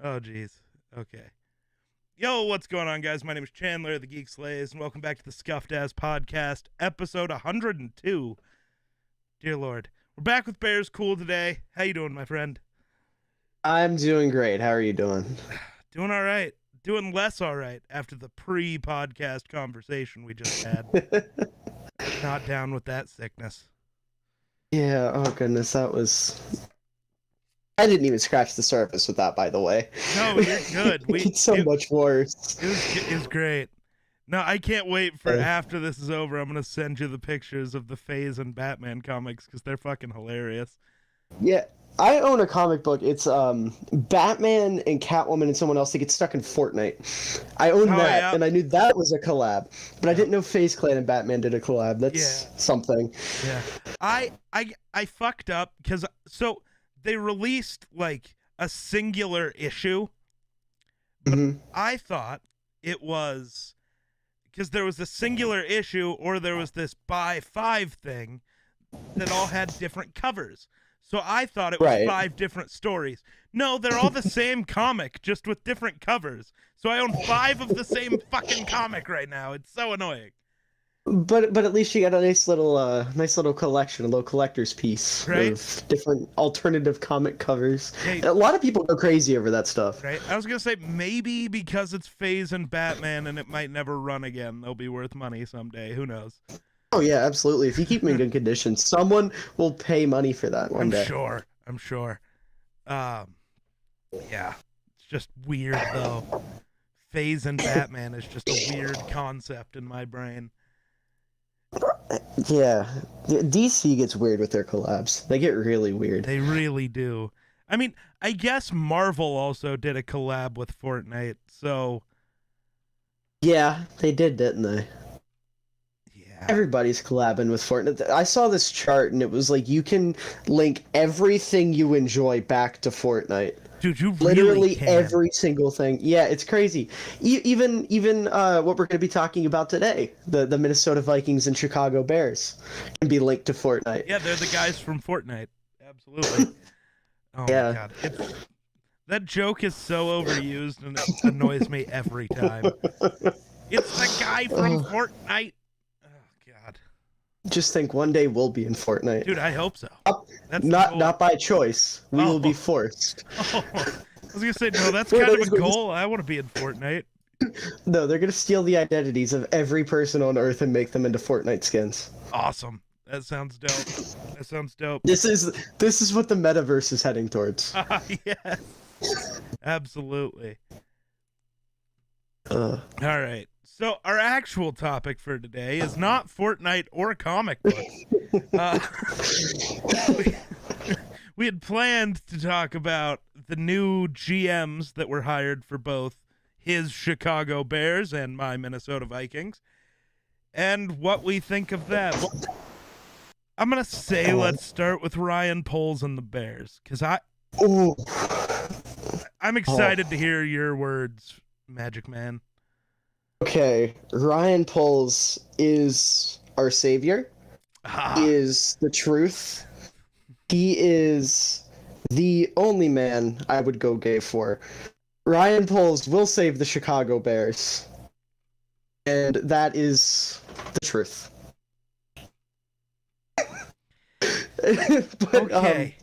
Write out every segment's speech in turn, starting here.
Oh, geez. Okay. Yo, what's going on, guys? My name is Chandler, the Geek Slays, and welcome back to the Scuffed Ass Podcast, episode 102. Dear Lord. We're back with Bears Cool today. How you doing, my friend? I'm doing great. How are you doing? Doing all right. Doing less all right after the pre-podcast conversation we just had. Not down with that sickness. Yeah, oh goodness, that was... I didn't even scratch the surface with that, by the way. No, you're good. It's so much worse. It was great. No, I can't wait for after this is over. I'm going to send you the pictures of the Phase and Batman comics because they're fucking hilarious. Yeah, I own a comic book. It's Batman and Catwoman and someone else that gets stuck in Fortnite. I own that, yeah. and I knew that was a collab, but I didn't know FaZe Clan and Batman did a collab. That's something. Yeah. I fucked up because so they released like a singular issue, but I thought it was because there was a singular issue or there was this buy 5 thing that all had different covers. So I thought it was 5 different stories. No, they're all the same comic, just with different covers. So I own 5 of the same fucking comic right now. It's so annoying. But at least you got a nice little collection, a little collector's piece of different alternative comic covers. Yeah, a lot of people go crazy over that stuff. Right. I was gonna say maybe because it's FaZe and Batman and it might never run again, they'll be worth money someday. Who knows? Oh yeah, absolutely. If you keep them in good condition, someone will pay money for that one day. I'm sure. Yeah. It's just weird though. FaZe and Batman is just a weird concept in my brain. Yeah. DC gets weird with their collabs. They get really weird. They really do. I mean, I guess Marvel also did a collab with Fortnite, so... Yeah, they did, didn't they? Everybody's collabing with Fortnite. I saw this chart and it was like you can link everything you enjoy back to Fortnite. Dude, you literally can. Every single thing. Yeah, it's crazy. Even what we're going to be talking about today, the Minnesota Vikings and Chicago Bears, can be linked to Fortnite. Yeah, they're the guys from Fortnite. Absolutely. Oh my god. That joke is so overused and it annoys me every time. It's the guy from Fortnite. Just think one day we'll be in Fortnite. Dude, I hope so. That's not by choice. We will be forced. I was going to say, no, that's kind of a goal. I want to be in Fortnite. No, they're going to steal the identities of every person on Earth and make them into Fortnite skins. Awesome. That sounds dope. This is what the metaverse is heading towards. Yes. Absolutely. All right. So our actual topic for today is not Fortnite or comic books. We had planned to talk about the new GMs that were hired for both his Chicago Bears and my Minnesota Vikings, and what we think of them. I'm going to say let's start with Ryan Poles and the Bears, because I'm excited to hear your words, Magic Man. Okay, Ryan Poles is our savior. He is the truth. He is the only man I would go gay for. Ryan Poles will save the Chicago Bears. And that is the truth. But, okay.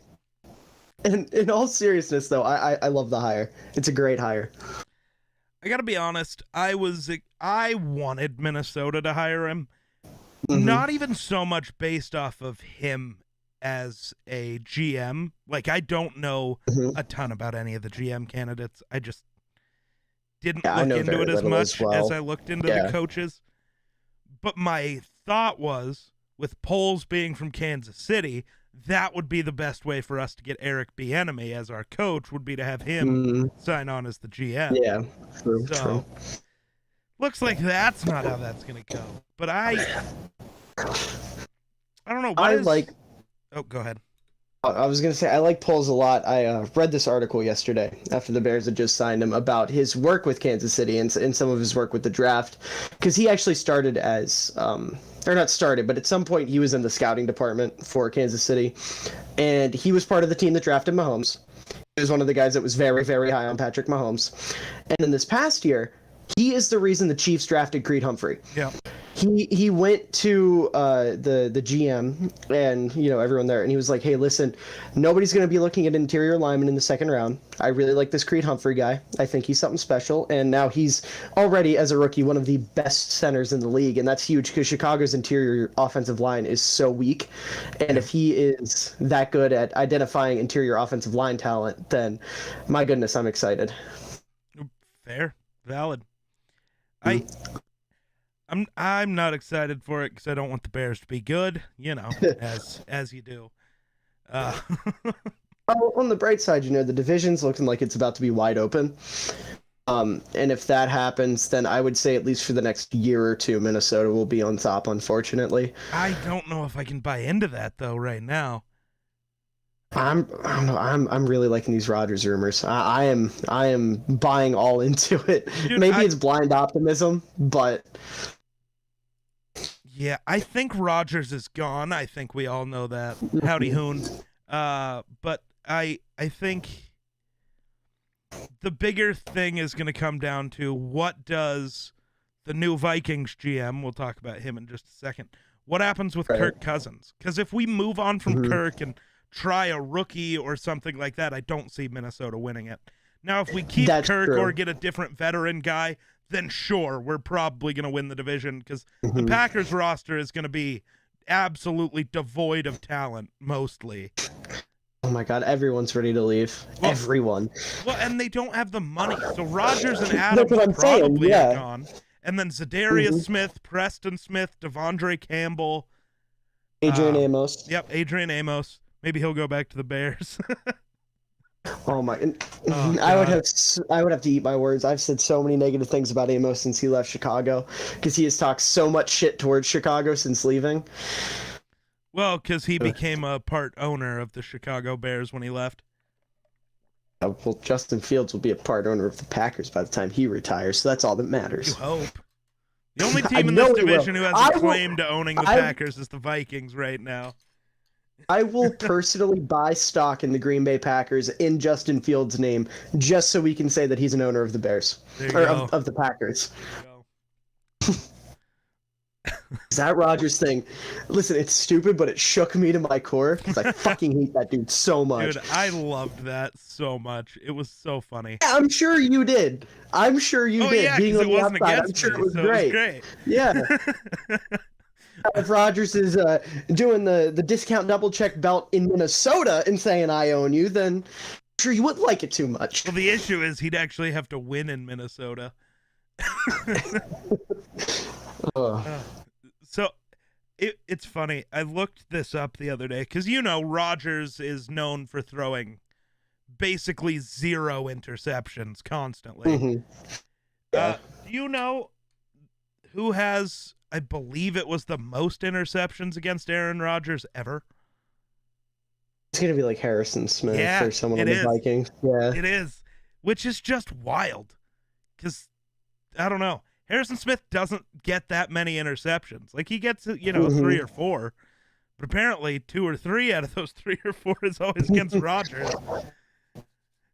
In all seriousness, though, I love the hire. It's a great hire. I gotta be honest, I wanted Minnesota to hire him. Not even so much based off of him as a GM. Like, I don't know a ton about any of the GM candidates. I just didn't look into it as much as I looked into the coaches. But my thought was, with Poles being from Kansas City, that would be the best way for us to get Eric Bieniemy as our coach, would be to have him sign on as the GM. Yeah, true. Looks like that's not how that's going to go. But I don't know. Oh, go ahead. I was going to say, I like Poles a lot. I read this article yesterday after the Bears had just signed him about his work with Kansas City and some of his work with the draft. Because he actually started as, or not started, but at some point he was in the scouting department for Kansas City. And he was part of the team that drafted Mahomes. He was one of the guys that was very, very high on Patrick Mahomes. And in this past year, he is the reason the Chiefs drafted Creed Humphrey. Yeah. He went to the GM and everyone there, and he was like, "Hey, listen, nobody's going to be looking at interior linemen in the second round. I really like this Creed Humphrey guy. I think he's something special." And now he's already, as a rookie, one of the best centers in the league, and that's huge because Chicago's interior offensive line is so weak. And if he is that good at identifying interior offensive line talent, then my goodness, I'm excited. Fair, valid. I'm not excited for it because I don't want the Bears to be good, as you do. On the bright side, the division's looking like it's about to be wide open. And if that happens, then I would say at least for the next year or two, Minnesota will be on top, unfortunately. I don't know if I can buy into that though right now. I'm really liking these Rodgers rumors. I am buying all into it. Dude, maybe it's blind optimism, but yeah, I think Rodgers is gone. I think we all know that. Howdy hoon. But I think the bigger thing is going to come down to what does the new Vikings GM, we'll talk about him in just a second, what happens with Kirk Cousins? Because if we move on from Kirk and try a rookie or something like that, I don't see Minnesota winning it. Now, if we keep Kirk or get a different veteran guy, then sure, we're probably going to win the division because the Packers roster is going to be absolutely devoid of talent, mostly. Oh my God, everyone's ready to leave. Well, everyone. Well, and they don't have the money. So Rodgers and Adams probably are gone. And then Zadarius Smith, Preston Smith, Devondre Campbell. Adrian Amos. Yep, Adrian Amos. Maybe he'll go back to the Bears. Oh my! I would have to eat my words. I've said so many negative things about Amos since he left Chicago, because he has talked so much shit towards Chicago since leaving. Well, because he became a part owner of the Chicago Bears when he left. Well, Justin Fields will be a part owner of the Packers by the time he retires, so that's all that matters. You hope. The only team in this division who has a claim to owning the Packers is the Vikings right now. I will personally buy stock in the Green Bay Packers in Justin Fields' name, just so we can say that he's an owner of the Bears of the Packers. That Rodgers thing, listen, it's stupid, but it shook me to my core because I fucking hate that dude so much. Dude, I loved that so much. It was so funny. Yeah, I'm sure you did. Yeah, being on it the wasn't outside, against I'm sure me, it was so great. It was great. Yeah. If Rodgers is doing the discount double check belt in Minnesota and saying I own you, then I'm sure you wouldn't like it too much. Well, the issue is he'd actually have to win in Minnesota. So it's funny. I looked this up the other day because Rodgers is known for throwing basically 0 interceptions constantly. Yeah. Do you know who has, I believe it was the most interceptions against Aaron Rodgers ever? It's going to be like Harrison Smith or someone on the Vikings. Yeah. It is, which is just wild because, I don't know, Harrison Smith doesn't get that many interceptions. Like, he gets, 3 or 4, but apparently 2 or 3 out of those 3 or 4 is always against Rodgers.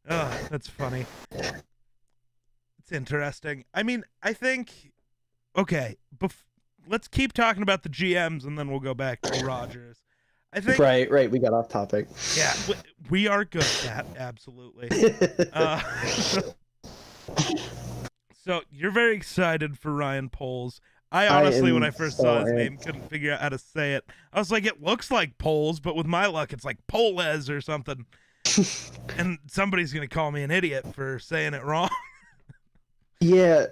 Oh, that's funny. It's interesting. I mean, I think, okay, let's keep talking about the GMs and then we'll go back to Rodgers. I think right. We got off topic. Yeah, we are good at that, absolutely. So you're very excited for Ryan Poles. I honestly, when I first saw his name, couldn't figure out how to say it. I was like, it looks like Poles, but with my luck, it's like Poles or something. And somebody's gonna call me an idiot for saying it wrong. Yeah,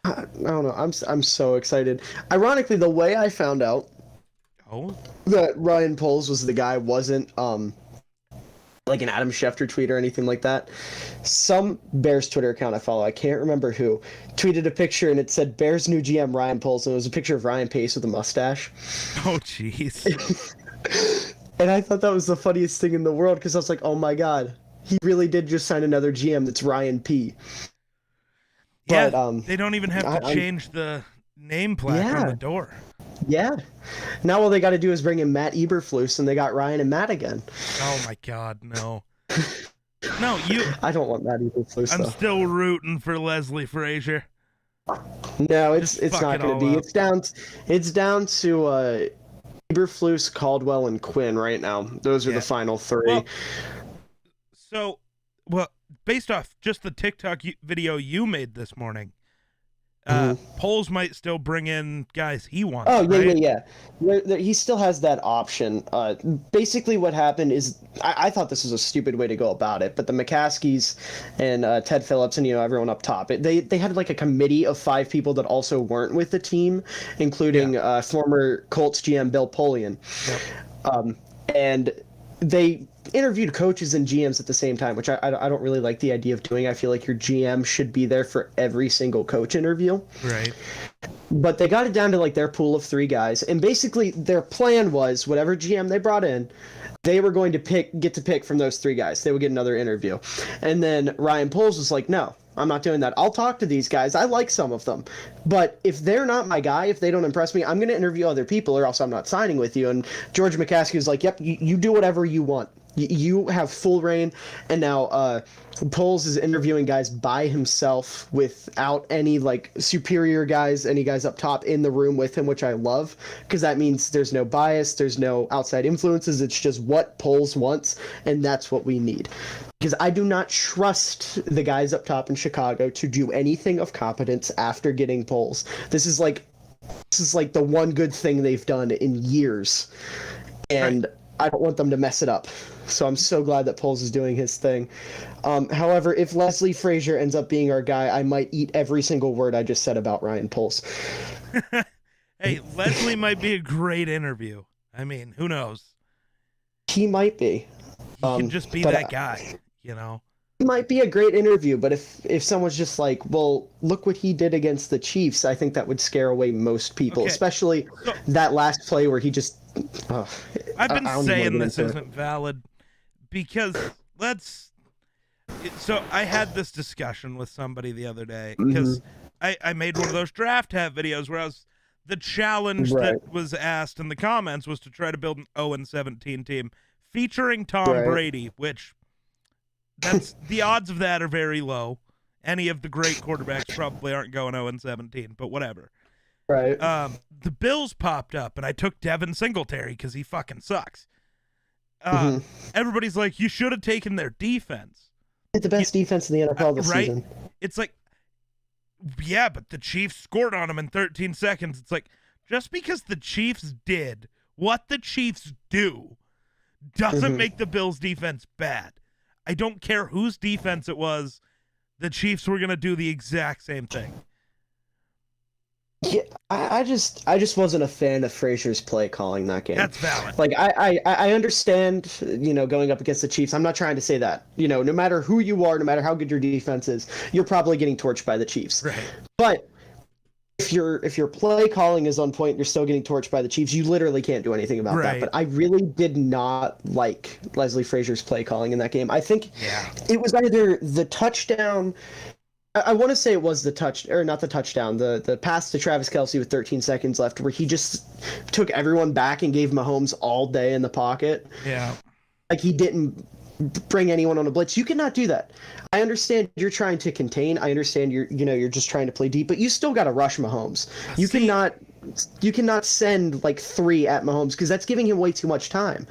I don't know. I'm so excited. Ironically, the way I found out that Ryan Poles was the guy wasn't like an Adam Schefter tweet or anything like that. Some Bears Twitter account I follow, I can't remember who, tweeted a picture and it said Bears new GM Ryan Poles, and it was a picture of Ryan Pace with a mustache. Oh, jeez. And I thought that was the funniest thing in the world because I was like, oh my God, he really did just sign another GM that's Ryan P. Yeah, but, they don't even have to change the name plaque on the door. Yeah. Now all they got to do is bring in Matt Eberflus, and they got Ryan and Matt again. Oh my God, no. No, I don't want Matt Eberflus, I'm though. still rooting for Leslie Frazier. No, it's Just fuck not it going to all be. up. It's down to Eberflus, Caldwell, and Quinn right now. Those are the final three. Well, based off just the TikTok video you made this morning, Poles might still bring in guys he wants. Oh, yeah, right? yeah. He still has that option. Basically, what happened is I thought this was a stupid way to go about it, but the McCaskies and Ted Phillips and everyone up top, they had like a committee of 5 people that also weren't with the team, including former Colts GM Bill Polian. Yep. And they interviewed coaches and GMs at the same time, which I don't really like the idea of doing. I feel like your GM should be there for every single coach interview. Right. But they got it down to like their pool of 3 guys, and basically their plan was whatever GM they brought in, they were going to get to pick from those 3 guys. They would get another interview. And then Ryan Poles was like, no, I'm not doing that. I'll talk to these guys. I like some of them. But if they're not my guy, if they don't impress me, I'm going to interview other people or else I'm not signing with you. And George McCaskey was like, yep, you do whatever you want. You have full reign. And now Poles is interviewing guys by himself without any like superior guys, any guys up top in the room with him, which I love, because that means there's no bias, there's no outside influences. It's just what Poles wants, and that's what we need. Because I do not trust the guys up top in Chicago to do anything of competence after getting Poles. This is like the one good thing they've done in years, and I don't want them to mess it up. So I'm so glad that Poles is doing his thing. However, if Leslie Frazier ends up being our guy, I might eat every single word I just said about Ryan Poles. Hey, Leslie might be a great interview. I mean, who knows? He might be. He can just be that guy, It might be a great interview, but if someone's just like, well, look what he did against the Chiefs, I think that would scare away most people, especially that last play where he just... I've been saying this isn't valid because so I had this discussion with somebody the other day because I made one of those draft hat videos where the challenge that was asked in the comments was to try to build an 0-17 team featuring Tom Brady, which that's the odds of that are very low. Any of the great quarterbacks probably aren't going 0-17, but whatever. Right. The Bills popped up, and I took Devin Singletary because he fucking sucks. Everybody's like, you should have taken their defense. It's the best defense in the NFL this season. It's like, yeah, but the Chiefs scored on them in 13 seconds. It's like, just because the Chiefs did what the Chiefs do doesn't make the Bills' defense bad. I don't care whose defense it was. The Chiefs were going to do the exact same thing. Yeah, I just wasn't a fan of Frazier's play calling that game. That's valid. Like I understand, going up against the Chiefs. I'm not trying to say that. No matter who you are, no matter how good your defense is, you're probably getting torched by the Chiefs. Right. But if your play calling is on point, you're still getting torched by the Chiefs. You literally can't do anything about that. But I really did not like Leslie Frazier's play calling in that game. I think it was either the touchdown. I want to say it was not the touchdown, the pass to Travis Kelce with 13 seconds left, where he just took everyone back and gave Mahomes all day in the pocket. Yeah. Like he didn't bring anyone on a blitz. You cannot do that. I understand you're trying to contain. I understand you're just trying to play deep, but you still got to rush Mahomes. You cannot send like 3 at Mahomes because that's giving him way too much time.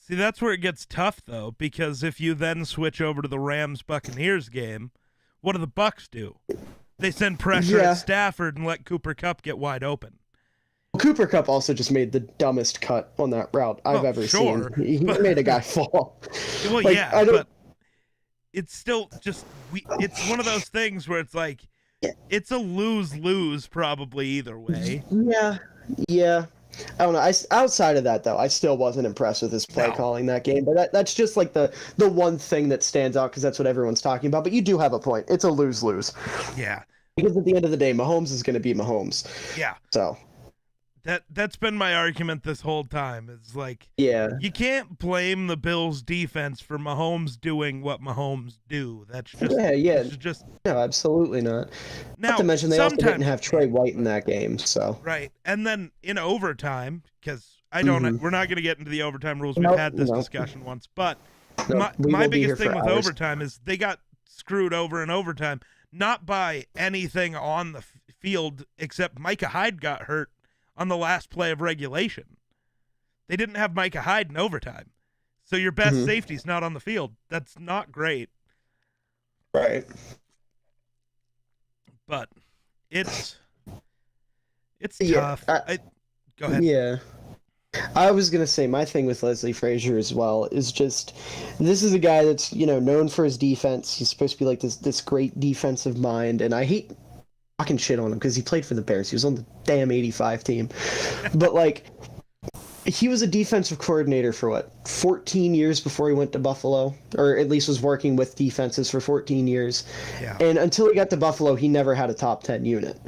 See, that's where it gets tough though, because if you then switch over to the Rams-Buccaneers game, what do the Bucs do? They send pressure at Stafford and let Cooper Kupp get wide open. Cooper Kupp also just made the dumbest cut on that route I've ever seen. He made a guy fall. Well, but it's still just it's one of those things where it's like it's a lose-lose probably either way. Yeah. I don't know. Outside of that, though, I still wasn't impressed with his play calling that game. But that's just like the one thing that stands out because that's what everyone's talking about. But you do have a point. It's a lose-lose. Yeah. Because at the end of the day, Mahomes is going to be Mahomes. Yeah. So. That's been my argument this whole time. It's like, you can't blame the Bills' defense for Mahomes doing what Mahomes do. That's just no, absolutely not. Now, not to mention they also didn't have Trey White in that game, so right. And then in overtime, because we're not going to get into the overtime rules. We've had this discussion once, but No, we My will be here biggest thing for with hours. overtime is they got screwed over in overtime, not by anything on the field except Micah Hyde got hurt on the last play of regulation. They didn't have Micah Hyde in overtime. So your best safety's not on the field. That's not great. Right. But it's Yeah, tough. Go ahead. Yeah. I was going to say my thing with Leslie Frazier as well is just this is a guy that's, known for his defense. He's supposed to be like this great defensive mind, and I hate fucking shit on him because he played for the Bears. He was on the damn 85 team. But like he was a defensive coordinator for 14 years before he went to Buffalo, or at least was working with defenses for 14 years. Yeah. And until he got to Buffalo, he never had a top 10 unit.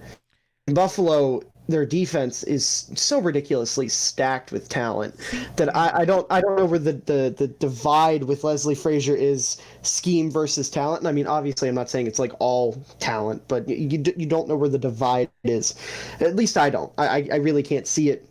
In Buffalo, their defense is so ridiculously stacked with talent that I don't know where the divide with Leslie Frazier is scheme versus talent. And I mean, obviously, I'm not saying it's like all talent, but you don't know where the divide is. At least I don't. I really can't see it.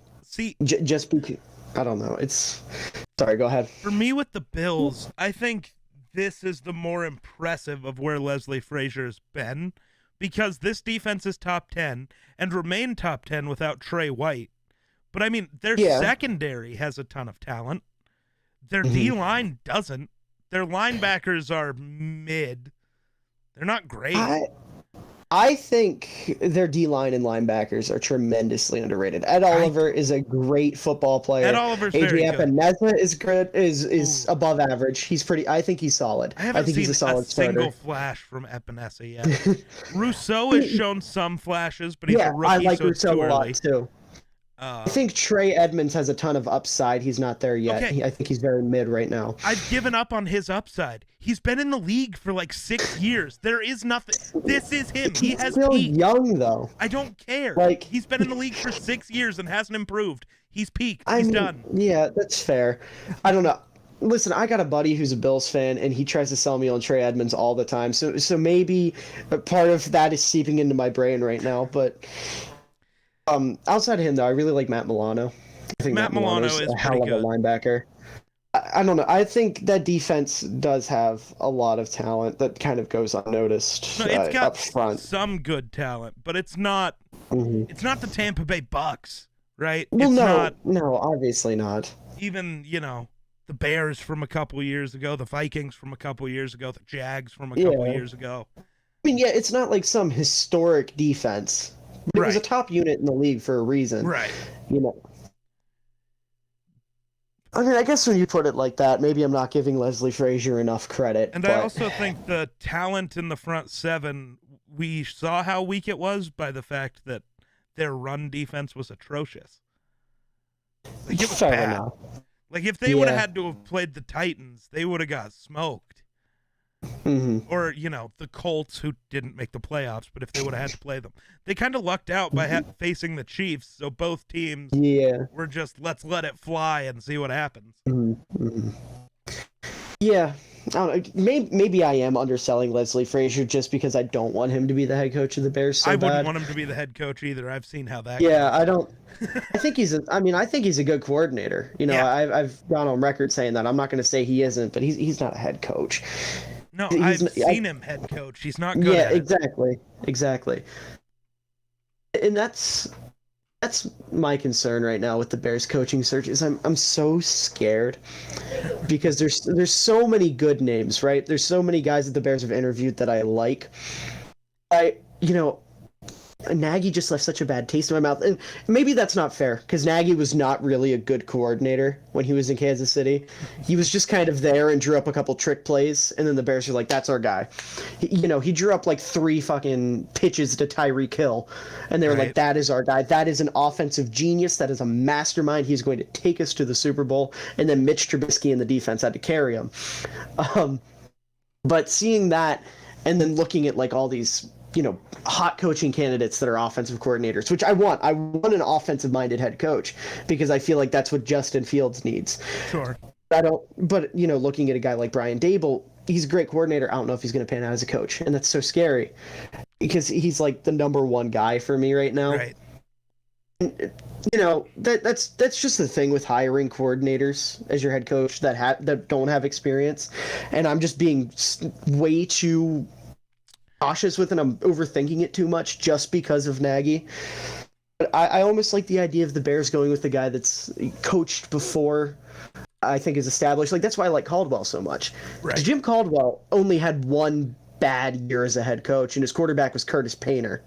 Just because I don't know. Sorry. Go ahead. For me, with the Bills, I think this is the more impressive of where Leslie Frazier's been. Because this defense is top 10 and remained top 10 without Trey White. But, I mean, their secondary has a ton of talent. Their D-line doesn't. Their linebackers are mid. They're not great. I think their D-line and linebackers are tremendously underrated. Ed Oliver is a great football player. Ed Oliver's very good. Epineza is good, is above average. He's pretty. I think he's solid. I haven't think seen he's a solid single flash from Epineza yet. Rousseau has shown some flashes, but he's a rookie, I like so Rousseau it's too a lot early. too. I think Trey Edmonds has a ton of upside. He's not there yet. Okay. I think he's very mid right now. I've given up on his upside. He's been in the league for like 6 years. There is nothing. This is him. He has still peaked. young though. I don't care. Like he's been in the league for 6 years and hasn't improved. He's peaked. He's done. Yeah, that's fair. I don't know. Listen, I got a buddy who's a Bills fan, and he tries to sell me on Trey Edmonds all the time. So maybe part of that is seeping into my brain right now, but. Outside of him, though, I really like Matt Milano. I think Matt Milano is a hell of a linebacker. I don't know. I think that defense does have a lot of talent that kind of goes unnoticed. No, it's got up front. some good talent, but it's not. It's not the Tampa Bay Bucks, right? Well, no, obviously not. Even the Bears from a couple years ago, the Vikings from a couple years ago, the Jags from a couple years ago. I mean, yeah, it's not like some historic defense. But it was a top unit in the league for a reason. Right. I mean, I guess when you put it like that, maybe I'm not giving Leslie Frazier enough credit. And I also think the talent in the front seven, we saw how weak it was by the fact that their run defense was atrocious. Like, it was bad. Enough. Like, if they would have had to have played the Titans, they would have got smoked. Or, the Colts, who didn't make the playoffs, but if they would have had to play them. They kind of lucked out by facing the Chiefs, so both teams were just, let's let it fly and see what happens. Yeah. I don't know. Maybe I am underselling Leslie Frazier just because I don't want him to be the head coach of the Bears so I wouldn't want him to be the head coach either. I've seen how that goes. I don't. I think he's a good coordinator. I've gone on record saying that. I'm not going to say he isn't, but he's not a head coach. No, I've seen him head coach. He's not good at it. Exactly. And that's my concern right now with the Bears coaching search is I'm so scared because there's so many good names, right? There's so many guys that the Bears have interviewed that I like. Nagy just left such a bad taste in my mouth. And maybe that's not fair because Nagy was not really a good coordinator when he was in Kansas City. He was just kind of there and drew up a couple trick plays, and then the Bears were like, that's our guy. He drew up like 3 fucking pitches to Tyreek Hill, and they were like, that is our guy. That is an offensive genius. That is a mastermind. He's going to take us to the Super Bowl. And then Mitch Trubisky and the defense had to carry him. But seeing that and then looking at like all these hot coaching candidates that are offensive coordinators, which I want an offensive-minded head coach because I feel like that's what Justin Fields needs. Sure. But looking at a guy like Brian Dable, he's a great coordinator. I don't know if he's going to pan out as a coach, and that's so scary because he's like the number one guy for me right now. Right. that's just the thing with hiring coordinators as your head coach that don't have experience, and I'm just being way too cautious with it. I'm overthinking it too much just because of Nagy. But I almost like the idea of the Bears going with the guy that's coached before. I think is established. Like that's why I like Caldwell so much. Right. Jim Caldwell only had one bad year as a head coach, and his quarterback was Curtis Painter.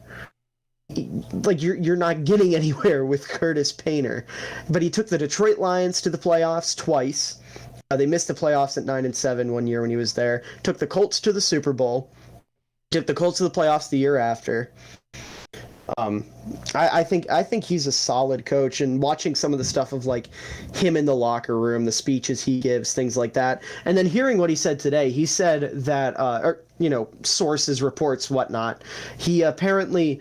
Like you're not getting anywhere with Curtis Painter, but he took the Detroit Lions to the playoffs twice. They missed the playoffs at 9-7 one year when he was there. Took the Colts to the Super Bowl. Took the Colts to the playoffs the year after. I think he's a solid coach, and watching some of the stuff of like him in the locker room, the speeches he gives, things like that, and then hearing what he said today, he said that, sources, reports, whatnot, he apparently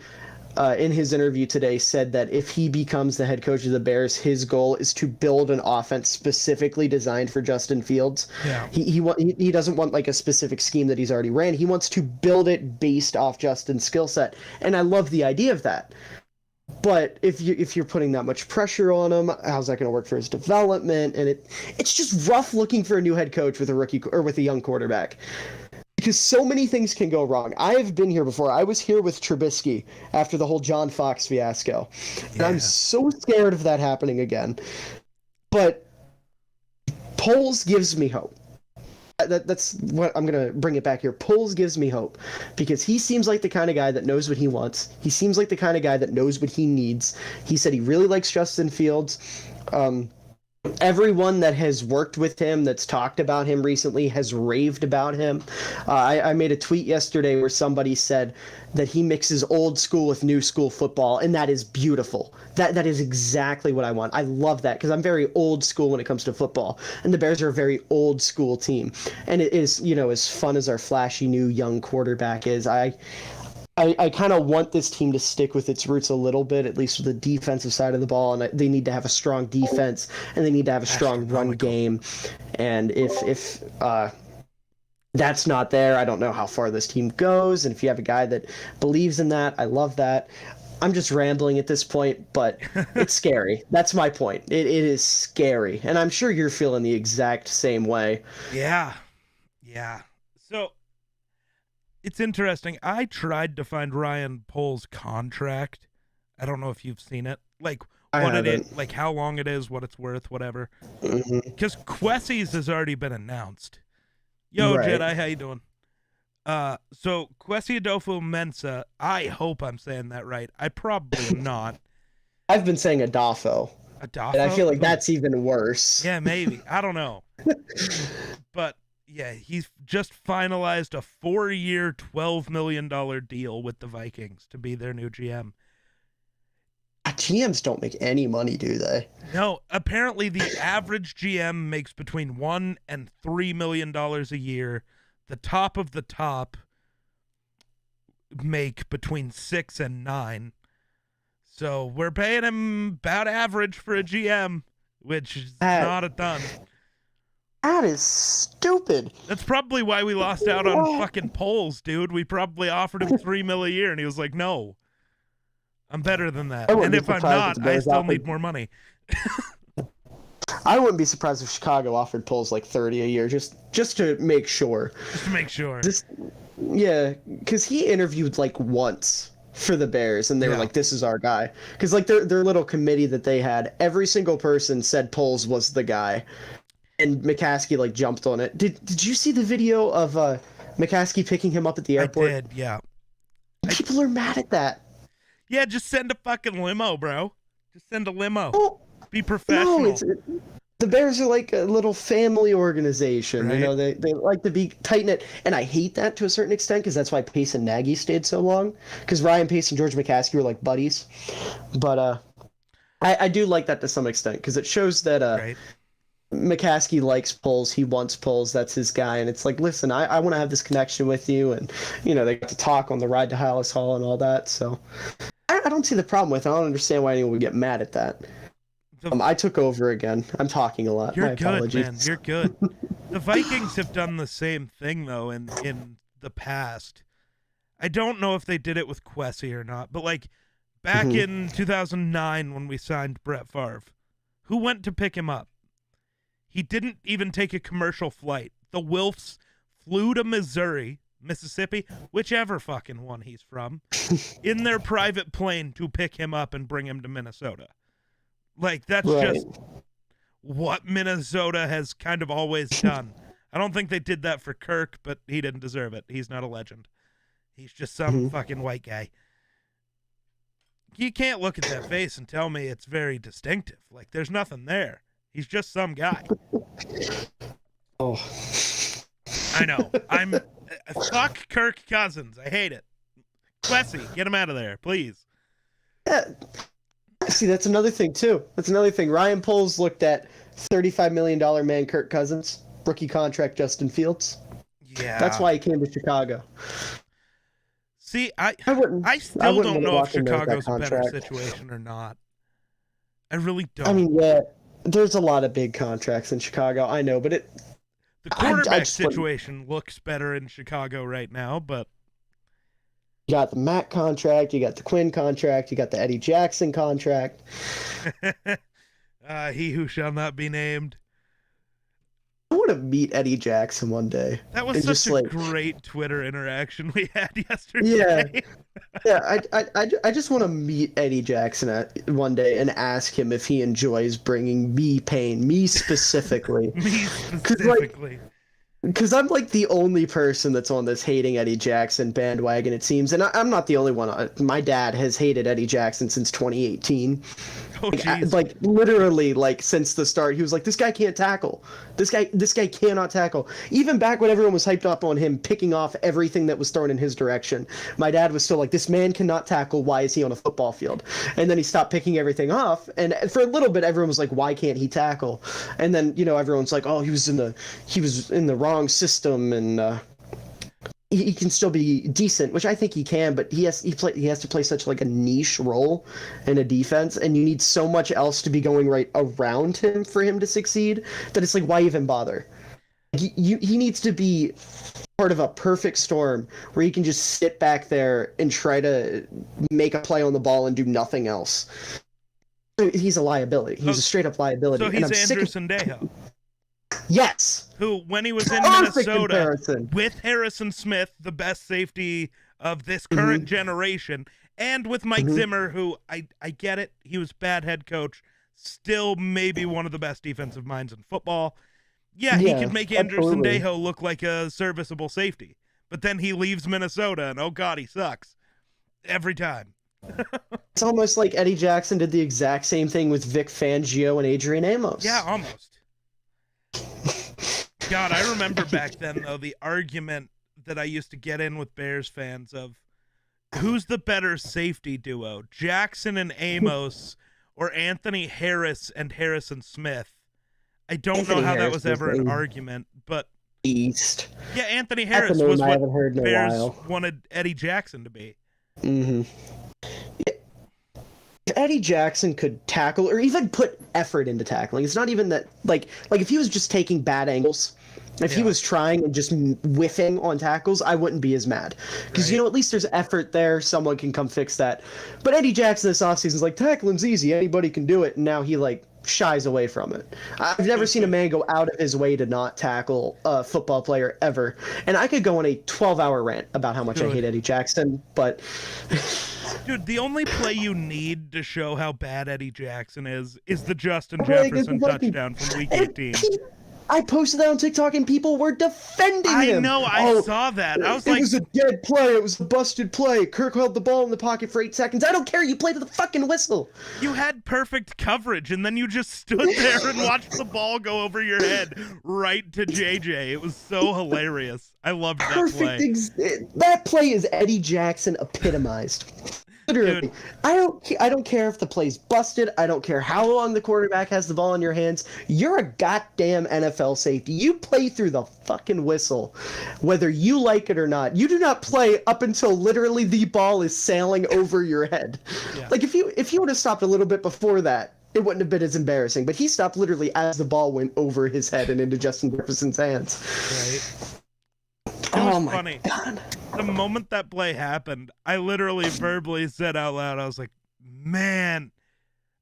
in his interview today said that if he becomes the head coach of the Bears, his goal is to build an offense specifically designed for Justin Fields. Yeah. He doesn't want like a specific scheme that he's already ran. He wants to build it based off Justin's skill set. And I love the idea of that. But if you're putting that much pressure on him, how's that going to work for his development? And it's just rough looking for a new head coach with a rookie or with a young quarterback. Because so many things can go wrong. I have been here before. I was here with Trubisky after the whole John Fox fiasco. And I'm so scared of that happening again. But Poles gives me hope. That's what I'm going to bring it back here. Poles gives me hope because he seems like the kind of guy that knows what he wants. He seems like the kind of guy that knows what he needs. He said he really likes Justin Fields. Everyone that has worked with him, that's talked about him recently, has raved about him. I made a tweet yesterday where somebody said that he mixes old school with new school football, and that is beautiful. That is exactly what I want. I love that because I'm very old school when it comes to football, and the Bears are a very old school team. And it is, as fun as our flashy new young quarterback is, I kind of want this team to stick with its roots a little bit, at least with the defensive side of the ball, and they need to have a strong defense, and they need to have a strong run game. And if that's not there, I don't know how far this team goes. And if you have a guy that believes in that, I love that. I'm just rambling at this point, but it's scary. That's my point. It is scary, and I'm sure you're feeling the exact same way. Yeah. So it's interesting. I tried to find Ryan Poles' contract. I don't know if you've seen it. Like what it is, like how long it is, what it's worth, whatever. Because Quessie's has already been announced. Yo, right. Jedi, how you doing? So Kwesi Adofo-Mensah, I hope I'm saying that right. I probably am not. I've been saying Adolfo. Adolfo? And I feel like that's even worse. Yeah, maybe. I don't know. But yeah, he's just finalized a 4-year, $12 million deal with the Vikings to be their new GM. GMs don't make any money, do they? No, apparently the average GM makes between $1 and $3 million a year. The top of the top make between 6 and 9. So we're paying him about average for a GM, which is not a ton. That is stupid. That's probably why we lost out on fucking Poles, dude. We probably offered him $3 million a year, and he was like, "No, I'm better than that." And if I'm not, I still need more money. I wouldn't be surprised if Chicago offered Poles like 30 a year, just to make sure. Just to make sure. Yeah, because he interviewed like once for the Bears, and they were like, "This is our guy." Because like their little committee that they had, every single person said Poles was the guy. And McCaskey like jumped on it. Did you see the video of McCaskey picking him up at the airport? I did, yeah. People are mad at that. Yeah, just send a fucking limo, bro. Just send a limo. Well, be professional. No, the Bears are like a little family organization. Right. You know, they like to be tight-knit. And I hate that to a certain extent because that's why Pace and Nagy stayed so long. Because Ryan Pace and George McCaskey were like buddies. But I do like that to some extent because it shows that right. McCaskey likes Poles. He wants Poles. That's his guy. And it's like, listen, I want to have this connection with you. And, you know, they got to talk on the ride to Hallis Hall and all that. So I don't see the problem with it. I don't understand why anyone would get mad at that. I took over again. I'm talking a lot. You're My good, apologies. man. You're good. The Vikings have done the same thing, though, in the past. I don't know if they did it with Kwesi or not, but, like, Back in 2009 when we signed Brett Favre, who went to pick him up? He didn't even take a commercial flight. The Wilfs flew to Missouri, Mississippi, whichever fucking one he's from, in their private plane to pick him up and bring him to Minnesota. Like, that's just what Minnesota has kind of always done. I don't think they did that for Kirk, but he didn't deserve it. He's not a legend. He's just some fucking white guy. You can't look at that face and tell me it's very distinctive. Like, there's nothing there. He's just some guy. Oh. I know. Fuck Kirk Cousins. I hate it. Quessy, get him out of there, please. Yeah. See, that's another thing, too. That's another thing. Ryan Poles looked at $35 million man Kirk Cousins, rookie contract Justin Fields. Yeah. That's why he came to Chicago. See, I still don't know if Chicago's a better situation or not. I really don't. I mean, yeah, there's a lot of big contracts in Chicago. I know, but the quarterback situation looks better in Chicago right now, but you got the Matt contract, you got the Quinn contract, you got the Eddie Jackson contract. He who shall not be named. I want to meet Eddie Jackson one day. That was such a great Twitter interaction we had yesterday. Yeah. I just want to meet Eddie Jackson one day and ask him if he enjoys bringing me pain, me specifically. Me specifically. Because I'm like the only person that's on this hating Eddie Jackson bandwagon, it seems. And I'm not the only one. My dad has hated Eddie Jackson since 2018. Oh, like literally, like since the start, he was like, "This guy can't tackle. This guy cannot tackle." Even back when everyone was hyped up on him picking off everything that was thrown in his direction, my dad was still like, "This man cannot tackle. Why is he on a football field?" And then he stopped picking everything off, and for a little bit, everyone was like, "Why can't he tackle?" And then everyone's like, "Oh, he was in the wrong system, and he can still be decent," which I think he can, but he has to play such like a niche role in a defense, and you need so much else to be going right around him for him to succeed that it's like, why even bother? He needs to be part of a perfect storm where he can just sit back there and try to make a play on the ball and do nothing else. He's a liability. He's a straight up liability. So he's Andrew Sendejo. Yes. Who, when he was in Minnesota with Harrison Smith, the best safety of this current generation, and with Mike Zimmer, who I get it, he was bad head coach, still maybe one of the best defensive minds in football. Yeah, he could make Andrew Sendejo look like a serviceable safety, but then he leaves Minnesota, and oh god, he sucks every time. It's almost like Eddie Jackson did the exact same thing with Vic Fangio and Adrian Amos. Yeah, almost. God, I remember back then, though, the argument that I used to get in with Bears fans of who's the better safety duo, Jackson and Amos or Anthony Harris and Harrison Smith. I don't know how that was ever an argument, but East. Yeah, Anthony Harris was what Bears wanted Eddie Jackson to be. Mm-hmm. If Eddie Jackson could tackle or even put effort into tackling, it's not even that like if he was just taking bad angles, if he was trying and just whiffing on tackles, I wouldn't be as mad. Because, at least there's effort there. Someone can come fix that. But Eddie Jackson this offseason is like, tackling's easy. Anybody can do it. And now he, shies away from it. I've never seen a man go out of his way to not tackle a football player ever. And I could go on a 12-hour rant about how much I hate Eddie Jackson, but... Dude, the only play you need to show how bad Eddie Jackson is the Justin Jefferson touchdown from Week 18. I posted that on TikTok and people were defending him. I know, I saw that. I was like, it was a dead play. It was a busted play. Kirk held the ball in the pocket for 8 seconds. I don't care. You played to the fucking whistle. You had perfect coverage, and then you just stood there and watched the ball go over your head right to JJ. It was so hilarious. I loved that play. That play is Eddie Jackson epitomized. Literally. Dude. I don't care if the play's busted. I don't care how long the quarterback has the ball in your hands. You're a goddamn NFL safety. You play through the fucking whistle, whether you like it or not. You do not play up until literally the ball is sailing over your head. Yeah. Like if you would have stopped a little bit before that, it wouldn't have been as embarrassing. But he stopped literally as the ball went over his head and into Justin Jefferson's hands. Right. It was funny. God. The moment that play happened, I literally verbally said out loud, I was like, man,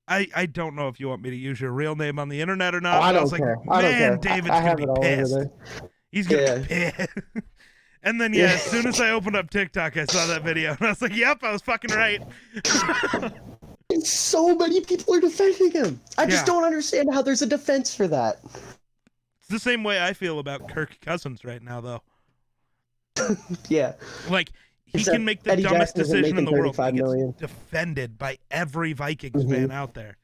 I don't know if you want me to use your real name on the internet or not. I but I don't was like, care. I don't man, care. David's I gonna have be it all over pissed. there. He's gonna be pissed. And then as soon as I opened up TikTok, I saw that video, and I was like, yep, I was fucking right. So many people are defending him. I just don't understand how there's a defense for that. It's the same way I feel about Kirk Cousins right now, though. Yeah. Like, he can make the dumbest decision in the world. He gets defended by every Vikings fan out there.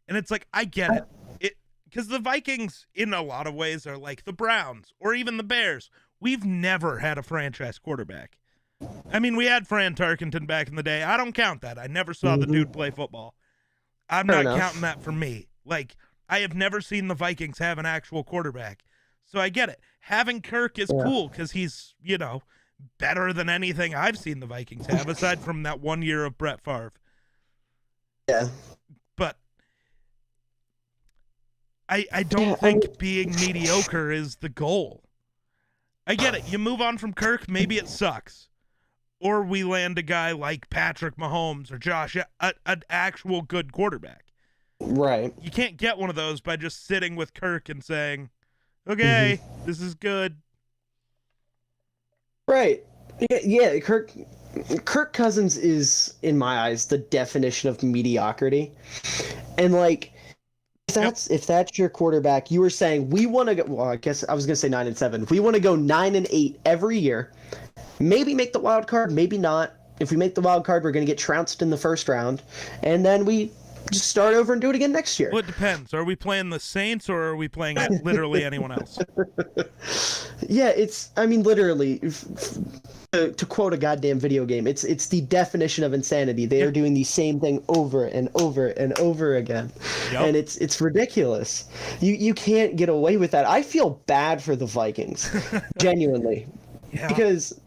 And it's like, I get it. Because the Vikings, in a lot of ways, are like the Browns or even the Bears. We've never had a franchise quarterback. I mean, we had Fran Tarkenton back in the day. I don't count that. I never saw the dude play football. I'm not counting that for me. Like, I have never seen the Vikings have an actual quarterback. So I get it. Having Kirk is cool because he's, you know, better than anything I've seen the Vikings have, aside from that 1 year of Brett Favre. Yeah. But I don't think being mediocre is the goal. I get it. You move on from Kirk, maybe it sucks. Or we land a guy like Patrick Mahomes or Josh, an actual good quarterback. Right. You can't get one of those by just sitting with Kirk and saying, okay, this is good. Right. Yeah, Kirk Cousins is, in my eyes, the definition of mediocrity. And, like, if that's your quarterback, you were saying, we want to go, well, I guess I was going to say 9-7. We want to go 9-8 every year. Maybe make the wild card, maybe not. If we make the wild card, we're going to get trounced in the first round. And then we just start over and do it again next year. Well, it depends. Are we playing the Saints or are we playing literally anyone else? Yeah, I mean, literally, to quote a goddamn video game, it's the definition of insanity. They are doing the same thing over and over and over again. And it's ridiculous. You can't get away with that. I feel bad for the Vikings, genuinely. Because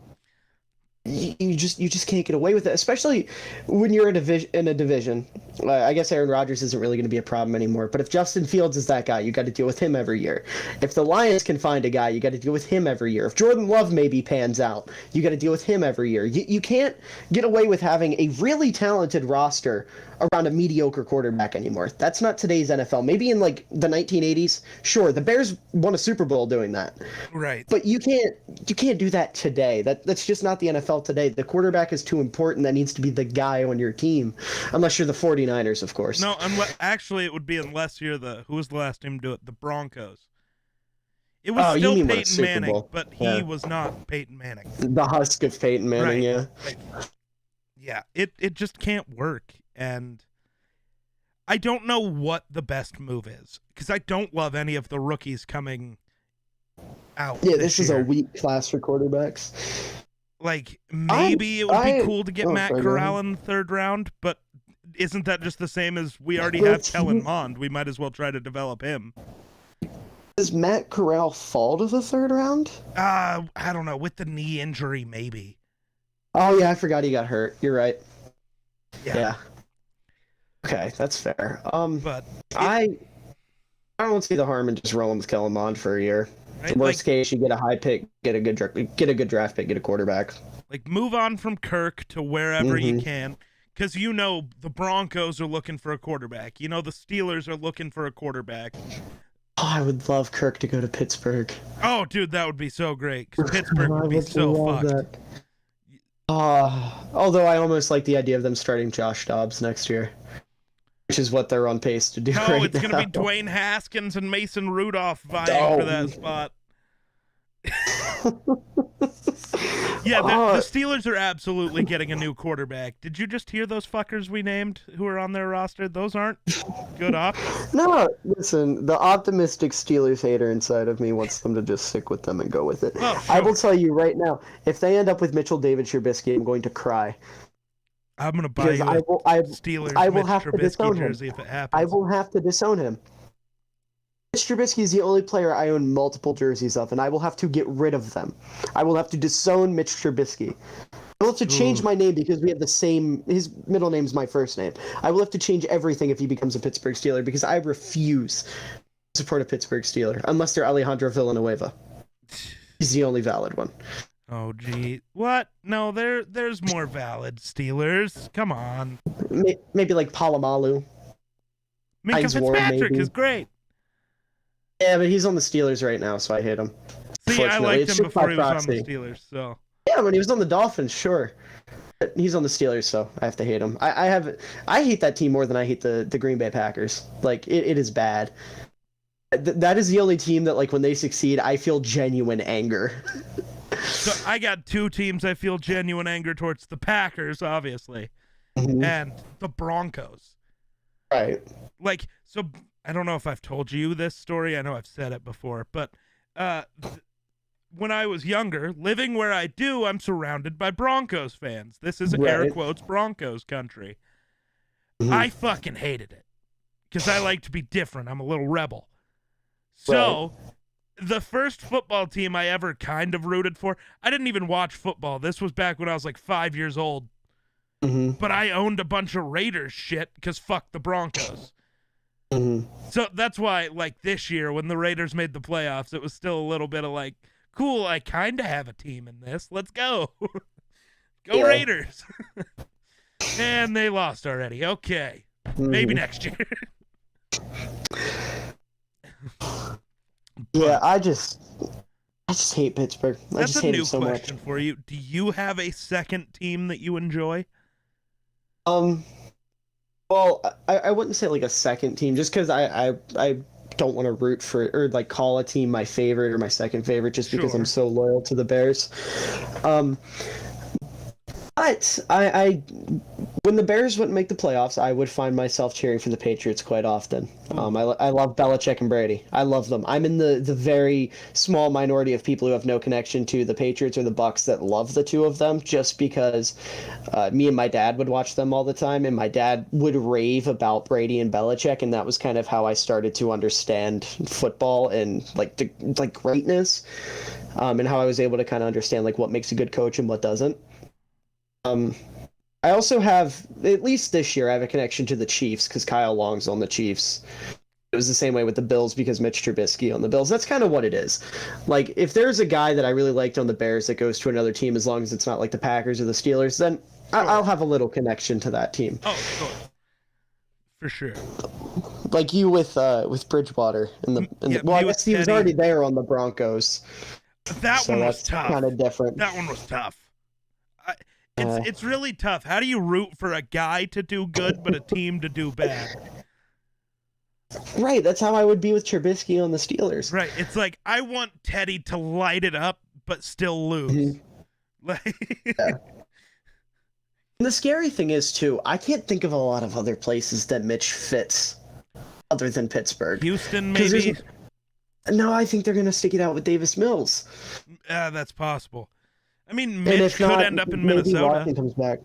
you just can't get away with it, especially when you're in a division. I guess Aaron Rodgers isn't really going to be a problem anymore, but if Justin Fields is that guy, you got to deal with him every year. If the Lions can find a guy, you got to deal with him every year. If Jordan Love maybe pans out, you got to deal with him every year. You can't get away with having a really talented roster around a mediocre quarterback anymore. That's not today's NFL. Maybe in like the 1980s, sure, the Bears won a Super Bowl doing that. Right. But you can't do that today. That's just not the NFL today. The quarterback is too important. That needs to be the guy on your team, unless you're the 49ers, of course. No, actually it would be unless you're who was the last team to do it? The Broncos. It was still Peyton Manning, but he was not Peyton Manning. The husk of Peyton Manning, right. Right. Yeah, it just can't work. And I don't know what the best move is because I don't love any of the rookies coming out. Yeah, this is a weak class for quarterbacks. Like, maybe it would be cool to get Matt Corral in the third round, but isn't that just the same as we already have Kellen Mond? We might as well try to develop him. Does Matt Corral fall to the third round? I don't know. With the knee injury, maybe. Oh, yeah, I forgot he got hurt. You're right. Yeah. Okay, that's fair. But I don't see the harm in just rolling with Kellen Mond for a year. Right? Worst case, you get a high pick, get a good draft pick, get a quarterback. Like, move on from Kirk to wherever you can, because you know the Broncos are looking for a quarterback. You know the Steelers are looking for a quarterback. Oh, I would love Kirk to go to Pittsburgh. Oh, dude, that would be so great. Because Pittsburgh would be so fucked. Although I almost like the idea of them starting Josh Dobbs next year, which is what they're on pace to do right now. Oh, it's going to be Dwayne Haskins and Mason Rudolph vying for that spot. Yeah, the Steelers are absolutely getting a new quarterback. Did you just hear those fuckers we named who are on their roster? Those aren't good options. No, listen, the optimistic Steelers hater inside of me wants them to just stick with them and go with it. Oh, sure. I will tell you right now, if they end up with Mitchell David Trubisky, I'm going to cry. I'm going to buy you a Steelers Trubisky jersey if it happens. I will have to disown him. Mitch Trubisky is the only player I own multiple jerseys of, and I will have to get rid of them. I will have to disown Mitch Trubisky. I will have to change my name because we have the same. His middle name is my first name. I will have to change everything if he becomes a Pittsburgh Steeler because I refuse to support a Pittsburgh Steeler unless they're Alejandro Villanueva. He's the only valid one. Oh, gee. What? No, there's more valid Steelers. Come on. Maybe like Palomalu. Minka Heinz Ward, Fitzpatrick maybe. is great. Yeah, but he's on the Steelers right now, so I hate him. See, I Unfortunately, liked it's him just by before he was on the proxy. Steelers, so. Yeah, when he was on the Dolphins, sure. But he's on the Steelers, so I have to hate him. I hate that team more than I hate the Green Bay Packers. Like, it is bad. That is the only team that, like, when they succeed, I feel genuine anger. So I got two teams I feel genuine anger towards: the Packers, obviously, and the Broncos. Right. Like, so I don't know if I've told you this story. I know I've said it before, but when I was younger, living where I do, I'm surrounded by Broncos fans. This is air quotes Broncos country. I fucking hated it because I like to be different. I'm a little rebel. So the first football team I ever kind of rooted for, I didn't even watch football. This was back when I was like 5 years old. But I owned a bunch of Raiders shit because fuck the Broncos. So that's why, like, this year when the Raiders made the playoffs, it was still a little bit of like, cool, I kind of have a team in this. Let's go. Go Raiders. And they lost already. Okay. Maybe next year. Yeah, I just hate Pittsburgh. I That's just a hate new it so question much. for you. Do you have a second team that you enjoy? Well, I wouldn't say like a second team, just because I don't want to root for or like call a team my favorite or my second favorite, just because I'm so loyal to the Bears. But I when the Bears wouldn't make the playoffs, I would find myself cheering for the Patriots quite often. I love Belichick and Brady. I love them. I'm in the very small minority of people who have no connection to the Patriots or the Bucks that love the two of them, just because me and my dad would watch them all the time, and my dad would rave about Brady and Belichick, and that was kind of how I started to understand football and like greatness, and how I was able to kind of understand like what makes a good coach and what doesn't. I also have, at least this year, I have a connection to the Chiefs because Kyle Long's on the Chiefs. It was the same way with the Bills because Mitch Trubisky on the Bills. That's kind of what it is. Like, if there's a guy that I really liked on the Bears that goes to another team, as long as it's not like the Packers or the Steelers, then I'll have a little connection to that team. Oh, of course. For sure. Like you with Bridgewater. Well, I guess he was already there on the Broncos. That one was tough. Kind of different. That one was tough. It's really tough. How do you root for a guy to do good but a team to do bad? Right, that's how I would be with Trubisky on the Steelers. Right, it's like I want Teddy to light it up but still lose. And the scary thing is too, I can't think of a lot of other places that Mitch fits other than Pittsburgh. Houston, maybe. No, I think they're gonna stick it out with Davis Mills. That's possible. I mean, Mitch could end up in Minnesota. Washington comes back.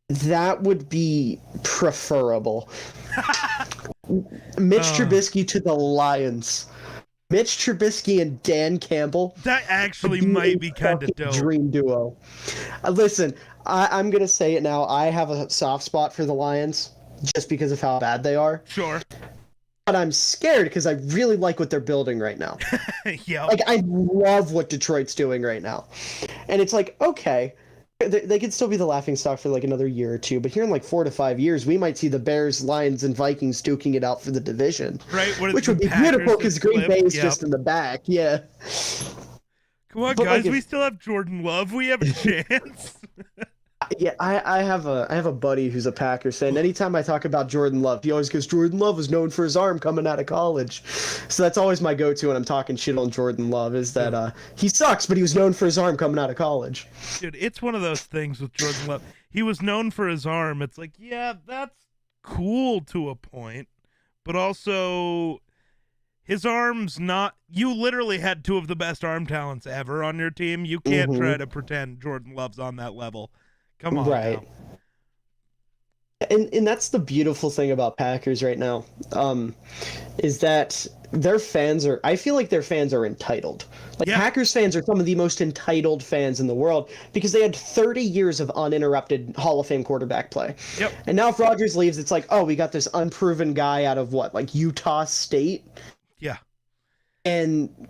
That would be preferable. Mitch Trubisky to the Lions. Mitch Trubisky and Dan Campbell. That actually might be kind of dope. Dream duo. Listen, I'm going to say it now. I have a soft spot for the Lions just because of how bad they are. Sure. But I'm scared because I really like what they're building right now. Yeah. Like, I love what Detroit's doing right now. And it's like, okay, they could still be the laughingstock for like another year or two, but here in like 4 to 5 years, we might see the Bears, Lions, and Vikings duking it out for the division. Right. Which would be beautiful because Green Bay's just in the back. Yeah. Come on, guys. We still have Jordan Love. We have a chance. Yeah, I have a buddy who's a Packers fan. Anytime I talk about Jordan Love, he always goes, Jordan Love was known for his arm coming out of college. So that's always my go-to when I'm talking shit on Jordan Love, is that he sucks, but he was known for his arm coming out of college. Dude, it's one of those things with Jordan Love. He was known for his arm. It's like, yeah, that's cool to a point, but also his arm's not... You literally had two of the best arm talents ever on your team. You can't try to pretend Jordan Love's on that level. Come on. Right. Now. And that's the beautiful thing about Packers right now, is that their fans are... I feel like their fans are entitled. Like, Packers fans are some of the most entitled fans in the world because they had 30 years of uninterrupted Hall of Fame quarterback play. Yep. And now if Rodgers leaves, it's like, oh, we got this unproven guy out of what, like Utah State? Yeah. And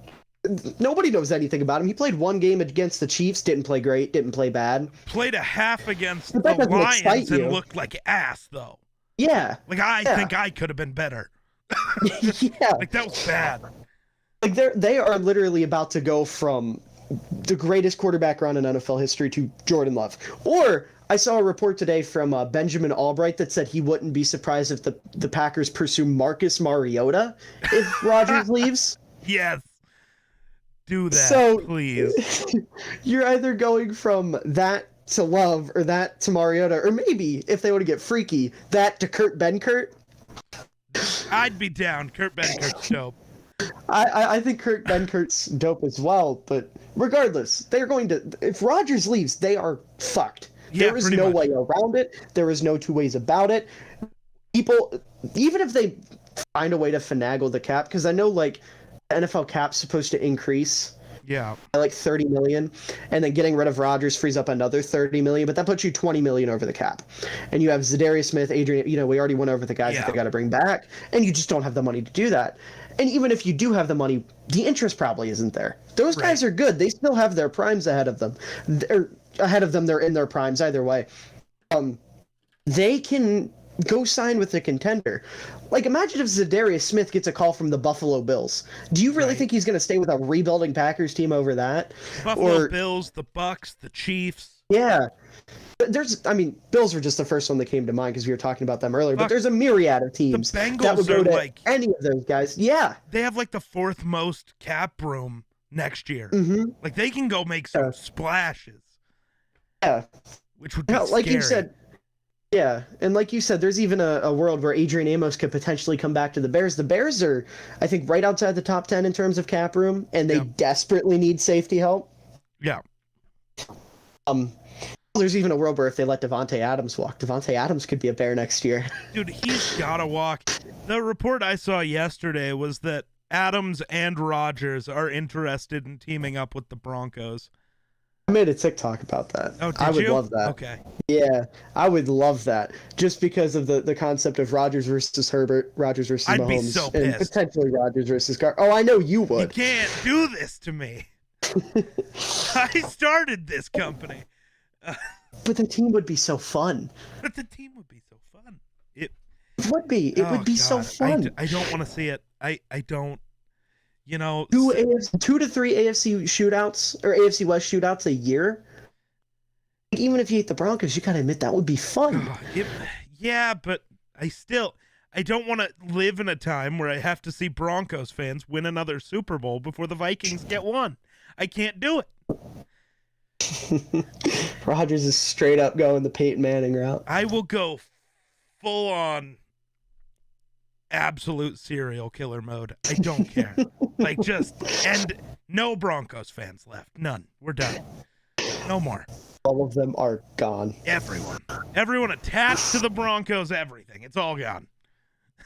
nobody knows anything about him. He played one game against the Chiefs, didn't play great, didn't play bad. Played a half against But the that doesn't Lions excite and you. looked like ass, though. Yeah. Like, I Yeah. think I could have been better. Yeah. Like, that was bad. Like they are literally about to go from the greatest quarterback run in NFL history to Jordan Love. Or I saw a report today from Benjamin Albright that said he wouldn't be surprised if the Packers pursue Marcus Mariota if Rodgers leaves. Yes. Do that, So please. you're either going from that to Love or that to Mariota, or maybe if they want to get freaky, that to Kurt Benkert. I'd be down. Kurt Benkert's dope. I think Kurt Benkert's dope as well, but regardless, they're going to. If Rodgers leaves, they are fucked. Yeah, There is pretty no much. way around it. There is no two ways about it. People, even if they find a way to finagle the cap, because I know like the NFL cap's supposed to increase Yeah. by like 30 million, and then getting rid of Rodgers frees up another 30 million, but that puts you 20 million over the cap. And you have Zadarius Smith, Adrian, we already went over the guys that they got to bring back, and you just don't have the money to do that. And even if you do have the money, the interest probably isn't there. Those guys are good. They still have their primes ahead of them. They're in their primes either way. They can go sign with a contender. Like, imagine if Zadarius Smith gets a call from the Buffalo Bills. Do you really think he's going to stay with a rebuilding Packers team over that? Buffalo Bills, the Bucks, the Chiefs. Yeah. Bills were just the first one that came to mind because we were talking about them earlier, but there's a myriad of teams the Bengals that would go are to like, any of those guys. Yeah. They have like the fourth most cap room next year. Mm-hmm. Like, they can go make some splashes. Yeah. Which would be like scary. you said. Yeah, and like you said, there's even a world where Adrian Amos could potentially come back to the Bears. The Bears are, I think, right outside the top 10 in terms of cap room, and they desperately need safety help. Yeah. There's even a world where if they let Devontae Adams walk, Devontae Adams could be a Bear next year. Dude, he's gotta walk. The report I saw yesterday was that Adams and Rodgers are interested in teaming up with the Broncos. I made a TikTok about that. Oh, did I would you? love that. Okay. Yeah, I would love that. Just because of the concept of Rodgers versus Herbert, Rodgers versus I'd Mahomes, be so and pissed. potentially Rodgers versus Carr. Oh, I know you would. You can't do this to me. I started this company. But the team would be so fun. But the team would be so fun. It would be. It would be so fun. I don't want to see it. I don't. You know, 2 to 3 AFC shootouts or AFC West shootouts a year. Even if you hate the Broncos, you gotta admit that would be fun. Yeah, but I don't want to live in a time where I have to see Broncos fans win another Super Bowl before the Vikings get one. I can't do it. Rodgers is straight up going the Peyton Manning route. I will go full on absolute serial killer mode. I don't care. Like, just end. No Broncos fans left. None. We're done. No more. All of them are gone. Everyone attached to the Broncos, everything. It's all gone.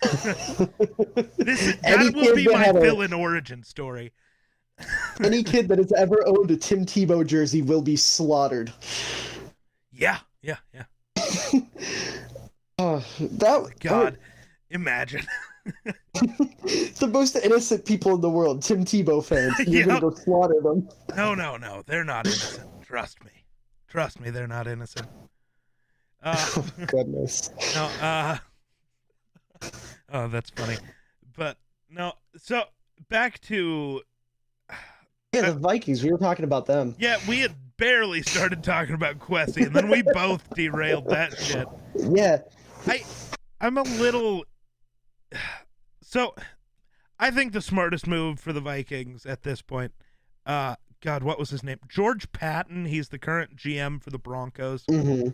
That will be my villain origin story. Any kid that has ever owned a Tim Tebow jersey will be slaughtered. Yeah. God, imagine. The most innocent people in the world, Tim Tebow fans. You're gonna go slaughter them. No. They're not innocent. Trust me, they're not innocent. Oh, goodness. No, oh, that's funny. But no, so back to the Vikings. We were talking about them. Yeah, we had barely started talking about Kwesi, and then we both derailed that shit. Yeah. I'm a little. So, I think the smartest move for the Vikings at this point. God, what was his name? George Patton. He's the current GM for the Broncos. Mm-hmm.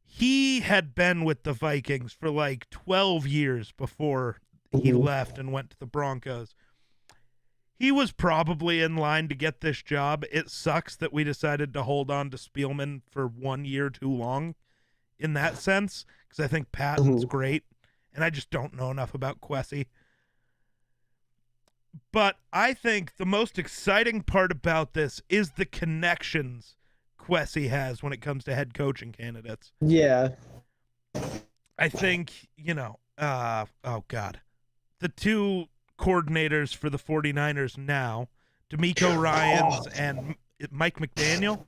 He had been with the Vikings for like 12 years before he left and went to the Broncos. He was probably in line to get this job. It sucks that we decided to hold on to Spielman for 1 year too long in that sense, because I think Patton's great, and I just don't know enough about Kwesi. But I think the most exciting part about this is the connections Kwesi has when it comes to head coaching candidates. Yeah. I think, oh God, the two coordinators for the 49ers now, DeMeco Ryans and Mike McDaniel.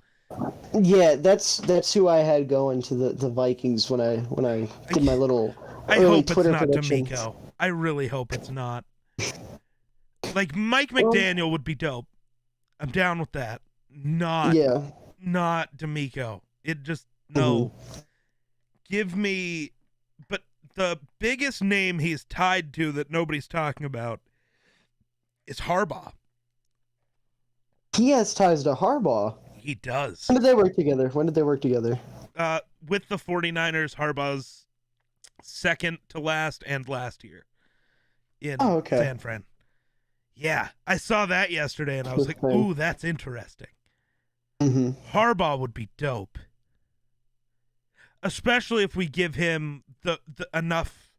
Yeah, that's who I had going to the Vikings when I did my little I early hope Twitter it's not predictions. DeMeco. I really hope it's not. Like, Mike Well, McDaniel would be dope. I'm down with that. Not yeah. DeMeco. It just, no. Mhm. Give me, but the biggest name he's tied to that nobody's talking about is Harbaugh. He has ties to Harbaugh. He does. When did they work together? With the 49ers, Harbaugh's second to last and last year in San Fran. Yeah, I saw that yesterday and I was like, ooh, that's interesting. Mm-hmm. Harbaugh would be dope. Especially if we give him the enough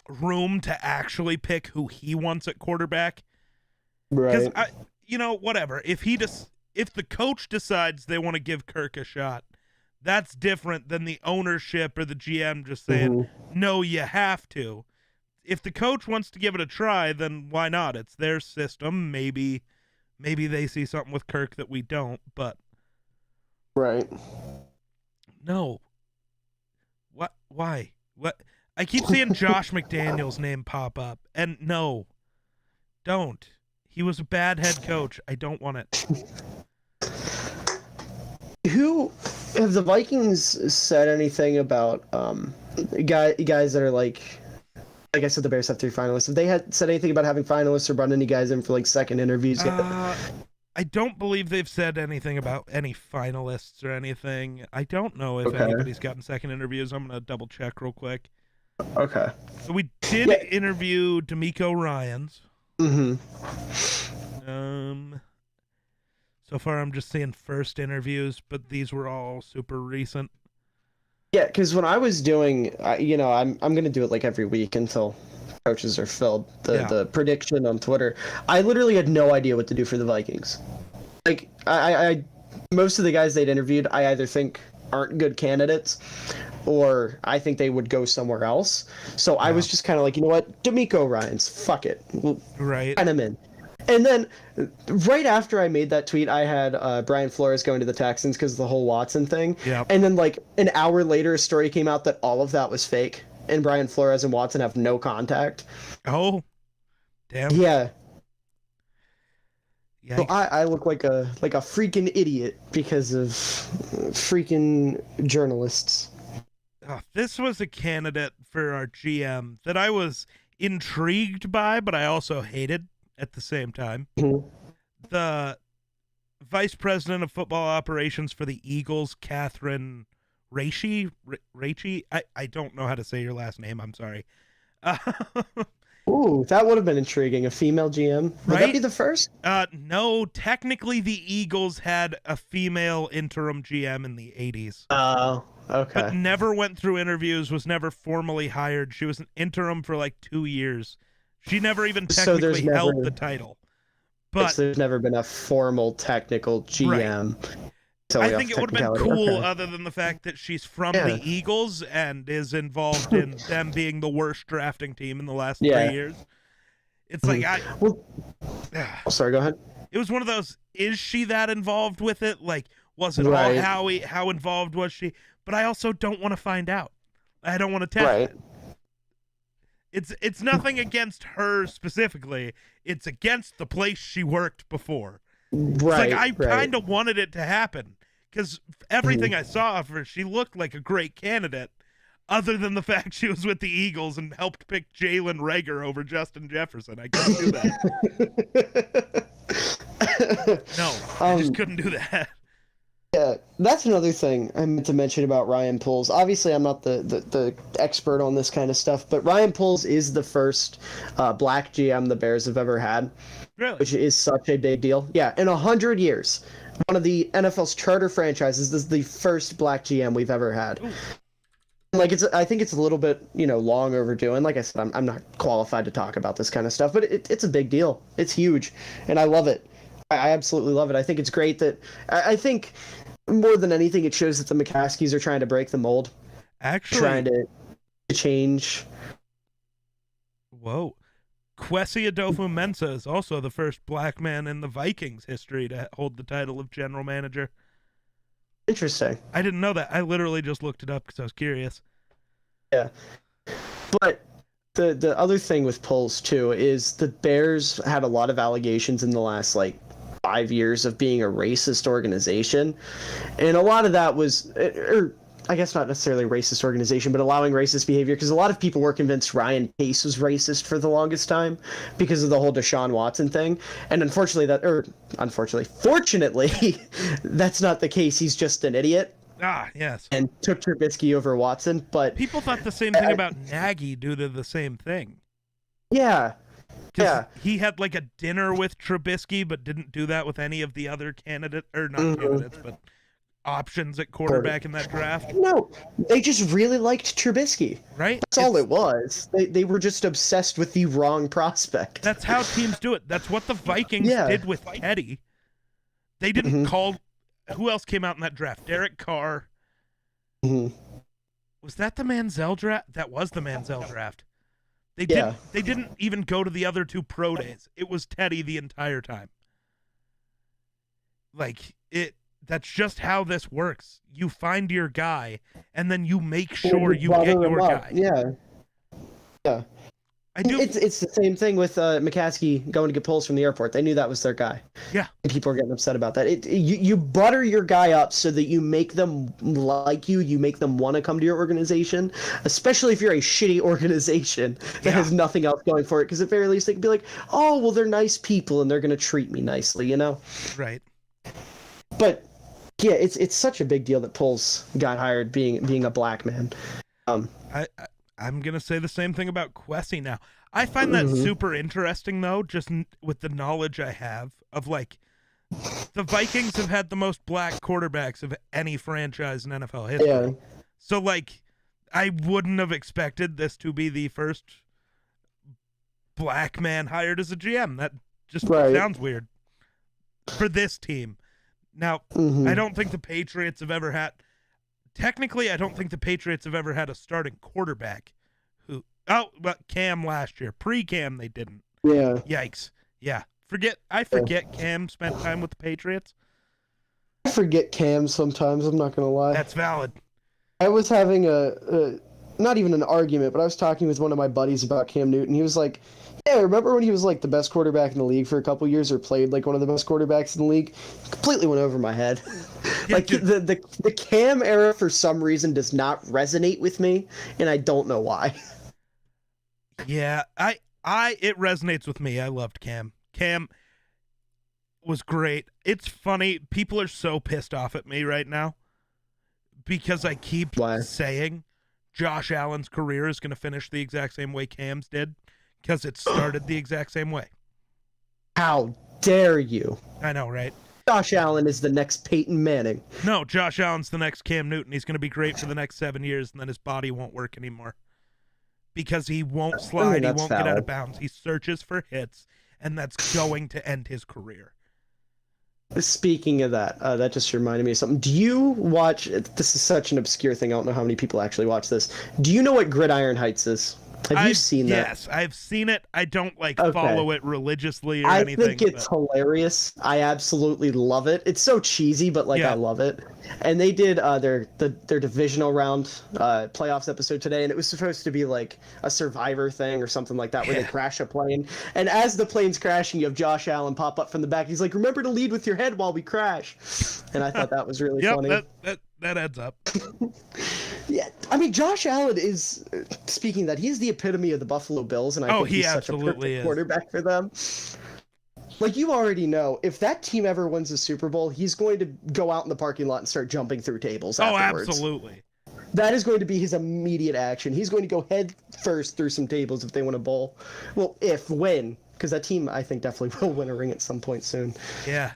room to actually pick who he wants at quarterback. Right. Because whatever. If the coach decides they want to give Kirk a shot, that's different than the ownership or the GM just saying, no, you have to. If the coach wants to give it a try, then why not? It's their system. Maybe they see something with Kirk that we don't, but right. No. What? Why? What? I keep seeing Josh McDaniels' name pop up, and no, don't. He was a bad head coach. I don't want it. Who have the Vikings said anything about guys that are like I said, the Bears have 3 finalists. Have they said anything about having finalists or brought any guys in for like second interviews yet? I don't believe they've said anything about any finalists or anything. I don't know if anybody's gotten second interviews. I'm going to double check real quick. Okay. So we did interview DeMeco Ryans. Mm-hmm. So far I'm just seeing first interviews, but these were all super recent. Yeah, because when I was doing, I'm going to do it like every week until coaches are filled. The prediction on Twitter, I literally had no idea what to do for the Vikings. Like, I most of the guys they'd interviewed, I either think aren't good candidates, or I think they would go somewhere else. So I was just kind of like, you know what, DeMeco Ryans, fuck it, right? Sign him in. And then right after I made that tweet, I had Brian Flores going to the Texans because of the whole Watson thing. Yep. And then like an hour later, a story came out that all of that was fake, and Brian Flores and Watson have no contact. Oh, damn. Yeah. Yikes. So I look like a freaking idiot because of freaking journalists. This was a candidate for our GM that I was intrigued by, but I also hated at the same time. Mm-hmm. The vice president of football operations for the Eagles, Catherine Raichi. I don't know how to say your last name. I'm sorry. Ooh, that would have been intriguing. A female GM. Would that be the first? No, technically the Eagles had a female interim GM in the 80s. Oh, okay. But never went through interviews, was never formally hired. She was an interim for like 2 years. She never even technically held the title. But there's never been a formal technical GM. Right. I think it would have been cool other than the fact that she's from the Eagles and is involved in them being the worst drafting team in the last 3 years. It's like, sorry, go ahead. It was one of those, is she that involved with it? Like, was it all Howie? How involved was she? But I also don't want to find out. I don't want to test it. It's nothing against her specifically. It's against the place she worked before. Right. It's like I kind of wanted it to happen because everything I saw of her, she looked like a great candidate. Other than the fact she was with the Eagles and helped pick Jalen Reagor over Justin Jefferson, I couldn't do that. No, I just couldn't do that. Yeah, that's another thing I meant to mention about Ryan Poles. Obviously, I'm not the expert on this kind of stuff, but Ryan Poles is the first black GM the Bears have ever had. Really? Which is such a big deal. Yeah, in 100 years, one of the NFL's charter franchises is the first black GM we've ever had. Ooh. Like, I think it's a little bit, long overdue. And like I said, I'm not qualified to talk about this kind of stuff, but it's a big deal. It's huge, and I love it. I absolutely love it. I think it's great that I think more than anything, it shows that the McCaskies are trying to break the mold. Actually, trying to change. Whoa. Kwesi Adolfo-Mensah is also the first black man in the Vikings history to hold the title of general manager. Interesting. I didn't know that. I literally just looked it up because I was curious. Yeah. But the other thing with polls too is the Bears had a lot of allegations in the last 5 years of being a racist organization, and a lot of that was, or I guess not necessarily a racist organization, but allowing racist behavior, because a lot of people were convinced Ryan Pace was racist for the longest time because of the whole Deshaun Watson thing, and fortunately, that's not the case. He's just an idiot. Ah, yes. And took Trubisky over Watson, but people thought the same thing about Nagy due to the same thing. Yeah. Yeah. He had a dinner with Trubisky, but didn't do that with any of the other candidates, or not candidates, but options at quarterback in that draft. No, they just really liked Trubisky. Right? That's all it was. They were just obsessed with the wrong prospect. That's how teams do it. That's what the Vikings did with Teddy. They didn't call... Who else came out in that draft? Derek Carr. Was that the Manziel draft? That was the Manziel draft. They didn't even go to the other two pro days. It was Teddy the entire time. That's just how this works. You find your guy, and then you make sure you get your guy. Yeah. Yeah. It's the same thing with McCaskey going to get polls from the airport. They knew that was their guy. Yeah. And people are getting upset about that. You butter your guy up so that you make them like you. You make them want to come to your organization, especially if you're a shitty organization that has nothing else going for it. Because at very least they can be like, oh, well, they're nice people and they're going to treat me nicely, you know? Right. But yeah, it's such a big deal that Poles got hired being a black man. I'm going to say the same thing about Kwesi now. I find that super interesting, though, just with the knowledge I have of, the Vikings have had the most black quarterbacks of any franchise in NFL history. Yeah. So, I wouldn't have expected this to be the first black man hired as a GM. That just sounds weird for this team. Now, I don't think the Patriots have ever had... Technically, I don't think the Patriots have ever had a starting quarterback but Cam last year. Pre-Cam, they didn't. Yeah. Yikes. Yeah. I forget Cam spent time with the Patriots. I forget Cam sometimes, I'm not going to lie. That's valid. I was having a not even an argument, but I was talking with one of my buddies about Cam Newton. He was like, yeah, remember when he was the best quarterback in the league for a couple years, or played one of the best quarterbacks in the league? Completely went over my head. The Cam era for some reason does not resonate with me, and I don't know why. Yeah, it resonates with me. I loved Cam. Cam was great. It's funny, people are so pissed off at me right now because I keep saying Josh Allen's career is going to finish the exact same way Cam's did. Because it started the exact same way. How dare you? I know, right? Josh Allen is the next Peyton Manning. No, Josh Allen's the next Cam Newton. He's going to be great for the next 7 years, and then his body won't work anymore. Because he won't slide, he won't get out of bounds. He searches for hits, and that's going to end his career. Speaking of that, that just reminded me of something. Do you watch... This is such an obscure thing. I don't know how many people actually watch this. Do you know what Gridiron Heights is? Have you seen that? Yes, I've seen it. I don't follow it religiously or anything. I think it's hilarious. I absolutely love it. It's so cheesy, but I love it. And they did their divisional round playoffs episode today, and it was supposed to be a Survivor thing or something like that, where they crash a plane. And as the plane's crashing, you have Josh Allen pop up from the back. He's like, "Remember to lead with your head while we crash." And I thought that was really funny. That adds up. Yeah, I mean, Josh Allen is, speaking of that, he's the epitome of the Buffalo Bills, and I think he's such a perfect quarterback for them. You already know, if that team ever wins the Super Bowl, he's going to go out in the parking lot and start jumping through tables afterwards. Oh, absolutely. That is going to be his immediate action. He's going to go head first through some tables if they win a bowl. Well, win, because that team, I think, definitely will win a ring at some point soon. Yeah.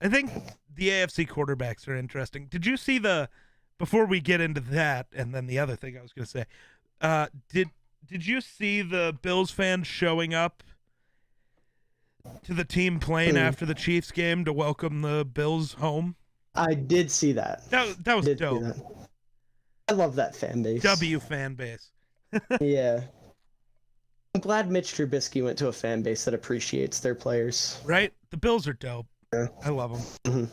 I think the AFC quarterbacks are interesting. Did you see before we get into that, and then the other thing I was going to say, did you see the Bills fans showing up to the team plane after the Chiefs game to welcome the Bills home? I did see that. That was dope. I love that fan base. W fan base. Yeah. I'm glad Mitch Trubisky went to a fan base that appreciates their players. Right? The Bills are dope. Yeah. I love them.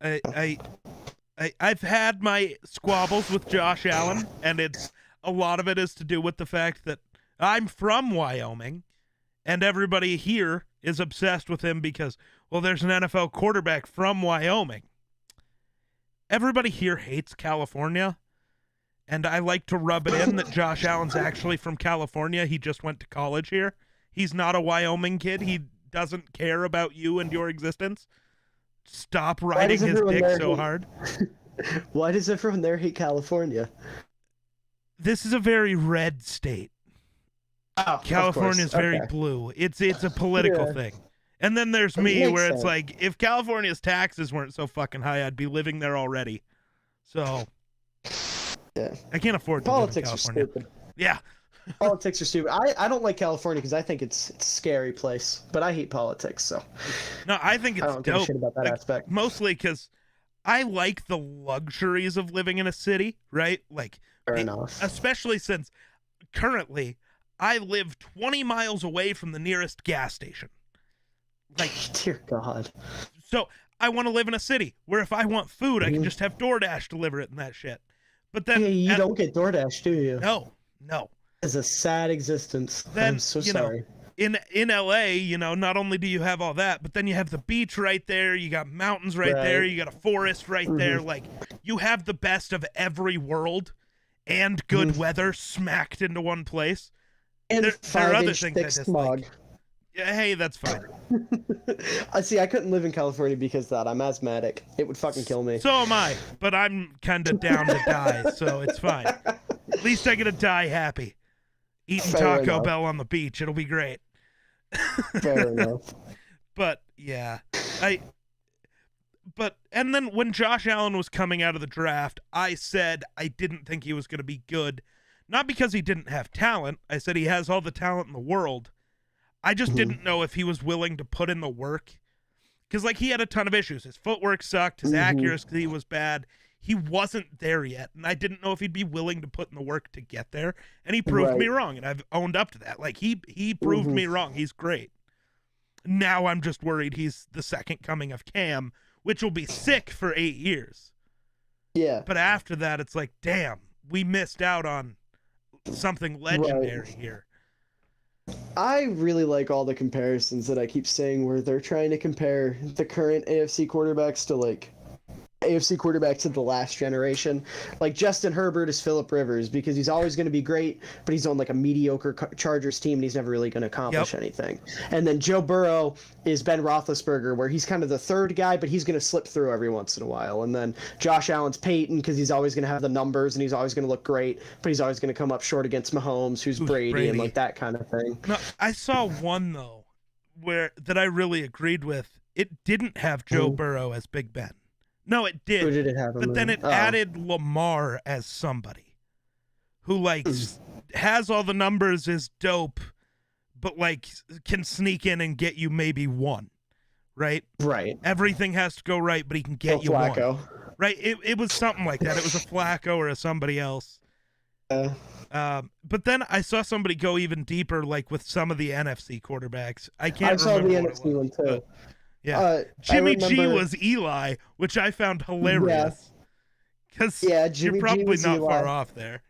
Mm-hmm. I've had my squabbles with Josh Allen, and a lot of it is to do with the fact that I'm from Wyoming, and everybody here is obsessed with him because, well, there's an NFL quarterback from Wyoming. Everybody here hates California, and I like to rub it in that Josh Allen's actually from California. He just went to college here. He's not a Wyoming kid. He doesn't care about you and your existence. Stop riding his dick so hard. Why does everyone there hate California? This is a very red state. Oh, California is very blue. It's a political thing. And then there's me where it's like, if California's taxes weren't so fucking high, I'd be living there already. So yeah, I can't afford to live in California. Are stupid. Yeah. Politics are stupid. I don't like California because I think it's a scary place, but I hate politics, so. No, I think it's I don't dope. give a shit about that aspect. Mostly because I like the luxuries of living in a city, right? Like, Fair enough. Especially since currently I live 20 miles away from the nearest gas station. Like, dear God. So I want to live in a city where if I want food, I can just have DoorDash deliver it and that shit. But then hey, you don't get DoorDash, do you? No. It's a sad existence. Then, I'm so sorry. In LA, not only do you have all that, but then you have the beach right there, you got mountains right there, you got a forest right there. Like, you have the best of every world and good weather smacked into one place. And there are other things I thick dislike. Yeah, hey, that's fine. See, I couldn't live in California because of that. I'm asthmatic. It would fucking kill me. So am I, but I'm kind of down to die, so it's fine. At least I get to die happy. Eating Taco Bell on the beach. It'll be great. Fair enough. But, yeah. And then when Josh Allen was coming out of the draft, I said I didn't think he was going to be good. Not because he didn't have talent. I said he has all the talent in the world. I just didn't know if he was willing to put in the work. Because, like, he had a ton of issues. His footwork sucked. His accuracy was bad. He wasn't there yet. And I didn't know if he'd be willing to put in the work to get there. And he proved me wrong. And I've owned up to that. Like, he proved me wrong. He's great. Now I'm just worried he's the second coming of Cam, which will be sick for 8 years. Yeah. But after that, it's like, damn, we missed out on something legendary here. I really like all the comparisons that I keep saying where they're trying to compare the current AFC quarterbacks to, like, AFC quarterbacks of the last generation. Like, Justin Herbert is Phillip Rivers because he's always going to be great, but he's on, like, a mediocre Chargers team and he's never really going to accomplish anything. And then Joe Burrow is Ben Roethlisberger, where he's kind of the third guy, but he's going to slip through every once in a while. And then Josh Allen's Peyton because he's always going to have the numbers and he's always going to look great, but he's always going to come up short against Mahomes, who's Brady, and, like, that kind of thing. No, I saw one, though, that I really agreed with. It didn't have Joe Burrow as Big Ben. No, it did. Who did it have? But then it added Lamar as somebody who, like, has all the numbers, is dope, but, like, can sneak in and get you maybe one, right? Right. Everything has to go right, but he can get you Flacco. one. Right? It was something like that. It was a Flacco or a somebody else. But then I saw somebody go even deeper, like, with some of the NFC quarterbacks. I saw the NFC one, too. But, yeah, Jimmy G was Eli, which I found hilarious. Because you're probably not far off there.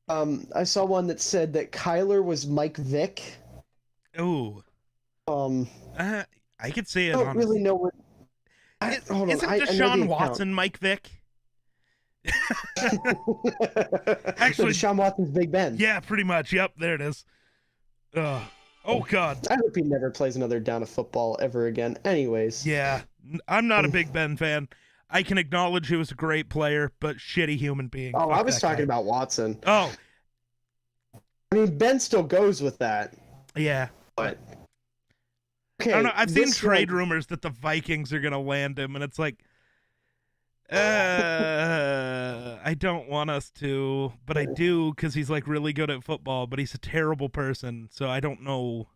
I saw one that said that Kyler was Mike Vick. Ooh. I could see it. I don't really know what. Isn't Deshaun Watson Mike Vick? Actually, Deshaun Watson's Big Ben. Yeah, pretty much. Yep, there it is. Oh, God. I hope he never plays another down of football ever again. Anyways. Yeah, I'm not a Big Ben fan. I can acknowledge he was a great player, but shitty human being. Oh, I was talking about Watson. Oh. I mean, Ben still goes with that. Yeah. But. Okay, I don't know. I've seen trade rumors that the Vikings are going to land him, and it's like, I don't want us to, but I do because he's, like, really good at football, but he's a terrible person, so I don't know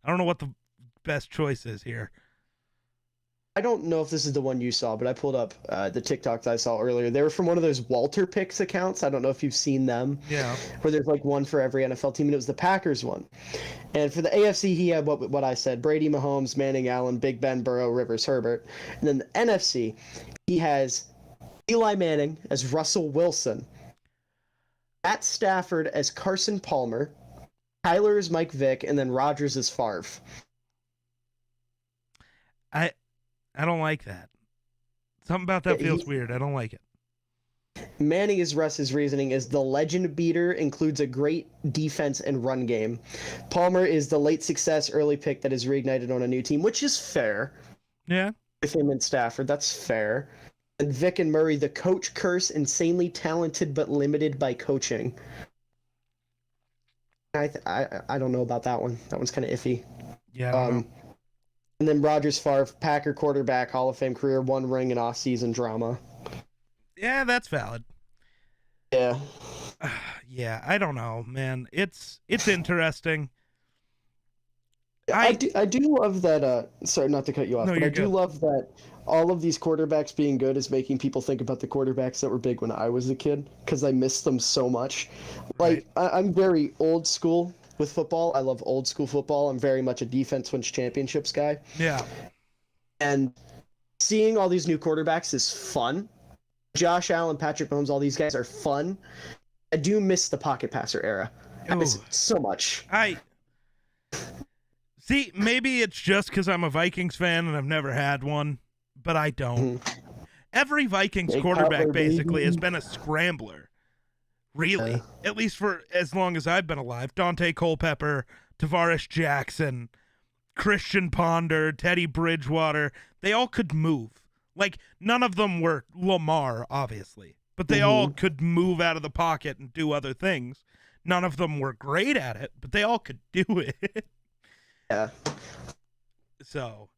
what the best choice is here. I don't know if this is the one you saw, but I pulled up the TikToks I saw earlier. They were from one of those Walter Picks accounts. I don't know if you've seen them. Yeah. Where there's like one for every NFL team, and it was the Packers one. And for the AFC, he had what I said: Brady, Mahomes, Manning, Allen, Big Ben, Burrow, Rivers, Herbert. And then the NFC, he has Eli Manning as Russell Wilson, Matt Stafford as Carson Palmer, Tyler as Mike Vick, and then Rodgers as Favre. I don't like that. Something about that feels weird. I don't like it. Manning is Russ's reasoning is the legend beater includes a great defense and run game. Palmer is the late success early pick that is reignited on a new team, which is fair. Yeah. With him and Stafford, that's fair. And Vic and Murray, the coach curse, insanely talented but limited by coaching. I don't know about that one. That one's kind of iffy. Yeah. I don't know. And then Rodgers, Favre, Packer quarterback, Hall of Fame career, 1 ring, and off-season drama. Yeah, that's valid. Yeah. Yeah, I don't know, man. It's interesting. I do love that. Sorry, not to cut you off, No, but I do good. love that all of these quarterbacks being good is making people think about the quarterbacks that were big when I was a kid, because I missed them so much. Right. Like, I'm very old school with football. I love old school football. I'm very much a defense wins championships guy. Yeah. And seeing all these new quarterbacks is fun. Josh Allen, Patrick Mahomes, all these guys are fun. I do miss the pocket passer era. I miss it so much. See, maybe it's just because I'm a Vikings fan and I've never had one, but I don't. Every Vikings quarterback basically has been a scrambler. Really. At least for as long as I've been alive. Dante Culpepper, Tavares Jackson, Christian Ponder, Teddy Bridgewater. They all could move. Like, none of them were Lamar, obviously. But they all could move out of the pocket and do other things. None of them were great at it, but they all could do it. Yeah. So,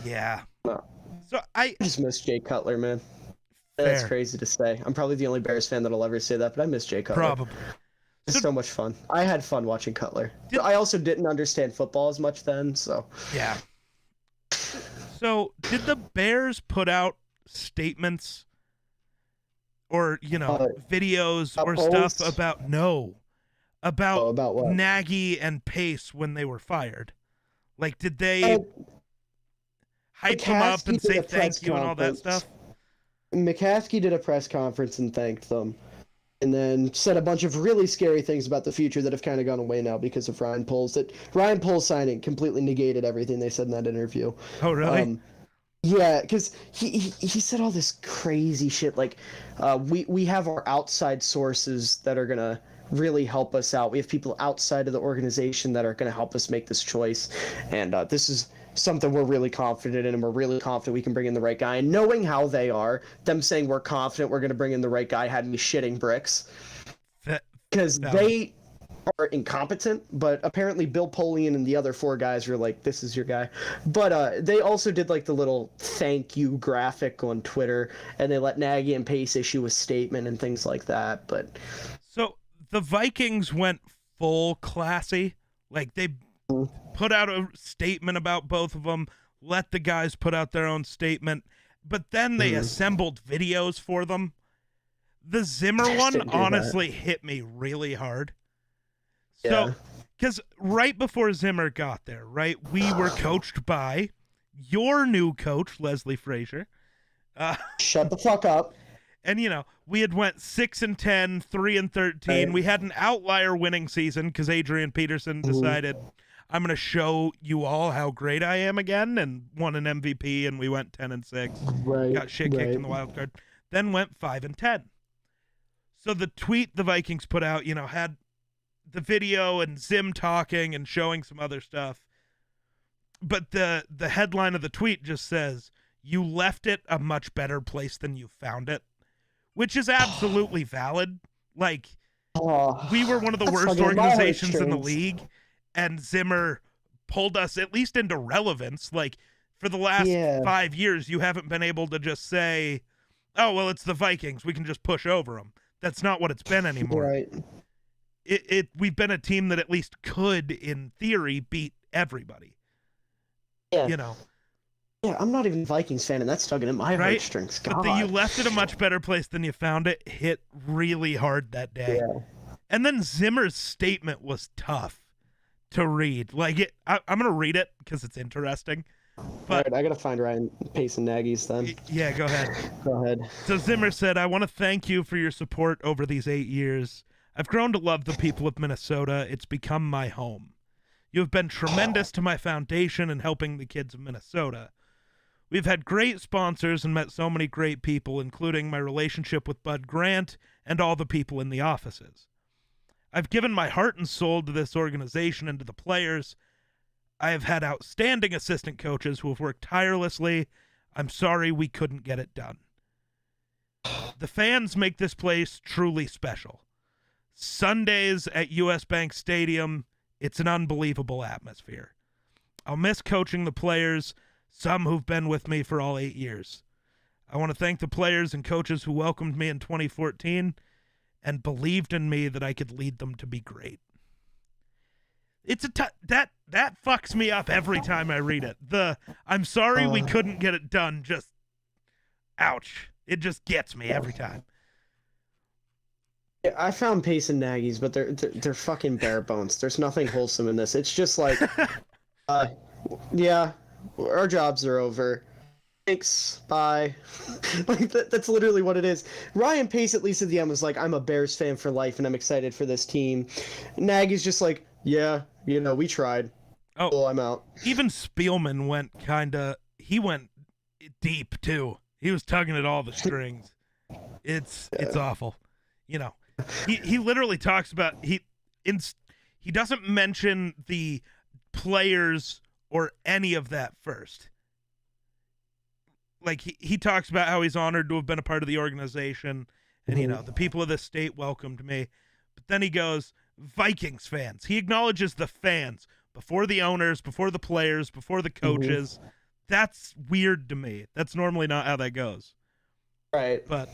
yeah. No. So I just miss Jay Cutler, man. Fair. That's crazy to say. I'm probably the only Bears fan that'll ever say that, but I miss Jay Cutler. Probably. It's so much fun. I had fun watching Cutler. I also didn't understand football as much then, so. Yeah. So, did the Bears put out statements or, videos or stuff about what? Nagy and Pace when they were fired? Like, did they hype them up and say thank you and all that stuff? McCaskey did a press conference and thanked them, and then said a bunch of really scary things about the future that have kind of gone away now because of Ryan Poles. That Ryan Poles signing completely negated everything they said in that interview. Oh, really? Yeah, because he said all this crazy shit like, we have our outside sources that are gonna really help us out. We have people outside of the organization that are gonna help us make this choice, and this is something we're really confident in, and we're really confident we can bring in the right guy. And knowing how they are, them saying we're confident we're going to bring in the right guy had me shitting bricks. Because they are incompetent, but apparently Bill Polian and the other 4 guys were like, this is your guy. But they also did like the little thank you graphic on Twitter, and they let Nagy and Pace issue a statement and things like that. But so the Vikings went full classy. Like, they put out a statement about both of them, let the guys put out their own statement, but then they assembled videos for them. The Zimmer one honestly hit me really hard. So, because right before Zimmer got there, right, we were coached by your new coach, Leslie Frazier. Shut the fuck up. And, we had went 6-10, 3-13. Right. We had an outlier winning season because Adrian Peterson decided, I'm going to show you all how great I am again, and won an MVP, and we went 10-6. Right. Got shit kicked in the wild card. Then went 5-10. So the tweet the Vikings put out, had the video and Zim talking and showing some other stuff. But the headline of the tweet just says, "You left it a much better place than you found it," which is absolutely valid. Like, we were one of the worst organizations in the league, and Zimmer pulled us at least into relevance. Like, for the last 5 years, you haven't been able to just say, oh, well, it's the Vikings, we can just push over them. That's not what it's been anymore. Right. We've been a team that at least could, in theory, beat everybody. Yeah. Yeah, I'm not even a Vikings fan, and that's tugging at my Right? heartstrings. But God. that you left it a much better place than you found it hit really hard that day. Yeah. And then Zimmer's statement was tough to read. Like, I'm going to read it because it's interesting. But, all right, I gotta find Ryan Pace and Nagy's then. Yeah, go ahead. Go ahead. So Zimmer said, "I want to thank you for your support over these 8 years. I've grown to love the people of Minnesota. It's become my home. You have been tremendous to my foundation and helping the kids of Minnesota. We've had great sponsors and met so many great people, including my relationship with Bud Grant and all the people in the offices. I've given my heart and soul to this organization and to the players. I have had outstanding assistant coaches who have worked tirelessly. I'm sorry we couldn't get it done. The fans make this place truly special. Sundays at US Bank Stadium, it's an unbelievable atmosphere. I'll miss coaching the players, some who've been with me for all 8 years. I want to thank the players and coaches who welcomed me in 2014 and believed in me that I could lead them to be great." It's that fucks me up every time I read it. I'm sorry we couldn't get it done. Just ouch. It just gets me every time. I found Pace and Nagy's, but they're fucking bare bones. There's nothing wholesome in this. It's just like, yeah, our jobs are over. Thanks, bye. Like that's literally what it is. Ryan Pace, at least at the end, was like, "I'm a Bears fan for life, and I'm excited for this team." Nagy's just like, "Yeah, we tried. Oh, I'm out." Even Spielman went he went deep too. He was tugging at all the strings. It's awful. He literally talks about he doesn't mention the players or any of that first. Like he talks about how he's honored to have been a part of the organization and the people of this state welcomed me. But then he goes, Vikings fans. He acknowledges the fans before the owners, before the players, before the coaches. That's weird to me. That's normally not how that goes. Right. But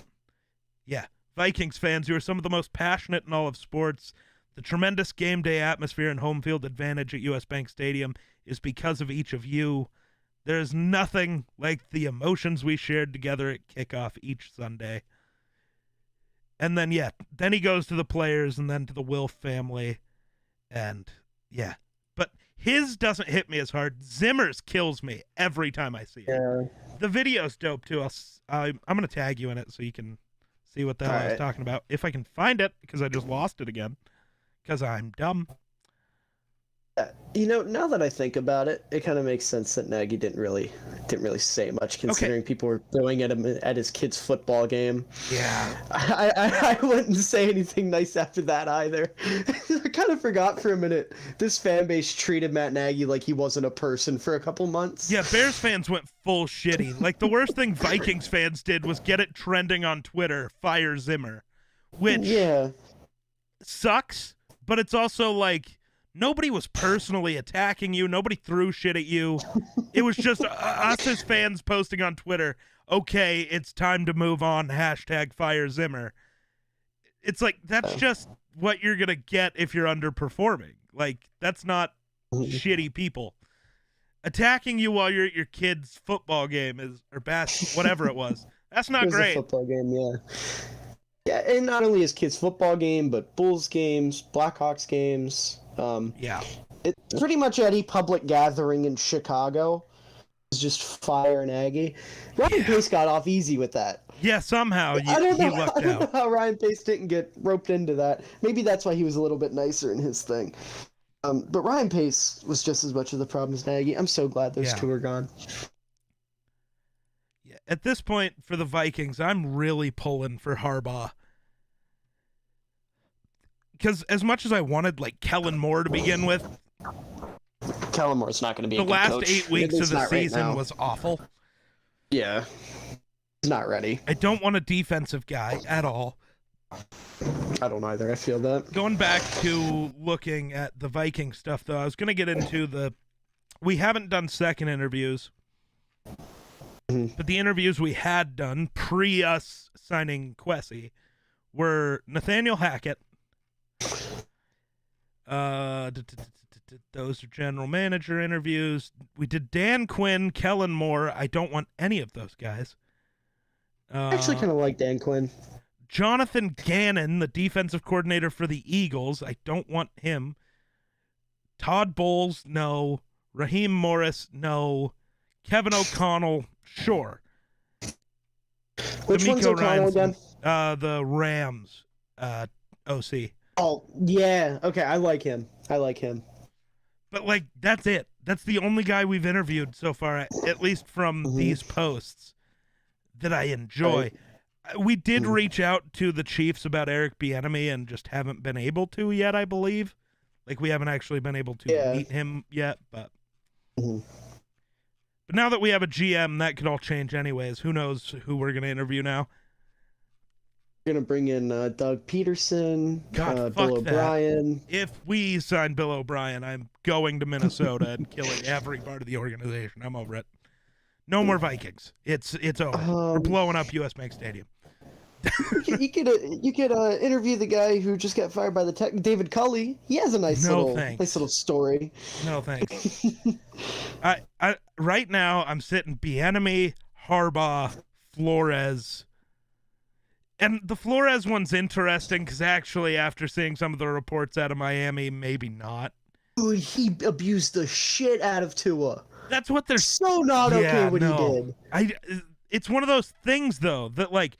yeah, Vikings fans, you are some of the most passionate in all of sports. The tremendous game day atmosphere and home field advantage at US Bank Stadium is because of each of you. There is nothing like the emotions we shared together at kickoff each Sunday. And then, then he goes to the players and then to the Wilf family. And, yeah. But his doesn't hit me as hard. Zimmer's kills me every time I see it. Yeah. The video's dope, too. I'm going to tag you in it so you can see what the hell I was talking about. If I can find it, because I just lost it again. Because I'm dumb. Now that I think about it, it kind of makes sense that Nagy didn't really say much, considering people were throwing at him at his kid's football game. Yeah. I wouldn't say anything nice after that either. I kind of forgot for a minute. This fan base treated Matt Nagy like he wasn't a person for a couple months. Yeah, Bears fans went full shitty. Like, the worst thing Vikings fans did was get it trending on Twitter, fire Zimmer. Which sucks, but it's also like, nobody was personally attacking you. Nobody threw shit at you. It was just us as fans posting on Twitter, okay, it's time to move on, #fire Zimmer. It's like, that's just what you're going to get if you're underperforming. Like, that's not shitty people. Attacking you while you're at your kid's football game or whatever it was. That's not great. A football game, yeah. Yeah, and not only his kid's football game, but Bulls games, Blackhawks games. It's pretty much any public gathering in Chicago is just fire Nagy. Ryan Pace got off easy with that. Yeah, somehow he lucked I don't know out. how Ryan Pace didn't get roped into that. Maybe that's why he was a little bit nicer in his thing. But Ryan Pace was just as much of the problem as Nagy. I'm so glad those two are gone. Yeah, at this point for the Vikings, I'm really pulling for Harbaugh. Because as much as I wanted, like, Kellen Moore to begin with, Kellen Moore's not going to be a good last coach. 8 weeks of the season was awful. Yeah. He's not ready. I don't want a defensive guy at all. I don't either. I feel that. Going back to looking at the Viking stuff, though, I was going to get into we haven't done second interviews, but the interviews we had done pre us signing Kwesi were Nathaniel Hackett, those are general manager interviews. We did Dan Quinn, Kellen Moore. I don't want any of those guys. I actually kind of like Dan Quinn. Jonathan Gannon, the defensive coordinator for the Eagles. I don't want him. Todd Bowles, no. Raheem Morris, no. Kevin O'Connell, sure. Which one's O'Connell again? The Rams OC. Oh, yeah. Okay, I like him. But, like, that's it. That's the only guy we've interviewed so far, at least from these posts, that I enjoy. Right. We did reach out to the Chiefs about Eric Bieniemy and just haven't been able to yet, I believe. Like, we haven't actually been able to meet him yet, but... But now that we have a GM, that could all change anyways. Who knows who we're going to interview now? We're going to bring in Doug Peterson, God, Bill O'Brien. If we sign Bill O'Brien, I'm going to Minnesota and killing every part of the organization. I'm over it. No more Vikings. It's over. We're blowing up US Bank Stadium. you could interview the guy who just got fired by the Tech, David Culley. He has a nice little story. No thanks. I right now I'm sitting Bieniemy, Harbaugh, Flores, and the Flores one's interesting because actually after seeing some of the reports out of Miami, maybe not. Dude, he abused the shit out of Tua. That's what they're so not okay what he did. It's one of those things though that like.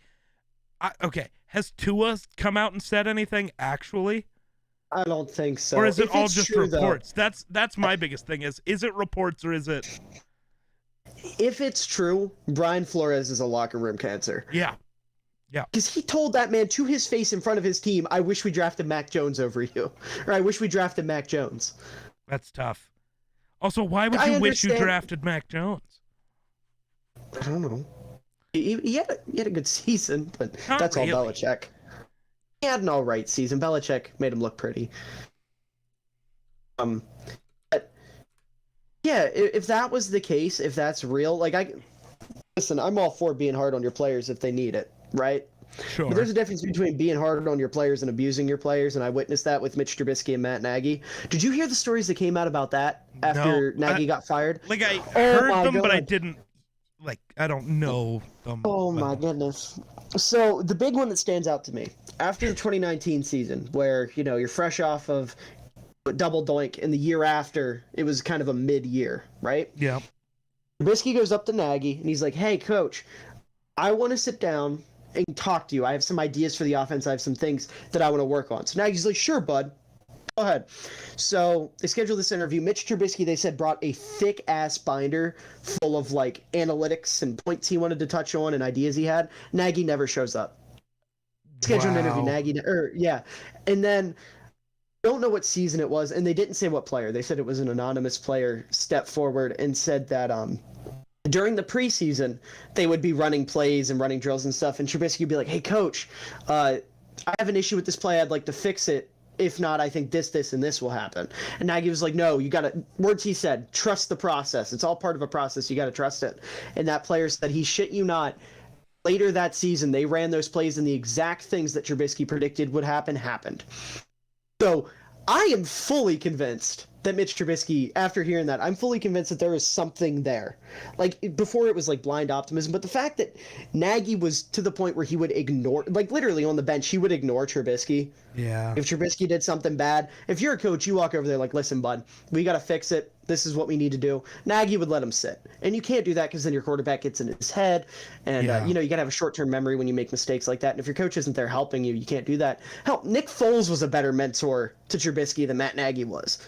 Okay, has Tua come out and said anything actually? I don't think so. Or is it all just reports? Though, that's my biggest thing is it reports or is it... If it's true, Brian Flores is a locker room cancer. Yeah. Because he told that man to his face in front of his team, I wish we drafted Mac Jones over you. Or I wish we drafted Mac Jones. That's tough. Also, why would you wish you drafted Mac Jones? I don't know. He had a good season, but Not that's really. all Belichick. He had an all right season. Belichick made him look pretty. But yeah, if that was the case, if that's real, like listen, I'm all for being hard on your players if they need it, right? Sure. But there's a difference between being hard on your players and abusing your players, and I witnessed that with Mitch Trubisky and Matt Nagy. Did you hear the stories that came out about that after Nagy got fired? Like I heard them, but I didn't. Like, I don't know them. Oh, my goodness. So, the big one that stands out to me, after the 2019 season, where, you're fresh off of double doink, and the year after, it was kind of a mid-year, right? Yeah. Trubisky goes up to Nagy, and he's like, hey, coach, I want to sit down and talk to you. I have some ideas for the offense. I have some things that I want to work on. So Nagy's like, sure, bud. Go ahead. So they scheduled this interview. Mitch Trubisky, they said, brought a thick-ass binder full of, analytics and points he wanted to touch on and ideas he had. Nagy never shows up. Scheduled an interview, And then, don't know what season it was, and they didn't say what player. They said it was an anonymous player stepped forward and said that during the preseason, they would be running plays and running drills and stuff, and Trubisky would be like, hey, coach, I have an issue with this play. I'd like to fix it. If not, I think this, and this will happen. And Nagy was like, no, you got to, words he said, trust the process. It's all part of a process. You got to trust it. And that player said, he shit you not. Later that season, they ran those plays and the exact things that Trubisky predicted would happen happened. So I am fully convinced that Mitch Trubisky, after hearing that, I'm fully convinced that there is something there. Like, before it was like blind optimism, but the fact that Nagy was to the point where he would ignore, like literally on the bench, he would ignore Trubisky. Yeah. If Trubisky did something bad, if you're a coach, you walk over there like, listen, bud, we got to fix it. This is what we need to do. Nagy would let him sit. And you can't do that because then your quarterback gets in his head. And, you got to have a short-term memory when you make mistakes like that. And if your coach isn't there helping you, you can't do that. Hell, Nick Foles was a better mentor to Trubisky than Matt Nagy was.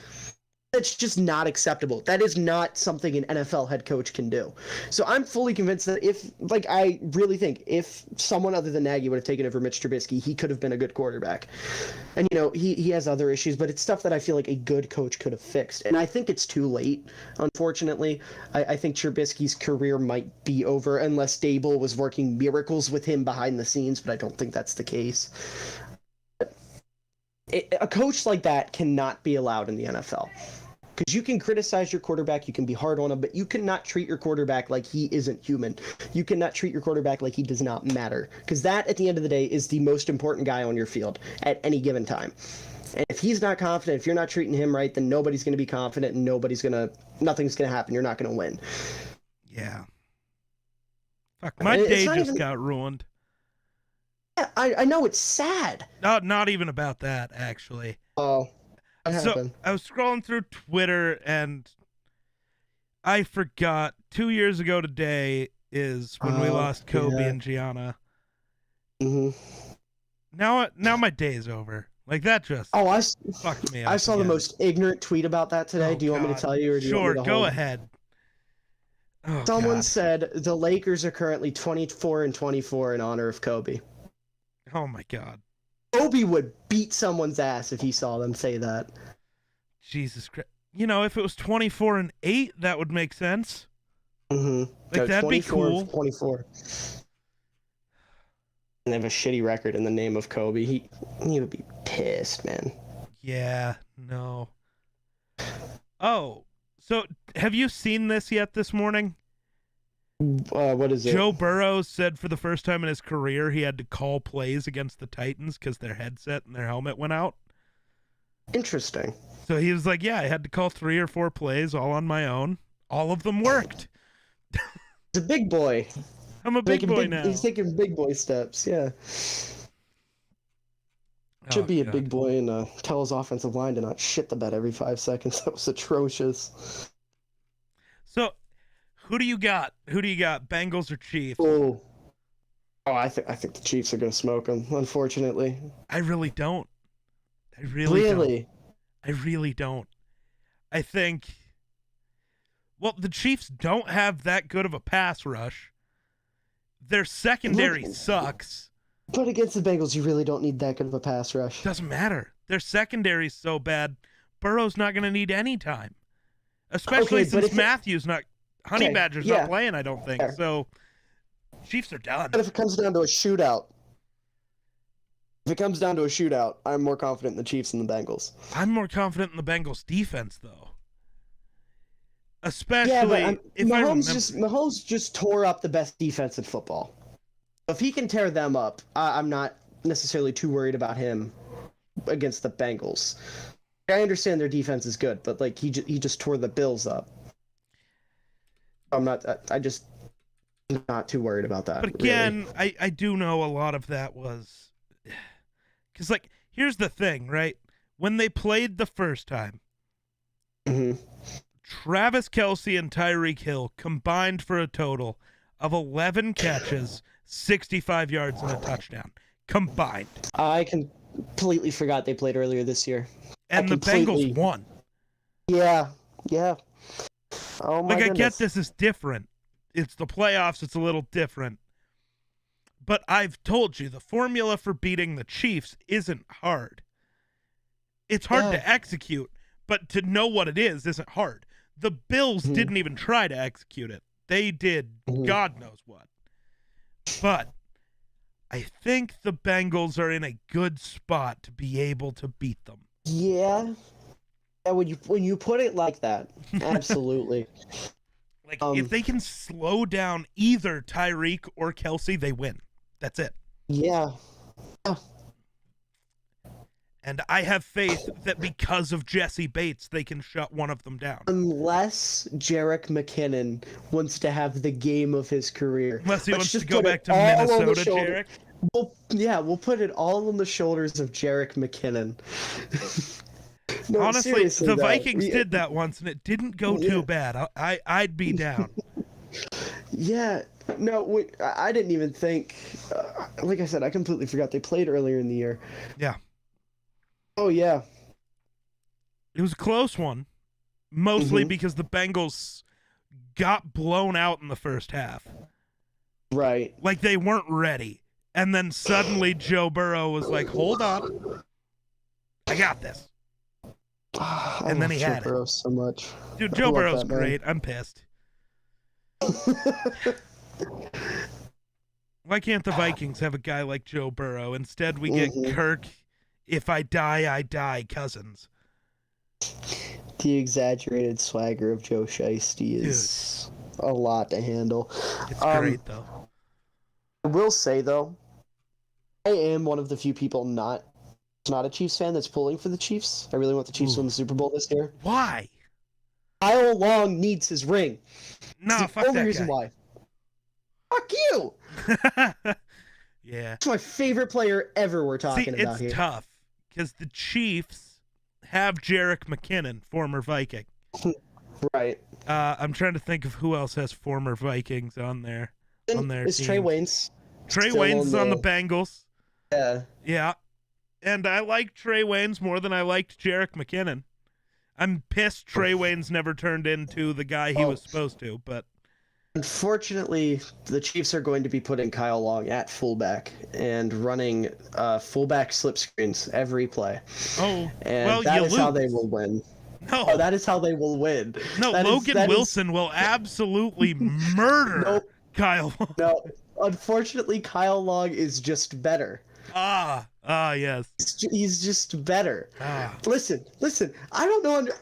That's just not acceptable. That is not something an NFL head coach can do. So I'm fully convinced that I really think if someone other than Nagy would have taken over Mitch Trubisky, he could have been a good quarterback. And, he has other issues, but it's stuff that I feel like a good coach could have fixed. And I think it's too late, unfortunately. I think Trubisky's career might be over unless Dable was working miracles with him behind the scenes, but I don't think that's the case. A coach like that cannot be allowed in the NFL. Because you can criticize your quarterback, you can be hard on him, but you cannot treat your quarterback like he isn't human. You cannot treat your quarterback like he does not matter. Because that, at the end of the day, is the most important guy on your field at any given time. And if he's not confident, if you're not treating him right, then nobody's going to be confident and nothing's going to happen. You're not going to win. Yeah. Fuck, my day just got ruined. Yeah, I know, it's sad. Not even about that, actually. Oh, what happened? So I was scrolling through Twitter and I forgot 2 years ago today is when we lost Kobe and Gianna. Mm-hmm. Now my day is over. Like, that just fucked me up. I saw the most ignorant tweet about that today. Do you want me to tell you? Or do you want me to go ahead. Oh, Someone said the Lakers are currently 24-24 in honor of Kobe. Oh my God. Kobe would beat someone's ass if he saw them say that. Jesus Christ. You know, if it was 24-8, that would make sense. Mm-hmm. Like, that'd be cool. 24. And they have a shitty record in the name of Kobe. He would be pissed, man. Yeah, no. Oh, so have you seen this yet this morning? What is it? Joe Burrow said for the first time in his career he had to call plays against the Titans because their headset and their helmet went out. Interesting. So he was like, yeah, I had to call 3 or 4 plays all on my own. All of them worked. He's a big boy. I'm a big boy now. He's taking big boy steps, yeah. Should be a big boy and tell his offensive line to not shit the bed every 5 seconds. That was atrocious. So, who do you got? Bengals or Chiefs? Oh, I think the Chiefs are going to smoke them, unfortunately. I really don't. I really don't. I think... Well, the Chiefs don't have that good of a pass rush. Their secondary sucks. But against the Bengals, you really don't need that good of a pass rush. Doesn't matter. Their secondary's so bad, Burrow's not going to need any time. Especially since Matthews Honey Badger's not playing, I don't think. So, Chiefs are done. But if it comes down to a shootout, I'm more confident in the Chiefs than the Bengals. I'm more confident in the Bengals defense, though. Especially if Mahomes just tore up the best defense in football. If he can tear them up, I'm not necessarily too worried about him against the Bengals. I understand their defense is good, but like he just tore the Bills up. I just not too worried about that. But again, really. I do know a lot of that was because, like, here's the thing, right? When they played the first time, Travis Kelce and Tyreek Hill combined for a total of 11 catches, 65 yards, and a touchdown. Combined. I completely forgot they played earlier this year. And the Bengals won. Yeah. Oh my goodness. I get this is different. It's the playoffs. It's a little different. But I've told you, the formula for beating the Chiefs isn't hard. It's hard to execute, but to know what it is isn't hard. The Bills didn't even try to execute it. They did God knows what. But I think the Bengals are in a good spot to be able to beat them. Yeah. When you put it like that, absolutely. Like, if they can slow down either Tyreek or Kelce, they win. That's it. Yeah. And I have faith that because of Jesse Bates, they can shut one of them down. Unless Jerick McKinnon wants to have the game of his career. Unless he wants to go back to Minnesota, Jerick. We'll put it all on the shoulders of Jerick McKinnon. No, honestly, the Vikings did that once, and it didn't go too bad. I'd be down. Yeah. No, I didn't even think... like I said, I completely forgot they played earlier in the year. Yeah. Oh, yeah. It was a close one, mostly because the Bengals got blown out in the first half. Right. Like, they weren't ready. And then suddenly Joe Burrow was like, hold on. I got this. And then he had Joe Burrow so much. Dude, Joe Burrow's great. I'm pissed. Why can't the Vikings have a guy like Joe Burrow? Instead, we get Kirk, if I die, Cousins. The exaggerated swagger of Joe Shiesty is a lot to handle. It's great, though. I will say, though, I am one of the few people not not a Chiefs fan that's pulling for the Chiefs. I really want the Chiefs to win the Super Bowl this year. Why? Kyle Long needs his ring. Nah, It's the fuck only that reason guy. why. Fuck you! Yeah. That's my favorite player ever we're talking about here. It's tough because the Chiefs have Jerick McKinnon, former Viking. Right. I'm trying to think of who else has former Vikings on their It's team. Trey Waynes. Trey Waynes is on the Bengals. Yeah. Yeah. And I like Trey Waynes more than I liked Jerick McKinnon. I'm pissed Trey Waynes never turned into the guy he was supposed to, but unfortunately, the Chiefs are going to be putting Kyle Long at fullback and running fullback slip screens every play. Oh, and well, that you is lose. How they will win. No. Oh, that is how they will win. No, Logan Wilson will absolutely murder Kyle Long. No, unfortunately, Kyle Long is just better. Yes. He's just better. Listen. I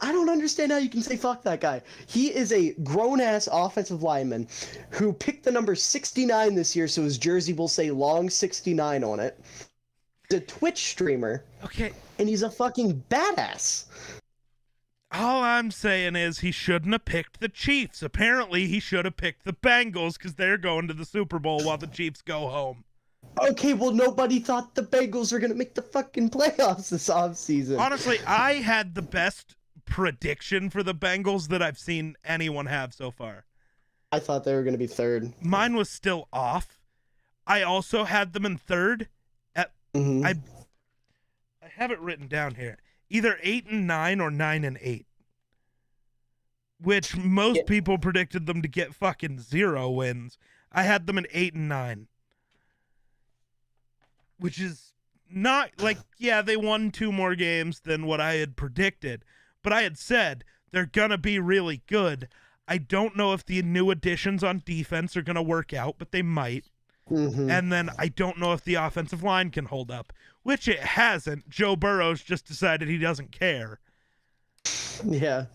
don't understand how you can say fuck that guy. He is a grown-ass offensive lineman who picked the number 69 this year, so his jersey will say Long 69 on it. He's a Twitch streamer. Okay. And he's a fucking badass. All I'm saying is he shouldn't have picked the Chiefs. Apparently, he should have picked the Bengals because they're going to the Super Bowl while the Chiefs go home. Okay, well, nobody thought the Bengals were going to make the fucking playoffs this offseason. Honestly, I had the best prediction for the Bengals that I've seen anyone have so far. I thought they were going to be third. Mine was still off. I also had them in third. I have it written down here. Either 8-9 or 9-8. Which most people predicted them to get fucking 0 wins. I had them in 8-9. Which is not like, yeah, they won 2 more games than what I had predicted. But I had said they're going to be really good. I don't know if the new additions on defense are going to work out, but they might. And then I don't know if the offensive line can hold up, which it hasn't. Joe Burrow's just decided he doesn't care. Yeah.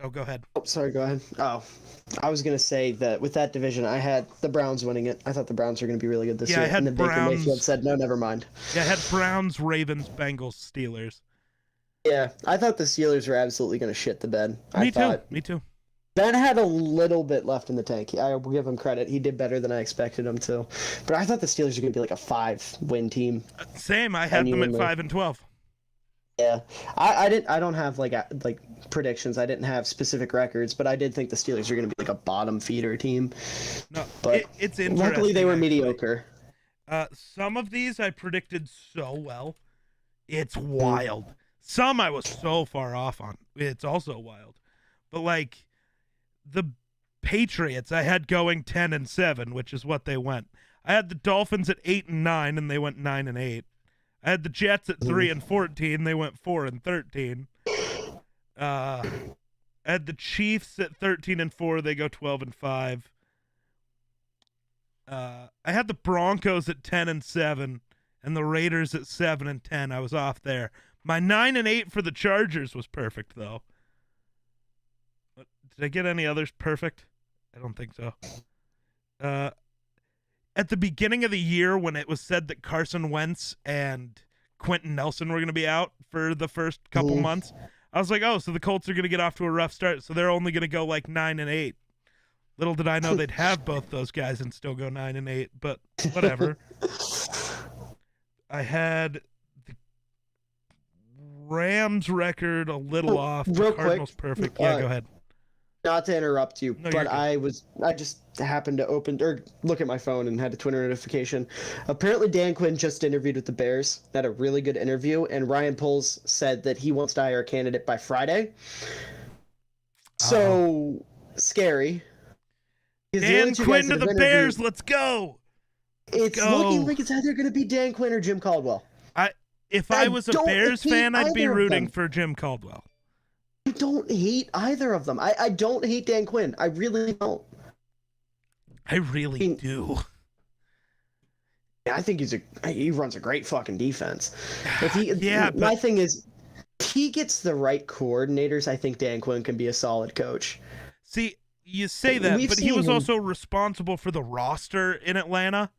Oh, go ahead. Oh, sorry, go ahead. Oh, I was going to say that with that division, I had the Browns winning it. I thought the Browns were going to be really good this year. I had and then Baker Mayfield said, no, never mind. Yeah, I had Browns, Ravens, Bengals, Steelers. Yeah, I thought the Steelers were absolutely going to shit the bed. Me too. Ben had a little bit left in the tank. I will give him credit. He did better than I expected him to. But I thought the Steelers were going to be like a 5-win team. Same. I had them at 5-12. Yeah, I don't have like predictions. I didn't have specific records, but I did think the Steelers were going to be like a bottom feeder team. No, but it's interesting. Luckily, they were mediocre. Some of these I predicted so well, it's wild. Some I was so far off on. It's also wild. But like the Patriots, I had going 10-7, which is what they went. I had the Dolphins at 8-9, and they went 9-8. I had the Jets at 3-14. They went 4-13. I had the Chiefs at 13-4. They go 12-5. I had the Broncos at 10-7, and the Raiders at 7-10. I was off there. My 9-8 for the Chargers was perfect, though. Did I get any others perfect? I don't think so. At the beginning of the year, when it was said that Carson Wentz and Quentin Nelson were going to be out for the first couple months, I was like, oh, so the Colts are going to get off to a rough start, so they're only going to go like 9-8. Little did I know they'd have both those guys and still go 9-8, but whatever. I had the Rams record a little off. The Cardinals perfect. Yeah, go ahead. Not to interrupt you, No, but I just happened to open or look at my phone and had a Twitter notification. Apparently, Dan Quinn just interviewed with the Bears. Had a really good interview, and Ryan Poles said that he wants to hire a candidate by Friday. So scary. Dan Quinn to the Bears. Let's go. It's looking like it's either going to be Dan Quinn or Jim Caldwell. If I was a Bears fan, I'd be rooting for Jim Caldwell. I don't hate either of them. I don't hate Dan Quinn. I really don't. I really do. I think he runs a great fucking defense. My thing is, if he gets the right coordinators, I think Dan Quinn can be a solid coach. See, you say that, but he was also responsible for the roster in Atlanta.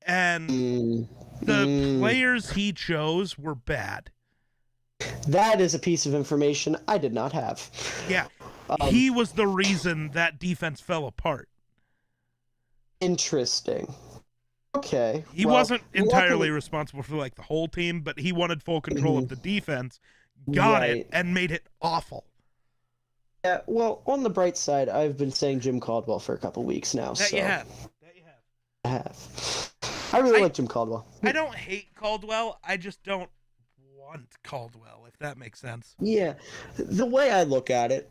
and the players he chose were bad. That is a piece of information I did not have. Yeah. He was the reason that defense fell apart. Interesting. Okay. He wasn't entirely responsible for like the whole team, but he wanted full control of the defense, got it, and made it awful. Yeah, well, on the bright side, I've been saying Jim Caldwell for a couple weeks now. That you have. I have. I really like Jim Caldwell. I don't hate Caldwell. I just don't want Caldwell, if that makes sense. Yeah. The way I look at it,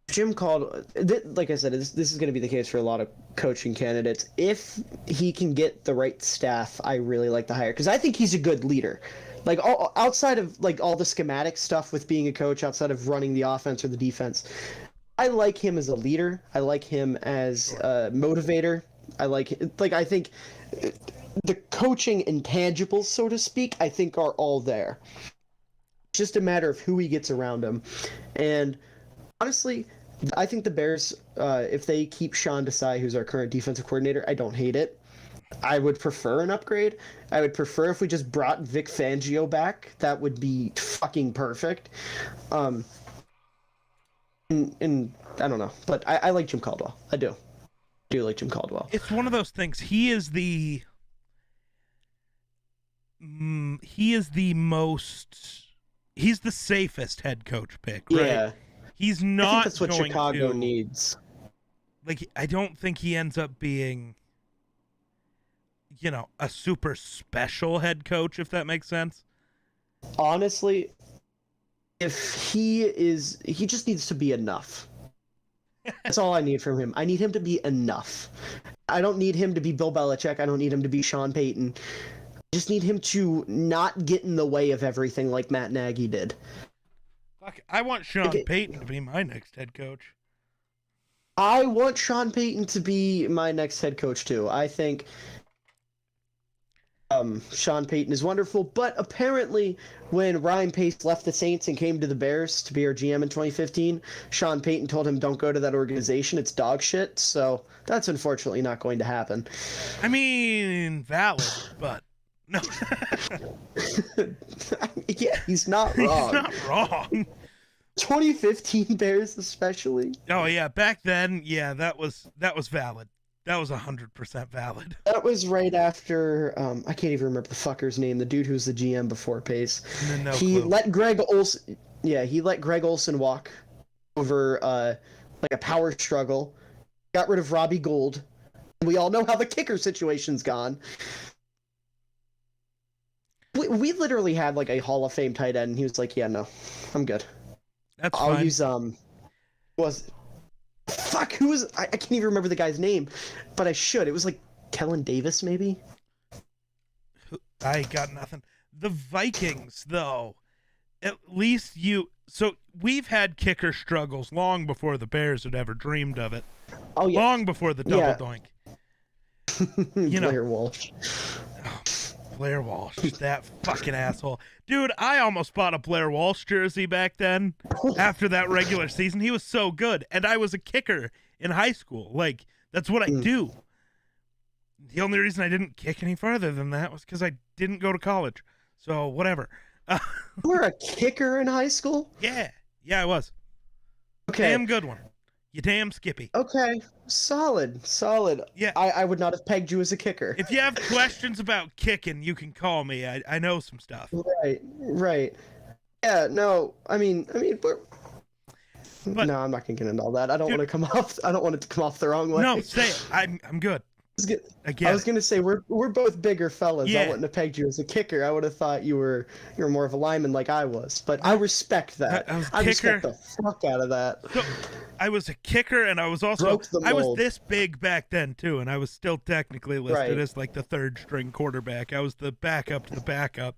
Jim Caldwell, like I said, this is going to be the case for a lot of coaching candidates. If he can get the right staff, I really like the hire, because I think he's a good leader. Like, outside of like all the schematic stuff with being a coach, outside of running the offense or the defense, I like him as a leader. I like him as a motivator. I think the coaching intangibles, so to speak, I think are all there. It's just a matter of who he gets around him. And honestly, I think the Bears, if they keep Sean Desai, who's our current defensive coordinator, I don't hate it. I would prefer an upgrade. I would prefer if we just brought Vic Fangio back. That would be fucking perfect. And I don't know, but I like Jim Caldwell. I do like Jim Caldwell. It's one of those things. He's the safest head coach pick, right? Yeah. He's not. I think that's what going Chicago to, needs. Like, I don't think he ends up being, a super special head coach, if that makes sense. Honestly, if he just needs to be enough. That's all I need from him. I need him to be enough. I don't need him to be Bill Belichick. I don't need him to be Sean Payton. I just need him to not get in the way of everything like Matt Nagy did. Fuck, I want Sean Payton to be my next head coach. I want Sean Payton to be my next head coach too. I think Sean Payton is wonderful, but apparently when Ryan Pace left the Saints and came to the Bears to be our GM in 2015, Sean Payton told him, don't go to that organization, it's dog shit, so that's unfortunately not going to happen. I mean, valid, but no. Yeah, he's not wrong. He's not wrong. 2015 Bears especially. Oh yeah, back then, yeah, that was valid. That was 100% valid. That was right after, I can't even remember the fucker's name, the dude who was the GM before Pace. He let Greg Olson walk over like a power struggle, got rid of Robbie Gould. We all know how the kicker situation's gone. We literally had like a Hall of Fame tight end, and he was like, yeah, no, I'm good. That's fine. I'll use, who was, I can't even remember the guy's name, but I should. It was like Kellen Davis, maybe? I got nothing. The Vikings, though, at least so we've had kicker struggles long before the Bears had ever dreamed of it. Oh, yeah. Long before the double doink. Blair Walsh. Oh, Blair Walsh, that fucking asshole. Dude, I almost bought a Blair Walsh jersey back then after that regular season. He was so good. And I was a kicker in high school. Like, that's what I do. The only reason I didn't kick any farther than that was because I didn't go to college. So, whatever. You were a kicker in high school? Yeah. Yeah, I was. Okay. Damn good one. You damn Skippy. Okay. Solid. Yeah. I would not have pegged you as a kicker. If you have questions about kicking, you can call me. I know some stuff. Right. Yeah, no, I mean, no, I'm not gonna get into all that. I don't want it to come off the wrong way. No, say it. I'm good. I was gonna say we're both bigger fellas. Yeah. I wouldn't have pegged you as a kicker. I would have thought you were more of a lineman like I was. But I respect that. I respect the fuck out of that. So, I was a kicker, and I was also I was this big back then too, and I was still technically listed as like the third string quarterback. I was the backup to the backup.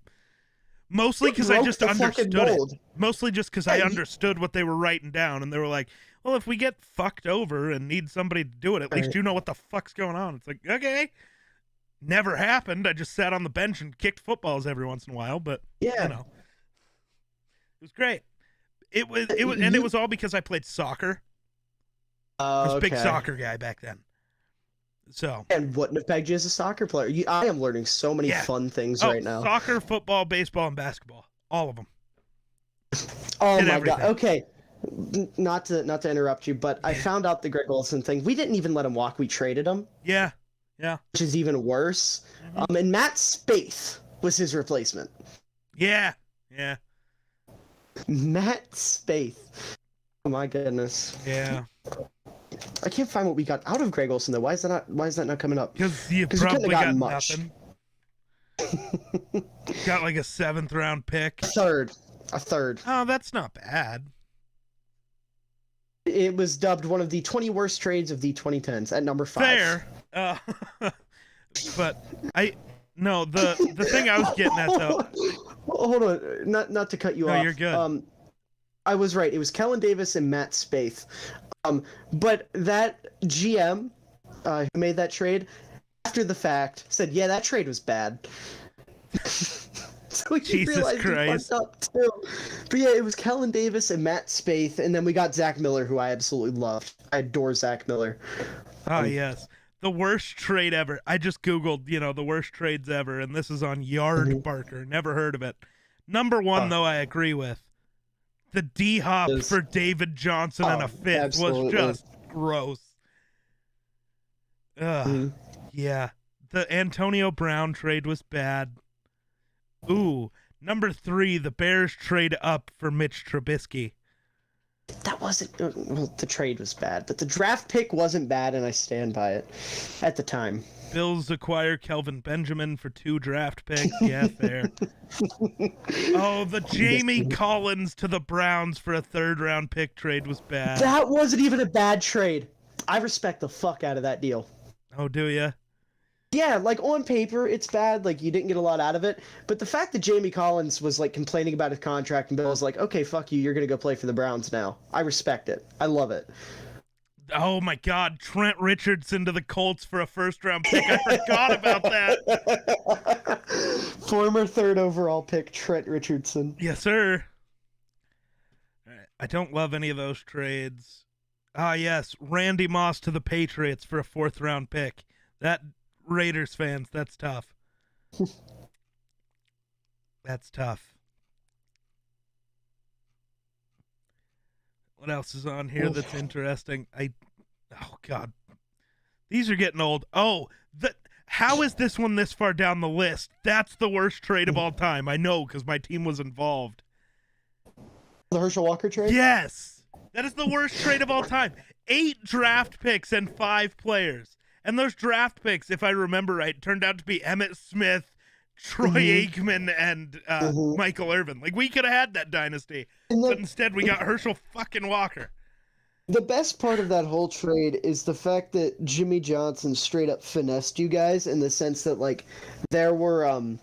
Mostly because I just understood it. Mostly just because I understood what they were writing down, and they were like, well, if we get fucked over and need somebody to do it, at least you know what the fuck's going on. It's like, okay. Never happened. I just sat on the bench and kicked footballs every once in a while, but, it was great. It was all because I played soccer. I was a big soccer guy back then. So. And wouldn't have pegged you as a soccer player. I am learning so many fun things right now. Soccer, football, baseball, and basketball. All of them. Oh Did my everything. God. Okay. Not to interrupt you, but I found out the Greg Olson thing. We didn't even let him walk. We traded him. Yeah. Which is even worse. And Matt Spaeth was his replacement. Yeah. Matt Spaeth. Oh my goodness. Yeah. I can't find what we got out of Greg Olson though. Why is that not coming up? Because you probably got nothing. Got like a 7th round pick. A third. Oh, that's not bad. It was dubbed one of the 20 worst trades of the 2010s at number 5. Fair. But the thing I was getting at though. Hold on, not to cut you off. No, you're good. I was right. It was Kellen Davis and Matt Spaeth. But that GM who made that trade, after the fact, said, "Yeah, that trade was bad." So he realized he fucked up too. But yeah, it was Kellen Davis and Matt Spaeth, and then we got Zach Miller, who I absolutely loved. I adore Zach Miller. Oh yes, the worst trade ever. I just googled, the worst trades ever, and this is on Yardbarker. Never heard of it. Number 1, though, I agree with. The D-Hop for David Johnson and a 5th was just gross. Yeah. The Antonio Brown trade was bad. Ooh, number 3, the Bears trade up for Mitch Trubisky. That wasn't... Well, the trade was bad, but the draft pick wasn't bad, and I stand by it at the time. Bills acquire Kelvin Benjamin for 2 draft picks. Yeah, fair. Oh, the Jamie Collins to the Browns for a 3rd round pick trade was bad. That wasn't even a bad trade. I respect the fuck out of that deal. Oh, do ya? Yeah, like on paper, it's bad. Like you didn't get a lot out of it. But the fact that Jamie Collins was like complaining about his contract and Bill was like, okay, fuck you. You're going to go play for the Browns now. I respect it. I love it. Oh my God, Trent Richardson to the Colts for a 1st round pick. I forgot about that. Former 3rd overall pick, Trent Richardson. Yes, sir. I don't love any of those trades. Ah, yes, Randy Moss to the Patriots for a 4th round pick. That Raiders fans, that's tough. That's tough. What else is on here that's interesting? Oh God, these are getting old. Oh, how is this one this far down the list? That's the worst trade of all time. I know because my team was involved. The Herschel Walker trade? Yes, that is the worst trade of all time. 8 draft picks and 5 players, and those draft picks, if I remember right, turned out to be Emmitt Smith, Troy Aikman, and Michael Irvin. Like, we could have had that dynasty, but instead we got Herschel fucking Walker. The best part of that whole trade is the fact that Jimmy Johnson straight up finessed you guys in the sense that, like, there were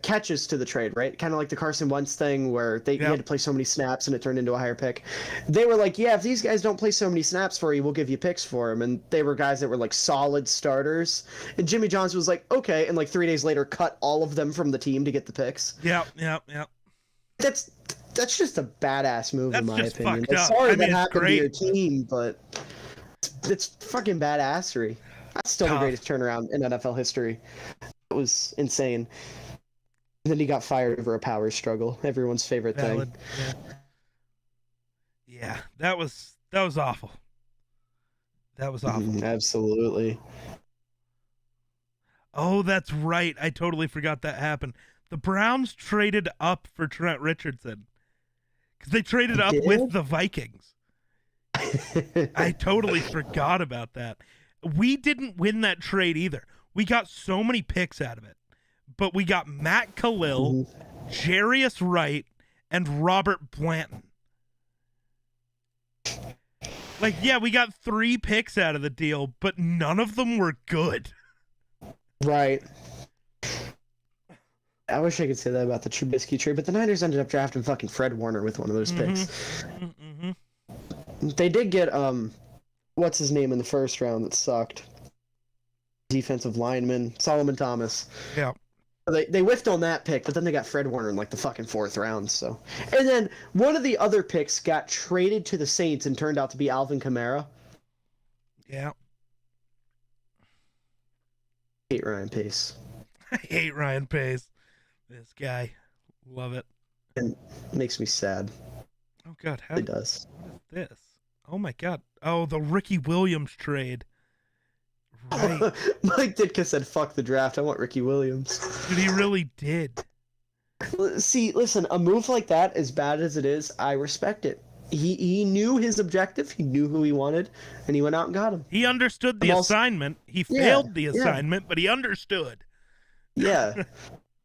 catches to the trade, right? Kind of like the Carson Wentz thing where he had to play so many snaps and it turned into a higher pick. They were like, yeah, if these guys don't play so many snaps for you, we'll give you picks for them. And they were guys that were like solid starters. And Jimmy Johnson was like, okay. And like 3 days later, cut all of them from the team to get the picks. Yeah. That's just a badass move in my opinion. Fucked up. Sorry that happened to your team, but it's fucking badassery. That's still the greatest turnaround in NFL history. It was insane. And then he got fired over a power struggle. Everyone's favorite thing. Yeah, that was awful. That was awful. Absolutely. Oh, that's right. I totally forgot that happened. The Browns traded up for Trent Richardson because they traded up with the Vikings. I totally forgot about that. We didn't win that trade either. We got so many picks out of it, but we got Matt Khalil, Jarius Wright, and Robert Blanton. Like, yeah, we got 3 picks out of the deal, but none of them were good. Right. I wish I could say that about the Trubisky trade, but the Niners ended up drafting fucking Fred Warner with one of those picks. They did get, what's his name in the 1st round that sucked? Defensive lineman, Solomon Thomas. Yeah. They whiffed on that pick, but then they got Fred Warner in like the fucking 4th round. So, and then one of the other picks got traded to the Saints and turned out to be Alvin Kamara. Yeah. I hate Ryan Pace. I hate Ryan Pace. This guy. Love it. And it makes me sad. Oh, God. It does. What is this? Oh, my God. Oh, the Ricky Williams trade. Right. Mike Ditka said, fuck the draft. I want Ricky Williams. Dude, he really did. See, listen, a move like that, as bad as it is, I respect it. He knew his objective, he knew who he wanted, and he went out and got him. He understood the assignment. He failed the assignment, but he understood. Yeah.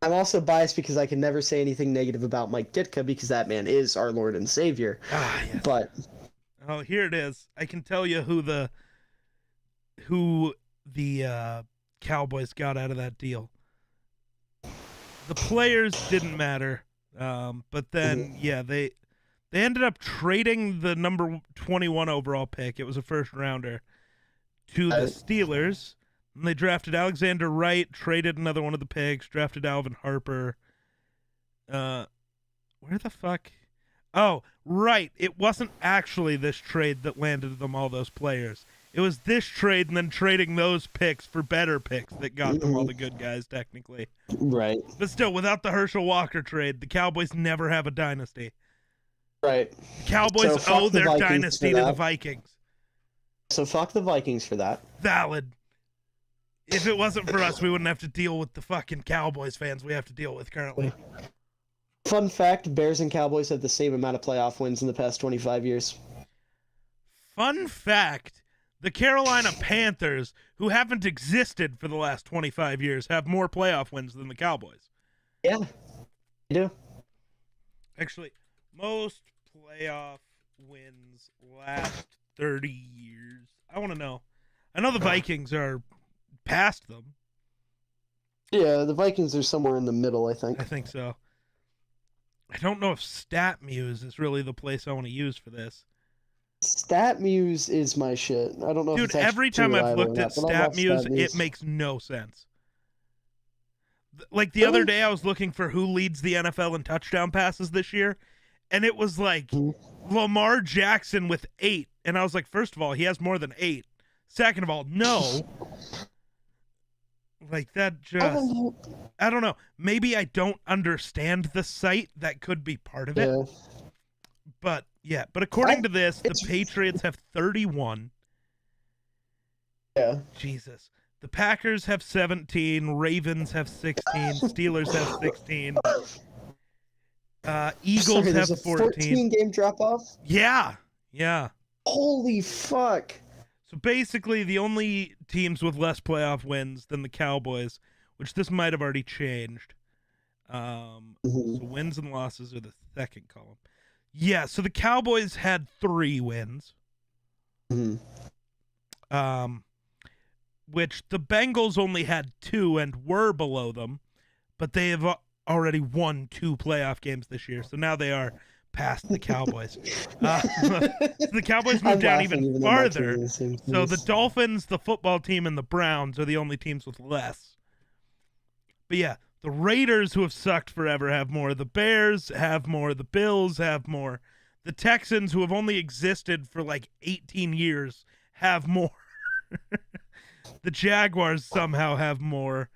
I'm also biased because I can never say anything negative about Mike Ditka because that man is our Lord and Savior. Ah, yes. But oh, here it is. I can tell you who the Cowboys got out of that deal. The players didn't matter, but then they ended up trading the number 21 overall pick. It was a first rounder to the Steelers. And they drafted Alexander Wright, traded another one of the picks, drafted Alvin Harper. Where the fuck? Oh, right. It wasn't actually this trade that landed them all those players. It was this trade and then trading those picks for better picks that got them all the good guys, technically. Right. But still, without the Herschel Walker trade, the Cowboys never have a dynasty. Right. The Cowboys owe their dynasty to the Vikings. So fuck the Vikings for that. Valid. If it wasn't for us, we wouldn't have to deal with the fucking Cowboys fans we have to deal with currently. Fun fact, Bears and Cowboys have the same amount of playoff wins in the past 25 years. Fun fact, the Carolina Panthers, who haven't existed for the last 25 years, have more playoff wins than the Cowboys. Yeah, they do. Actually, most playoff wins last 30 years. I want to know. I know the Vikings are past them. Yeah, the Vikings are somewhere in the middle, I think. I think so. I don't know if StatMuse is really the place I want to use for this. StatMuse is my shit. I don't know if it's actually every time I've looked at StatMuse, StatMuse, it makes no sense. Like the other day, I was looking for who leads the NFL in touchdown passes this year, and it was like Lamar Jackson with 8. And I was like, first of all, he has more than 8. Second of all, no. Like that just, I don't know. Maybe I don't understand the site. That could be part of it. But yeah, but according to this, the Patriots have 31. Yeah. Jesus. The Packers have 17. Ravens have 16. Steelers have 16. Eagles have 14 game drop off. Yeah. Yeah. Holy fuck. So basically, the only teams with less playoff wins than the Cowboys, which this might have already changed. So wins and losses are the second column. Yeah, so the Cowboys had 3 wins. Which the Bengals only had 2 and were below them, but they have already won 2 playoff games this year, so now they are past the Cowboys. The Cowboys moved down even farther. So the Dolphins, the football team, and the Browns are the only teams with less. But yeah, the Raiders, who have sucked forever, have more. The Bears have more. The Bills have more. The Texans, who have only existed for like 18 years, have more. The Jaguars somehow have more.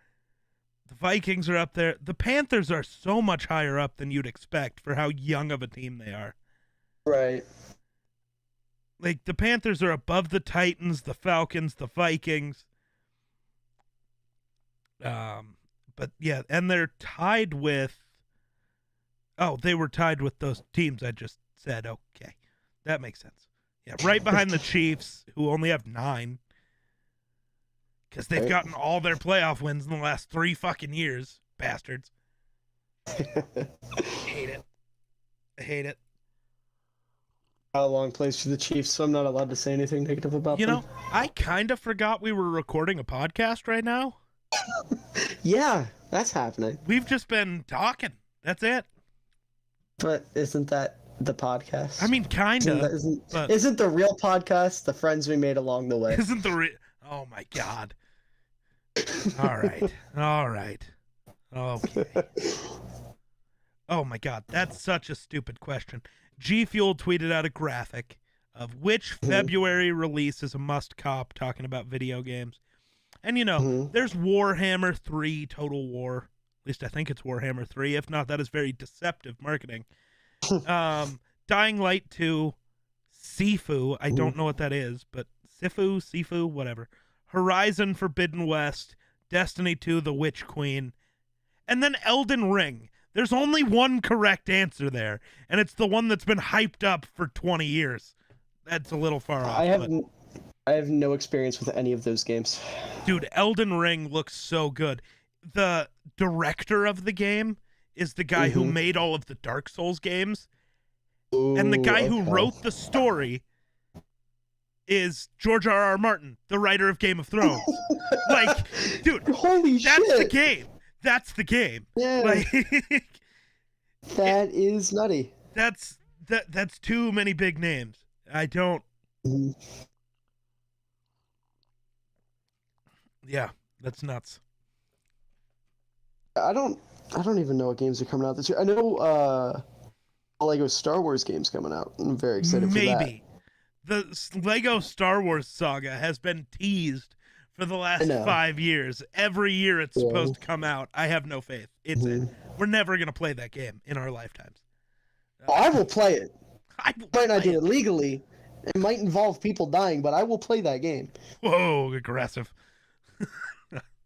The Vikings are up there. The Panthers are so much higher up than you'd expect for how young of a team they are. Right. Like, the Panthers are above the Titans, the Falcons, the Vikings. But yeah, and they're tied with... Oh, they were tied with those teams I just said. Okay, that makes sense. Yeah, right behind the Chiefs, who only have 9. Because they've gotten all their playoff wins in the last 3 fucking years. Bastards. Hate it. I hate it. How long plays for the Chiefs, so I'm not allowed to say anything negative about them. You know, I kind of forgot we were recording a podcast right now. Yeah, that's happening. We've just been talking. That's it. But isn't that the podcast? I mean, kind of. Isn't the real podcast the friends we made along the way? Isn't the real... Oh, my God. All right. All right. Okay. Oh, my God. That's such a stupid question. G Fuel tweeted out a graphic of which February release is a must cop, talking about video games. And, there's Warhammer 3 Total War. At least I think it's Warhammer 3. If not, that is very deceptive marketing. Dying Light 2, Sifu. I don't know what that is, but Sifu, whatever. Horizon Forbidden West, Destiny 2, The Witch Queen, and then Elden Ring. There's only one correct answer there, and it's the one that's been hyped up for 20 years. That's a little far off. I have no experience with any of those games. Dude, Elden Ring looks so good. The director of the game is the guy who made all of the Dark Souls games. Ooh, and the guy who wrote the story is George R.R. Martin, the writer of Game of Thrones. Like, dude, holy that's shit. the game. That's the game. Yeah. Like, that is nutty. That's too many big names. I don't. Yeah, that's nuts. I don't even know what games are coming out this year. I know Lego Star Wars game's coming out. I'm very excited for that. Maybe. The Lego Star Wars saga has been teased for the last 5 years. Every year it's supposed to come out. I have no faith. We're never going to play that game in our lifetimes. I will play it. I might not do it legally. It might involve people dying, but I will play that game. Whoa, aggressive.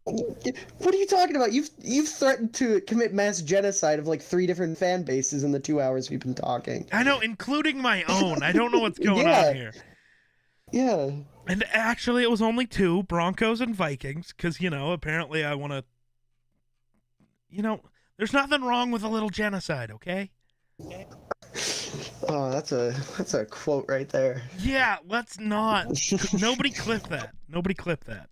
What are you talking about? You've threatened to commit mass genocide of like 3 different fan bases in the 2 hours we've been talking. I know, including my own. I don't know what's going on here. Yeah. And actually, it was only 2, Broncos and Vikings, because, apparently I want to, there's nothing wrong with a little genocide, okay? Oh, that's a quote right there. Yeah, let's not. Nobody clip that. Nobody clip that.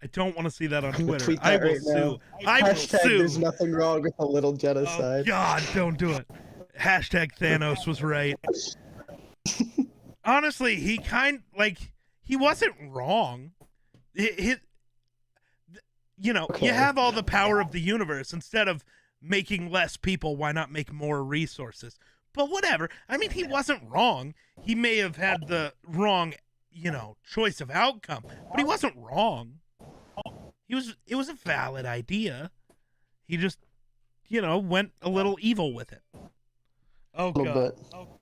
I don't want to see that on Twitter. I will sue. I will sue. There's nothing wrong with a little genocide. Oh, God, don't do it. Hashtag Thanos was right. Honestly, he wasn't wrong. You have all the power of the universe. Instead of making less people, why not make more resources? But whatever. I mean, he wasn't wrong. He may have had the wrong, choice of outcome, but he wasn't wrong. It was a valid idea. He just, went a little evil with it. Oh, God. Oh,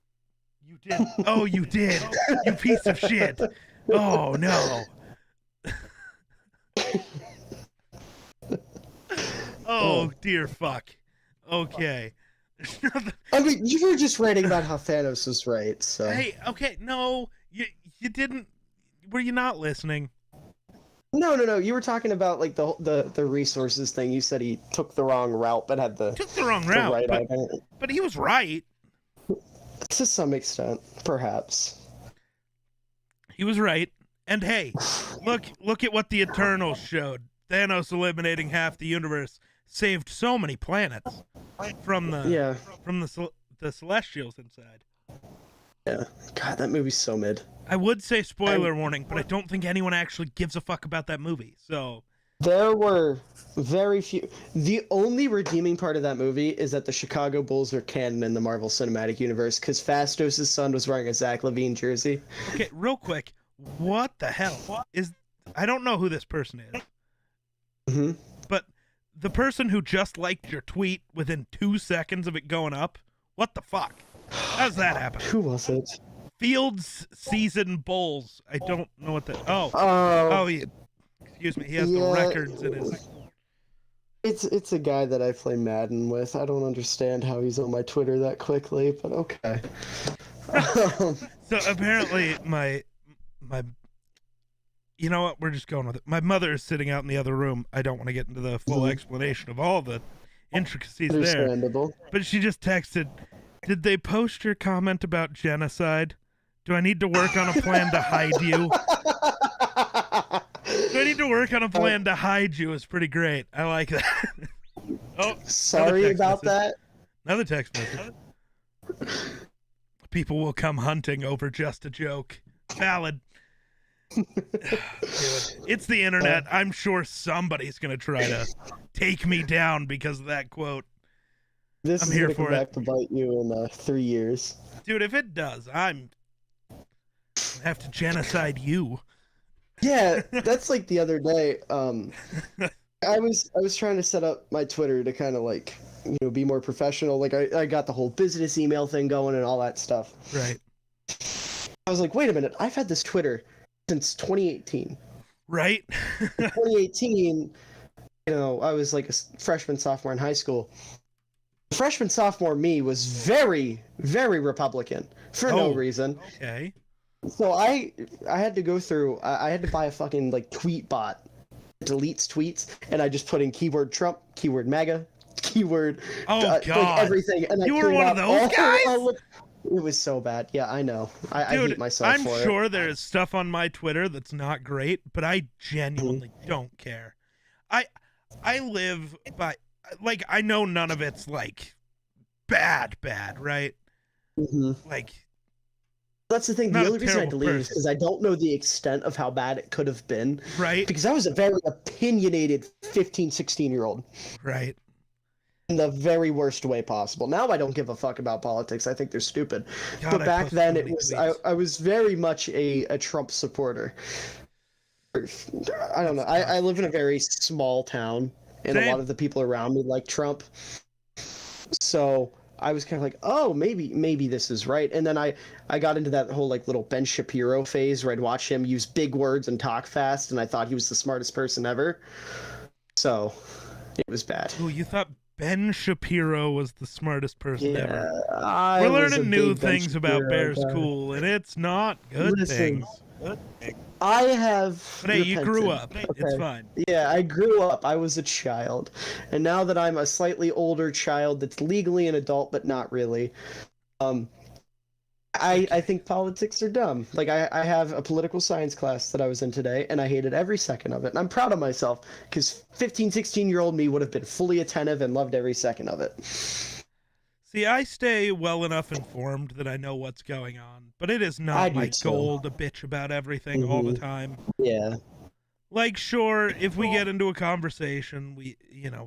you did. Oh, you did. You piece of shit. Oh, no. Oh, dear fuck. Okay. I mean, you were just writing about how Thanos was right, so. Hey, okay, no, you didn't. Were you not listening? No. You were talking about like the resources thing. You said he took the wrong route, but had the route. Right but he was right. To some extent, perhaps. He was right. And hey, look at what the Eternals showed. Thanos eliminating half the universe saved so many planets from the Celestials inside. Yeah. God, that movie's so mid. I would say spoiler warning, but I don't think anyone actually gives a fuck about that movie. So there were very few. The only redeeming part of that movie is that the Chicago Bulls are canon in the Marvel Cinematic Universe because Fastos' son was wearing a Zach LaVine jersey. Okay, real quick, what the hell is? I don't know who this person is. But the person who just liked your tweet within 2 seconds of it going up, what the fuck? How's that happen? Who was it? Fields Season Bulls. I don't know what that. Excuse me. He has the records in his. It's a guy that I play Madden with. I don't understand how he's on my Twitter that quickly, but okay. So apparently my. You know what? We're just going with it. My mother is sitting out in the other room. I don't want to get into the full explanation of all the intricacies there. But she just texted, "Did they post your comment about genocide? Do I need to work on a plan to hide you?" Do I need to work on a plan to hide you is pretty great. I like that. Oh, sorry about that. Another text message. People will come hunting over just a joke. Valid. It's the internet. I'm sure somebody's gonna try to take me down because of that quote. I'm here for it. Back to bite you in 3 years, dude. If it does, I'm have to genocide you. Yeah, that's like the other day. I was trying to set up my Twitter to kind of like, be more professional. Like I got the whole business email thing going and all that stuff. Right. I was like, wait a minute, I've had this Twitter since 2018. Right. 2018, I was like a freshman, sophomore in high school. Freshman, sophomore me was very, very Republican for no reason. Okay. So I had to go through. I had to buy a fucking like tweet bot that deletes tweets, and I just put in keyword Trump, keyword MAGA, keyword God, like everything. And you were one of those guys. It was so bad. Yeah, I know. I hate myself for it. I'm sure there's stuff on my Twitter that's not great, but I genuinely don't care. I live by, like, I know none of it's like bad, right? Like, that's the thing. The only reason I delete it is because I don't know the extent of how bad it could have been. Right. Because I was a very opinionated 15, 16-year-old. Right. In the very worst way possible. Now I don't give a fuck about politics. I think they're stupid. God, but back then it was I was very much a Trump supporter. I don't know. I live in a very small town, and a lot of the people around me like Trump. So I was kind of like, oh, maybe this is right. And then I got into that whole like little Ben Shapiro phase where I'd watch him use big words and talk fast, and I thought he was the smartest person ever. So it was bad. Oh, you thought Ben Shapiro was the smartest person ever. We're learning new things about Bears Cool, and it's not good things. I have. But hey, you grew up. Okay. It's fine. Yeah, I grew up. I was a child. And now that I'm a slightly older child that's legally an adult, but not really, I think politics are dumb. Like, I have a political science class that I was in today, and I hated every second of it. And I'm proud of myself, because 15, 16-year-old me would have been fully attentive and loved every second of it. See, I stay well enough informed that I know what's going on, but it is not my goal to bitch about everything all the time. Yeah. Like, sure, if we get into a conversation, we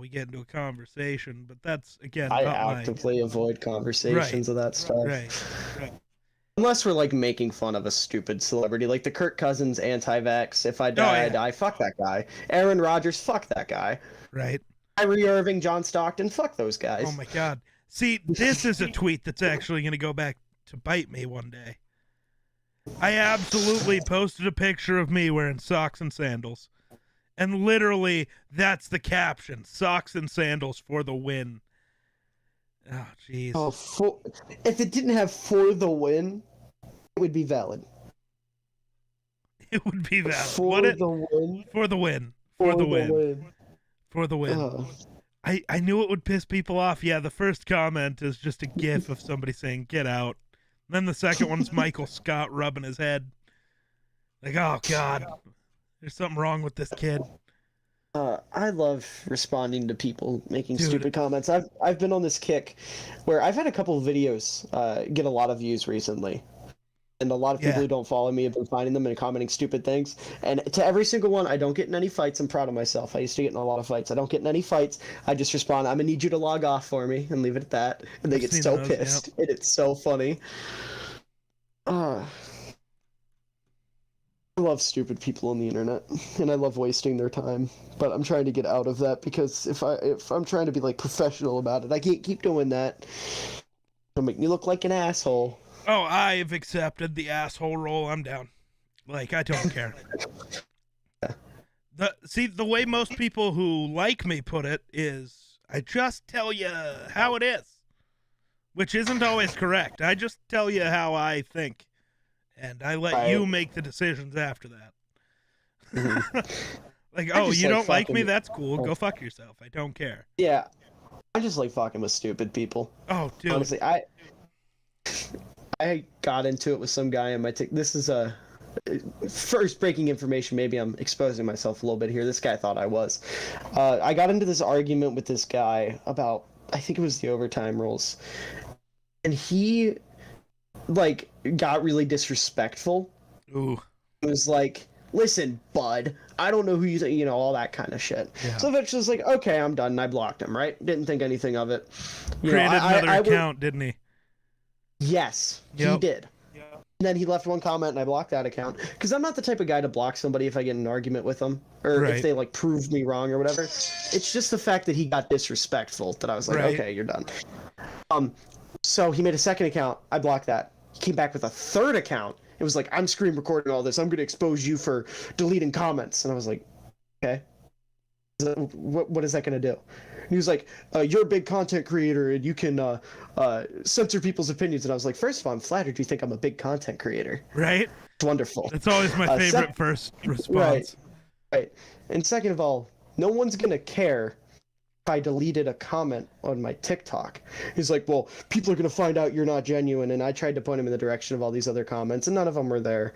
get into a conversation, but that's, again, I not actively avoid conversations of that stuff. Right. Unless we're, like, making fun of a stupid celebrity. Like the Kirk Cousins anti-vax, if I die, I die, fuck that guy. Aaron Rodgers, fuck that guy. Right. Kyrie Irving, John Stockton, fuck those guys. Oh, my God. See, this is a tweet that's actually going to go back to bite me one day. I absolutely posted a picture of me wearing socks and sandals. And literally, that's the caption. Socks and sandals for the win. Oh, jeez. Oh, if it didn't have "for the win," it would be valid. It would be valid. For the win. For the win. For the win. For the win. I knew it would piss people off. Yeah, the first comment is just a gif of somebody saying, "Get out." Then the second one's Michael Scott rubbing his head. Like, oh, God. There's something wrong with this kid. I love responding to people making stupid comments. I've been on this kick where I've had a couple of videos get a lot of views recently. And a lot of people who don't follow me have been finding them and commenting stupid things. And to every single one, I don't get in any fights. I'm proud of myself. I used to get in a lot of fights. I don't get in any fights. I just respond, I'm going to need you to log off for me, and leave it at that. And they get so pissed. And it's so funny. I love stupid people on the internet, and I love wasting their time. But I'm trying to get out of that, because if I'm trying to be like professional about it, I can't keep doing that. It'll make me look like an asshole. Oh, I've accepted the asshole role. I'm down. Like, I don't care. The way most people who like me put it is, I just tell you how it is, which isn't always correct. I just tell you how I think, and I let you make the decisions after that. Like, oh, you don't like me? That's cool. Go fuck yourself. I don't care. Yeah. I just like fucking with stupid people. Oh, dude. Honestly, I got into it with some guy on my this is a first breaking information. Maybe I'm exposing myself a little bit here. This guy thought I was. I got into this argument with this guy about, I think it was the overtime rules. And he, like, got really disrespectful. Ooh. It was like, listen, bud, I don't know who you all that kind of shit. Yeah. So eventually I was like, okay, I'm done. And I blocked him, right? Didn't think anything of it. Created another account, didn't he? Yes, he did. And then he left one comment and I blocked that account because I'm not the type of guy to block somebody if I get in an argument with them or if they like prove me wrong or whatever. It's just the fact that he got disrespectful that I was like, okay, you're done. So he made a second account. I blocked that. He came back with a third account. It was like, I'm screen recording all this. I'm going to expose you for deleting comments. And I was like, okay. What is that going to do? And he was like, you're a big content creator and you can censor people's opinions. And I was like, first of all, I'm flattered you think I'm a big content creator. Right? It's wonderful. That's always my favorite first response. Right. And second of all, no one's going to care if I deleted a comment on my TikTok. He's like, well, people are going to find out you're not genuine. And I tried to point him in the direction of all these other comments and none of them were there.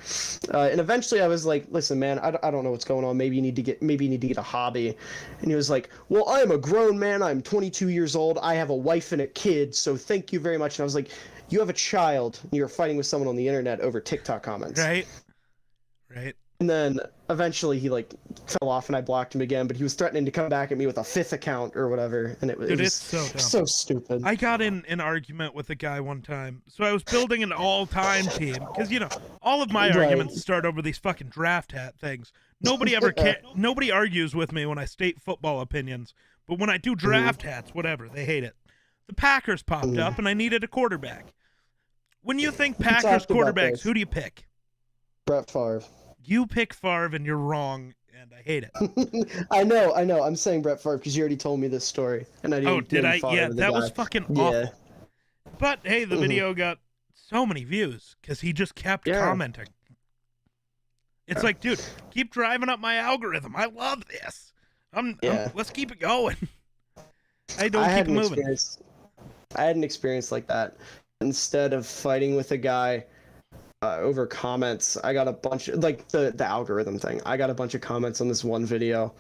And eventually I was like, listen, man, I don't know what's going on. Maybe you need to get a hobby. And he was like, well, I am a grown man. I'm 22 years old. I have a wife and a kid. So thank you very much. And I was like, you have a child and you're fighting with someone on the internet over TikTok comments. Right. And then eventually he like fell off and I blocked him again, but he was threatening to come back at me with a fifth account or whatever. And it was so stupid. I got in an argument with a guy one time. So I was building an all-time team because, all of my arguments start over these fucking draft hat things. Nobody ever nobody argues with me when I state football opinions, but when I do draft hats, whatever, they hate it. The Packers popped up and I needed a quarterback. When you think Packers quarterbacks, who do you pick? Brett Favre. You pick Favre and you're wrong, and I hate it. I know. I'm saying Brett Favre because you already told me this story, and I didn't. Oh, did I? Yeah, that was fucking awful. But hey, the video got so many views because he just kept commenting. It's like, dude, keep driving up my algorithm. I love this. Let's keep it going. Keep it moving. I had an experience like that. Instead of fighting with a guy over comments, I got a bunch of like the algorithm thing. I got a bunch of comments on this one video.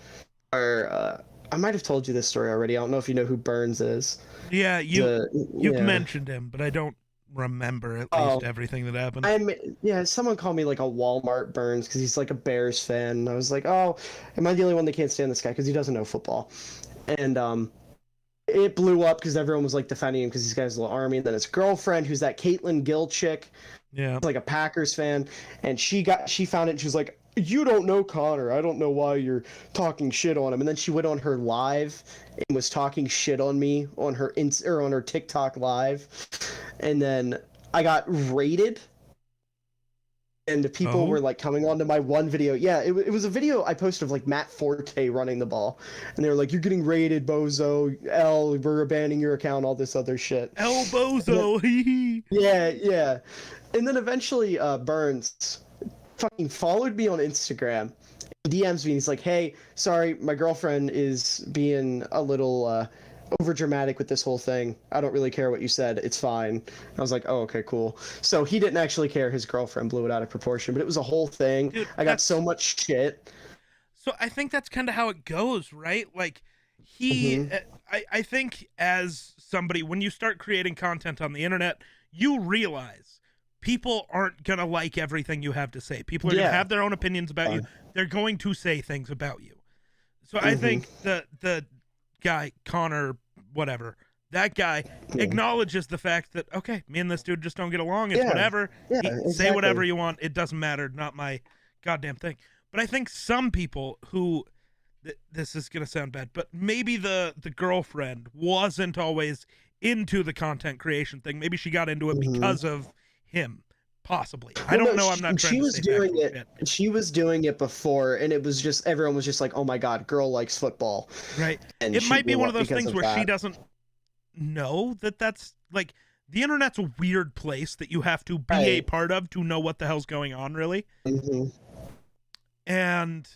Or I might have told you this story already. I don't know if you know who Burns is. Yeah, you've mentioned him, but I don't remember at least everything that happened. Someone called me like a Walmart Burns because he's like a Bears fan. And I was like, oh, am I the only one that can't stand this guy because he doesn't know football? And it blew up because everyone was like defending him because he's got his little army. And then his girlfriend, who's that Caitlin Gill chick, like a Packers fan, and she found it and she was like, you don't know Connor. I don't know why you're talking shit on him. And then she went on her live and was talking shit on me on her on her TikTok live. And then I got raided. And the people were like coming onto my one video. Yeah, it was a video I posted of like Matt Forte running the ball. And they were like, you're getting raided, bozo. L, we're abandoning your account, all this other shit. L, bozo. Yeah. And then eventually Burns fucking followed me on Instagram, DMs me, and he's like, hey, sorry, my girlfriend is being a little over dramatic with this whole thing. I don't really care what you said. It's fine. I was like, oh, okay, cool. So he didn't actually care. His girlfriend blew it out of proportion, but it was a whole thing. Dude, I got so much shit. So I think that's kind of how it goes, right? Like I think as somebody, when you start creating content on the internet, you realize people aren't going to like everything you have to say. People are going to have their own opinions about you. They're going to say things about you. So I think the guy, Connor, whatever, that guy acknowledges the fact that, okay, me and this dude just don't get along. It's whatever. Exactly. Say whatever you want. It doesn't matter. Not my goddamn thing. But I think some people who, this is going to sound bad, but maybe the girlfriend wasn't always into the content creation thing. Maybe she got into it because of him. Possibly. I don't know. I'm not trying to say that. She was doing it before, and it was just, everyone was just like, oh my God, girl likes football. Right. And it might be one of those things where she doesn't know that that's, like, the internet's a weird place that you have to be a part of to know what the hell's going on, really. And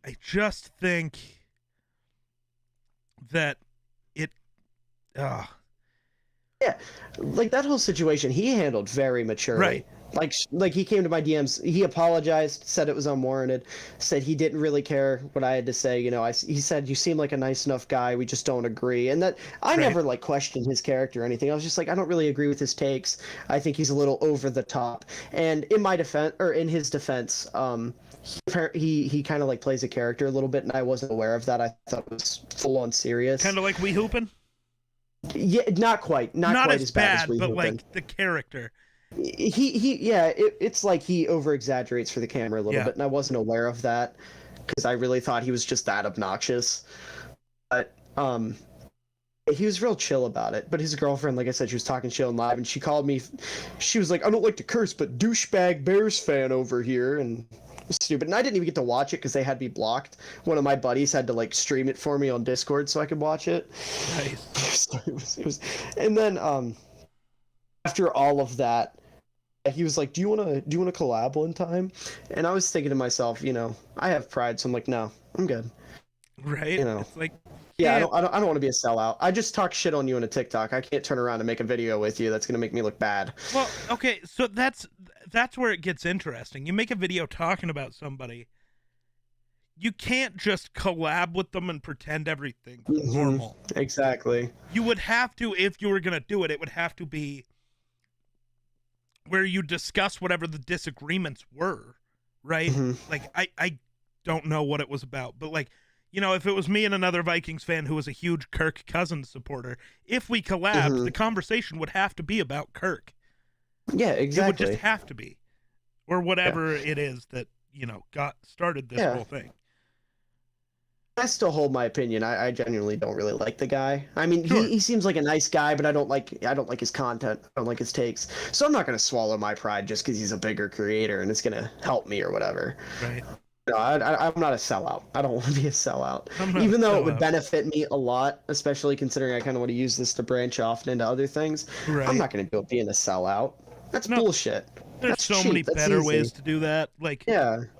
I just think that it, yeah, like that whole situation, he handled very maturely. Right. Like he came to my DMs, he apologized, said it was unwarranted, said he didn't really care what I had to say. You know, he said, you seem like a nice enough guy, we just don't agree. And that I never like questioned his character or anything. I was just like, I don't really agree with his takes. I think he's a little over the top. And in my defense, or in his defense, he kind of like plays a character a little bit, and I wasn't aware of that. I thought it was full on serious. Kind of like We Hoopin'? Yeah, not quite. Not quite as bad as We but Hoopin'. Like the character. It's like he over exaggerates for the camera a little bit, and I wasn't aware of that because I really thought he was just that obnoxious. But he was real chill about it. But his girlfriend, like I said, she was talking shit on live, and she called me. She was like, "I don't like to curse, but douchebag Bears fan over here," and it was stupid. And I didn't even get to watch it because they had me blocked. One of my buddies had to like stream it for me on Discord so I could watch it. Nice. And then after all of that, he was like, "Do you want to collab one time?" And I was thinking to myself, I have pride, so I'm like, "No, I'm good." Right? It's like, yeah, I don't want to be a sellout. I just talk shit on you in a TikTok. I can't turn around and make a video with you. That's gonna make me look bad. Well, okay, so that's where it gets interesting. You make a video talking about somebody. You can't just collab with them and pretend everything's normal. Exactly. You would have to, if you were gonna do it, it would have to be where you discuss whatever the disagreements were, right? Like, I don't know what it was about, but like, if it was me and another Vikings fan who was a huge Kirk Cousins supporter, if we collabed, the conversation would have to be about Kirk. Yeah, exactly. It would just have to be. Or whatever it is that, got started this whole thing. I still hold my opinion. I genuinely don't really like the guy. I mean, he seems like a nice guy, but I don't like his content. I don't like his takes. So I'm not going to swallow my pride just because he's a bigger creator and it's going to help me or whatever. Right. No, I'm not a sellout. I don't want to be a sellout. Even though it would benefit me a lot, especially considering I kind of want to use this to branch off into other things. Right. I'm not going to go being a sellout. That's bullshit. There's so many better ways to do that. Like,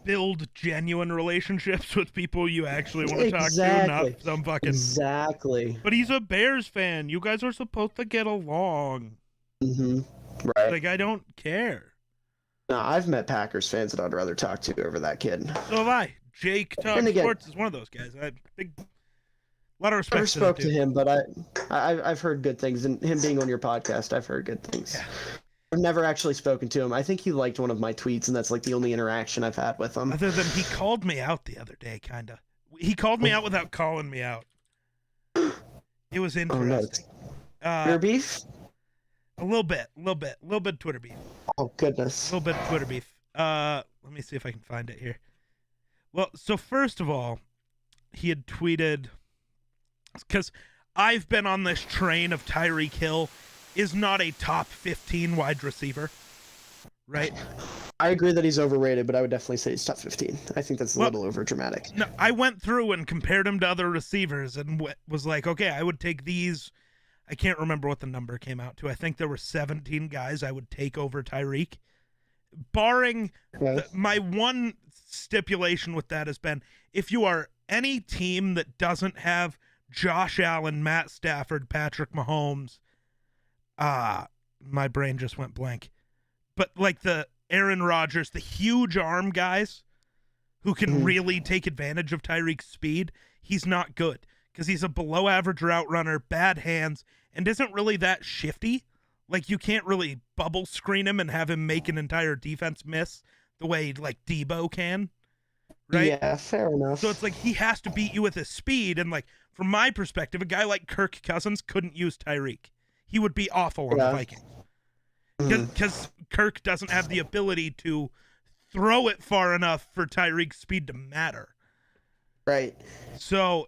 build genuine relationships with people you actually want to talk to, not some fucking... Exactly. But he's a Bears fan. You guys are supposed to get along. Right. Like, I don't care. No, I've met Packers fans that I'd rather talk to over that kid. So have I. Jake Talk Sports is one of those guys. I have a lot of respect. I spoke to him, but I've heard good things, and him being on your podcast, I've heard good things. Yeah. I've never actually spoken to him. I think he liked one of my tweets, and that's like the only interaction I've had with him. Other than he called me out the other day, kind of. He called me out without calling me out. It was interesting. Twitter beef? A little bit Twitter beef. Oh, goodness. A little bit of Twitter beef. Let me see if I can find it here. Well, so first of all, he had tweeted, because I've been on this train of Tyreek Hill is not a top 15 wide receiver, right? I agree that he's overrated, but I would definitely say he's top 15. I think that's a little over dramatic. No, I went through and compared him to other receivers and was like, okay, I would take these. I can't remember what the number came out to. I think there were 17 guys I would take over Tyreek. Barring my one stipulation with that has been, if you are any team that doesn't have Josh Allen, Matt Stafford, Patrick Mahomes, my brain just went blank. But like the Aaron Rodgers, the huge arm guys who can really take advantage of Tyreek's speed, he's not good. Because he's a below-average route runner, bad hands, and isn't really that shifty. Like, you can't really bubble screen him and have him make an entire defense miss the way, like, Debo can, right? Yeah, fair enough. So it's like he has to beat you with his speed, and, like, from my perspective, a guy like Kirk Cousins couldn't use Tyreek. He would be awful on the Vikings. Because Kirk doesn't have the ability to throw it far enough for Tyreek's speed to matter. Right. So...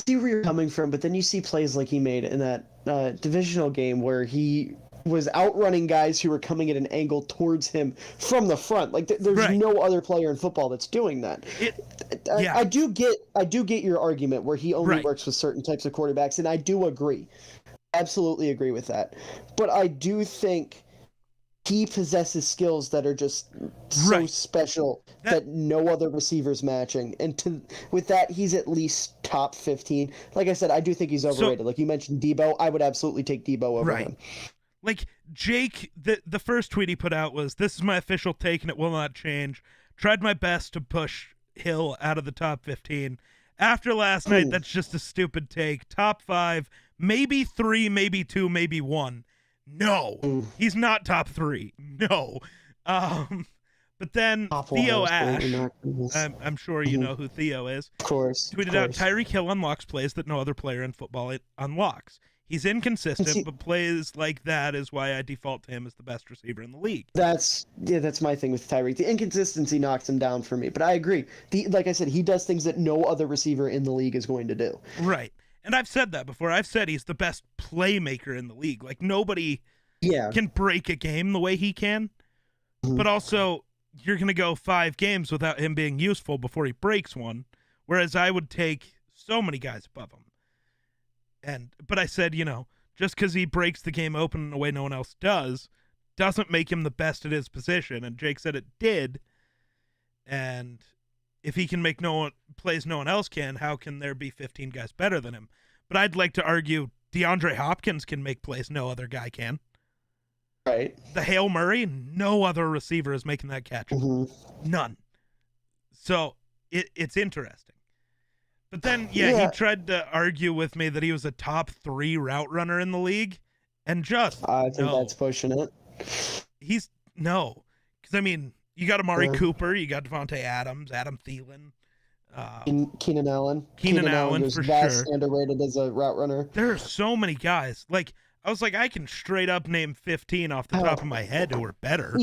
See where you're coming from, but then you see plays like he made in that divisional game where he was outrunning guys who were coming at an angle towards him from the front. Like there's no other player in football that's doing that. I do get your argument where he only works with certain types of quarterbacks, and I do agree. Absolutely agree with that. But I do think he possesses skills that are just so special that no other receiver's matching. And with that, he's at least top 15. Like I said, I do think he's overrated. Like you mentioned Debo, I would absolutely take Debo over him. Like Jake, the first tweet he put out was, "This is my official take and it will not change. Tried my best to push Hill out of the top 15. After last night, that's just a stupid take. Top 5, maybe 3, maybe 2, maybe 1. No, he's not top 3. No. But then Theo Ash, I'm sure you know who Theo is, of course, tweeted out, "Tyreek Hill unlocks plays that no other player in football unlocks. He's inconsistent, but plays like that is why I default to him as the best receiver in the league. That's my thing with Tyreek. The inconsistency knocks him down for me, but I agree. Like I said, he does things that no other receiver in the league is going to do. Right. And I've said that before. I've said he's the best playmaker in the league. Like, nobody can break a game the way he can. Mm-hmm. But also, you're going to go 5 games without him being useful before he breaks one, whereas I would take so many guys above him. But I said, just because he breaks the game open in a way no one else doesn't make him the best at his position. And Jake said it did. And if he can make plays no one else can, how can there be 15 guys better than him? But I'd like to argue DeAndre Hopkins can make plays no other guy can. Right. The Hail Murray, no other receiver is making that catch. Mm-hmm. None. So it's interesting. But then, he tried to argue with me that he was a top 3 route runner in the league. And I think that's pushing it. Because, you got Amari Cooper, you got Devontae Adams, Adam Thielen. Keenan Allen. Keenan Allen, for sure. Underrated as a route runner. There are so many guys. Like, I was like, I can straight up name 15 off the top of my head who are better.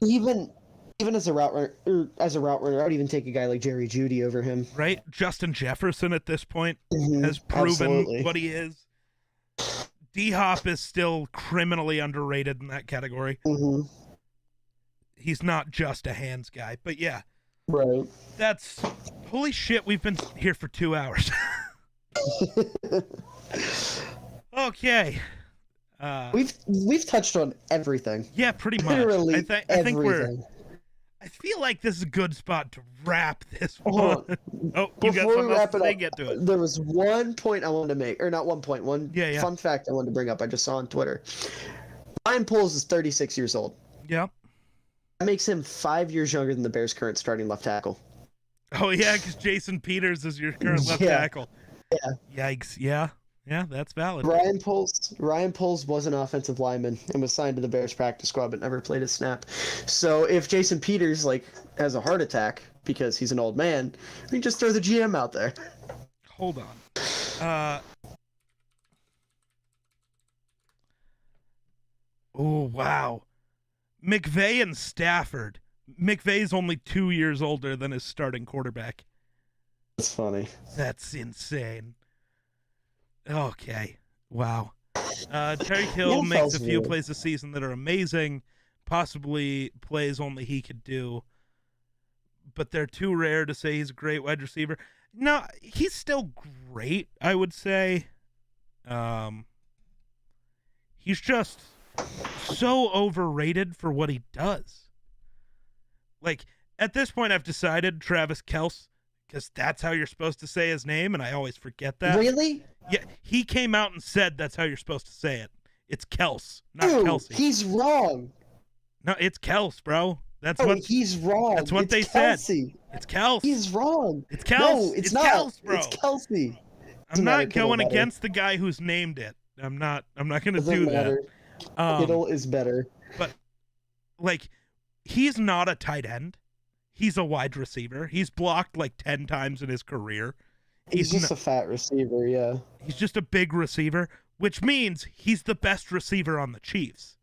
Even as a route runner, I would even take a guy like Jerry Jeudy over him. Right? Justin Jefferson at this point has proven what he is. D-Hop is still criminally underrated in that category. Mm-hmm. He's not just a hands guy, but yeah. Right. That's holy shit. We've been here for 2 hours. Okay. We've touched on everything. Yeah, pretty much. Literally I think I feel like this is a good spot to wrap this one. Before we wrap it up, get to it. There was one point I wanted to make, or not one point, one fun fact I wanted to bring up. I just saw on Twitter. Ryan Poles is 36 years old. Yeah. That makes him 5 years younger than the Bears' current starting left tackle. Oh, yeah, because Jason Peters is your current left tackle. Yeah. Yikes. Yeah. Yeah, that's valid. Ryan Poles was an offensive lineman and was signed to the Bears practice squad but never played a snap. So if Jason Peters has a heart attack because he's an old man, we can just throw the GM out there. Hold on. Oh, wow. McVay and Stafford. McVay's only 2 years older than his starting quarterback. That's funny. That's insane. Okay. Wow. Tyreek Hill makes a few plays this season that are amazing, possibly plays only he could do, but they're too rare to say he's a great wide receiver. No, he's still great, I would say. He's just so overrated for what he does. Like, at this point, I've decided Travis Kelce, because that's how you're supposed to say his name, and I always forget that. Really? Yeah, he came out and said that's how you're supposed to say it. It's Kelce, not Kelsey. He's wrong. No, it's Kelce, bro. He's wrong. That's what they Kelsey. said. It's Kelce. He's wrong. It's Kelce. No, it's not. Kelce, bro. It's Kelsey. I'm not going against the guy who's named it. I'm not going to do matter. That. Kittle is better. But he's not a tight end. He's a wide receiver. He's blocked 10 times in his career. He's just a fat receiver, yeah. He's just a big receiver, which means he's the best receiver on the Chiefs.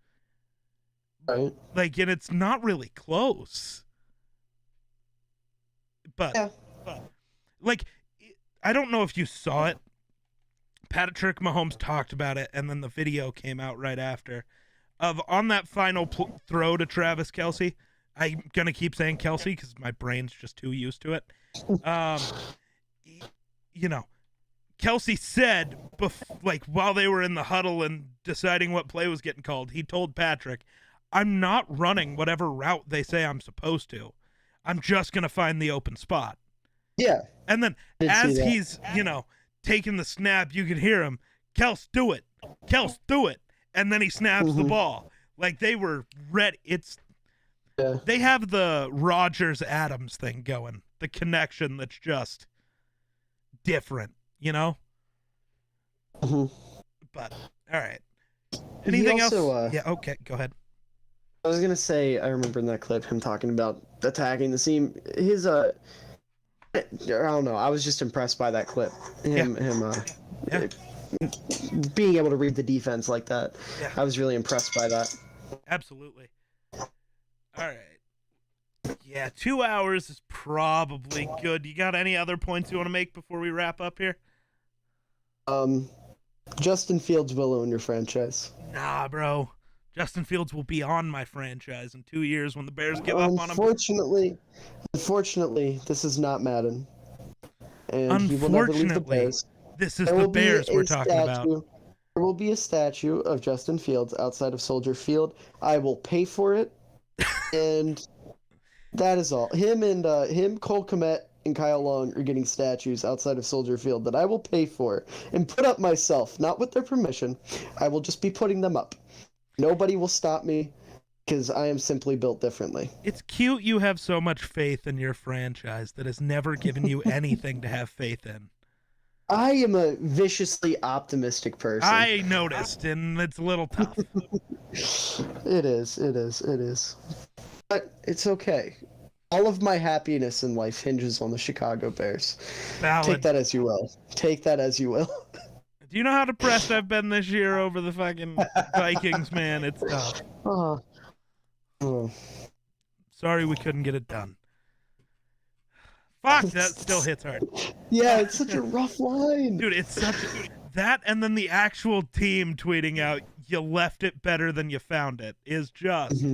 Right. And it's not really close. But, I don't know if you saw it. Patrick Mahomes talked about it, and then the video came out right after. On that final throw to Travis Kelce, I'm going to keep saying Kelce because my brain's just too used to it. Kelce said, while they were in the huddle and deciding what play was getting called, he told Patrick, I'm not running whatever route they say I'm supposed to. I'm just going to find the open spot. Yeah. And then as he's, taking the snap, you can hear him, Kelce, do it. Kelce, do it. And then he snaps the ball. They were ready. They have the Rodgers Adams thing going. The connection that's just different, But, all right. Anything else? Yeah, okay, go ahead. I was going to say, I remember in that clip him talking about attacking the seam. His, I don't know, I was just impressed by that clip. being able to read the defense like that. Yeah. I was really impressed by that. Absolutely. All right. Yeah, 2 hours is probably good. You got any other points you want to make before we wrap up here? Justin Fields will own your franchise. Nah, bro. Justin Fields will be on my franchise in 2 years when the Bears give up on him. Unfortunately, this is not Madden. And he will never leave the Bears. This is the Bears we're talking about. There will be a statue of Justin Fields outside of Soldier Field. I will pay for it, and that is all. Him, Cole Kmet, and Kyle Long are getting statues outside of Soldier Field that I will pay for and put up myself, not with their permission. I will just be putting them up. Nobody will stop me because I am simply built differently. It's cute you have so much faith in your franchise that has never given you anything to have faith in. I am a viciously optimistic person. I noticed, and it's a little tough. It is. But it's okay. All of my happiness in life hinges on the Chicago Bears. Valid. Take that as you will. Do you know how depressed I've been this year over the fucking Vikings, man? It's tough. Sorry we couldn't get it done. Fuck, that still hits hard. Yeah, it's such a rough line. Dude, it's such that, and then the actual team tweeting out, "You left it better than you found it," is just,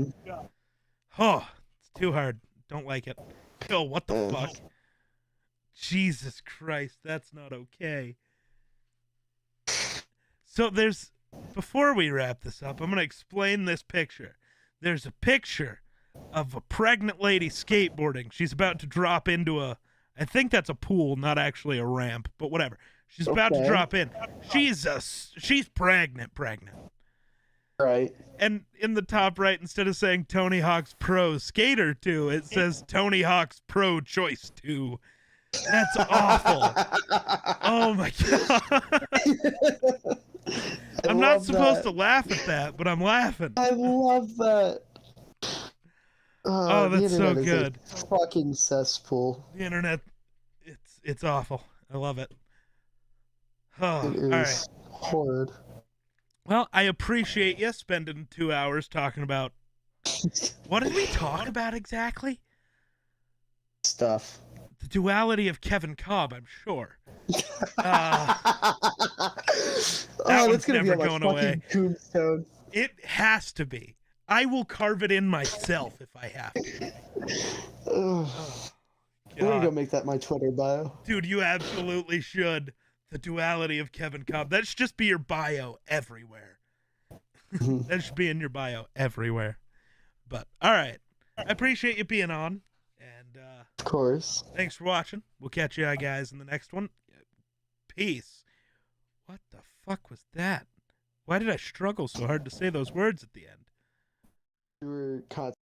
oh, it's too hard. Don't like it. Bill, what the fuck? Jesus Christ, that's not okay. So before we wrap this up, I'm going to explain this picture. There's a picture of a pregnant lady skateboarding. She's about to drop into I think that's a pool, not actually a ramp, but whatever. She's about to drop in. She's pregnant. Right. And in the top right, instead of saying Tony Hawk's Pro Skater 2, it says Tony Hawk's Pro Choice 2. That's awful. Oh my God. I'm not supposed to laugh at that, but I'm laughing. I love that. Oh, that's so good. A fucking cesspool. The internet, it's awful. I love it. Oh, It is all right. horrid. Well, I appreciate you spending 2 hours talking about. What did we talk about exactly? Stuff. The duality of Kevin Cobb, I'm sure. That's gonna never be on going my away. fucking tombstone. It has to be. I will carve it in myself if I have to. I'm gonna go make that my Twitter bio. Dude, you absolutely should. The duality of Kevin Cobb. That should just be your bio everywhere. That should be in your bio everywhere. But, all right. I appreciate you being on. And, of course. Thanks for watching. We'll catch you guys in the next one. Peace. What the fuck was that? Why did I struggle so hard to say those words at the end? You were caught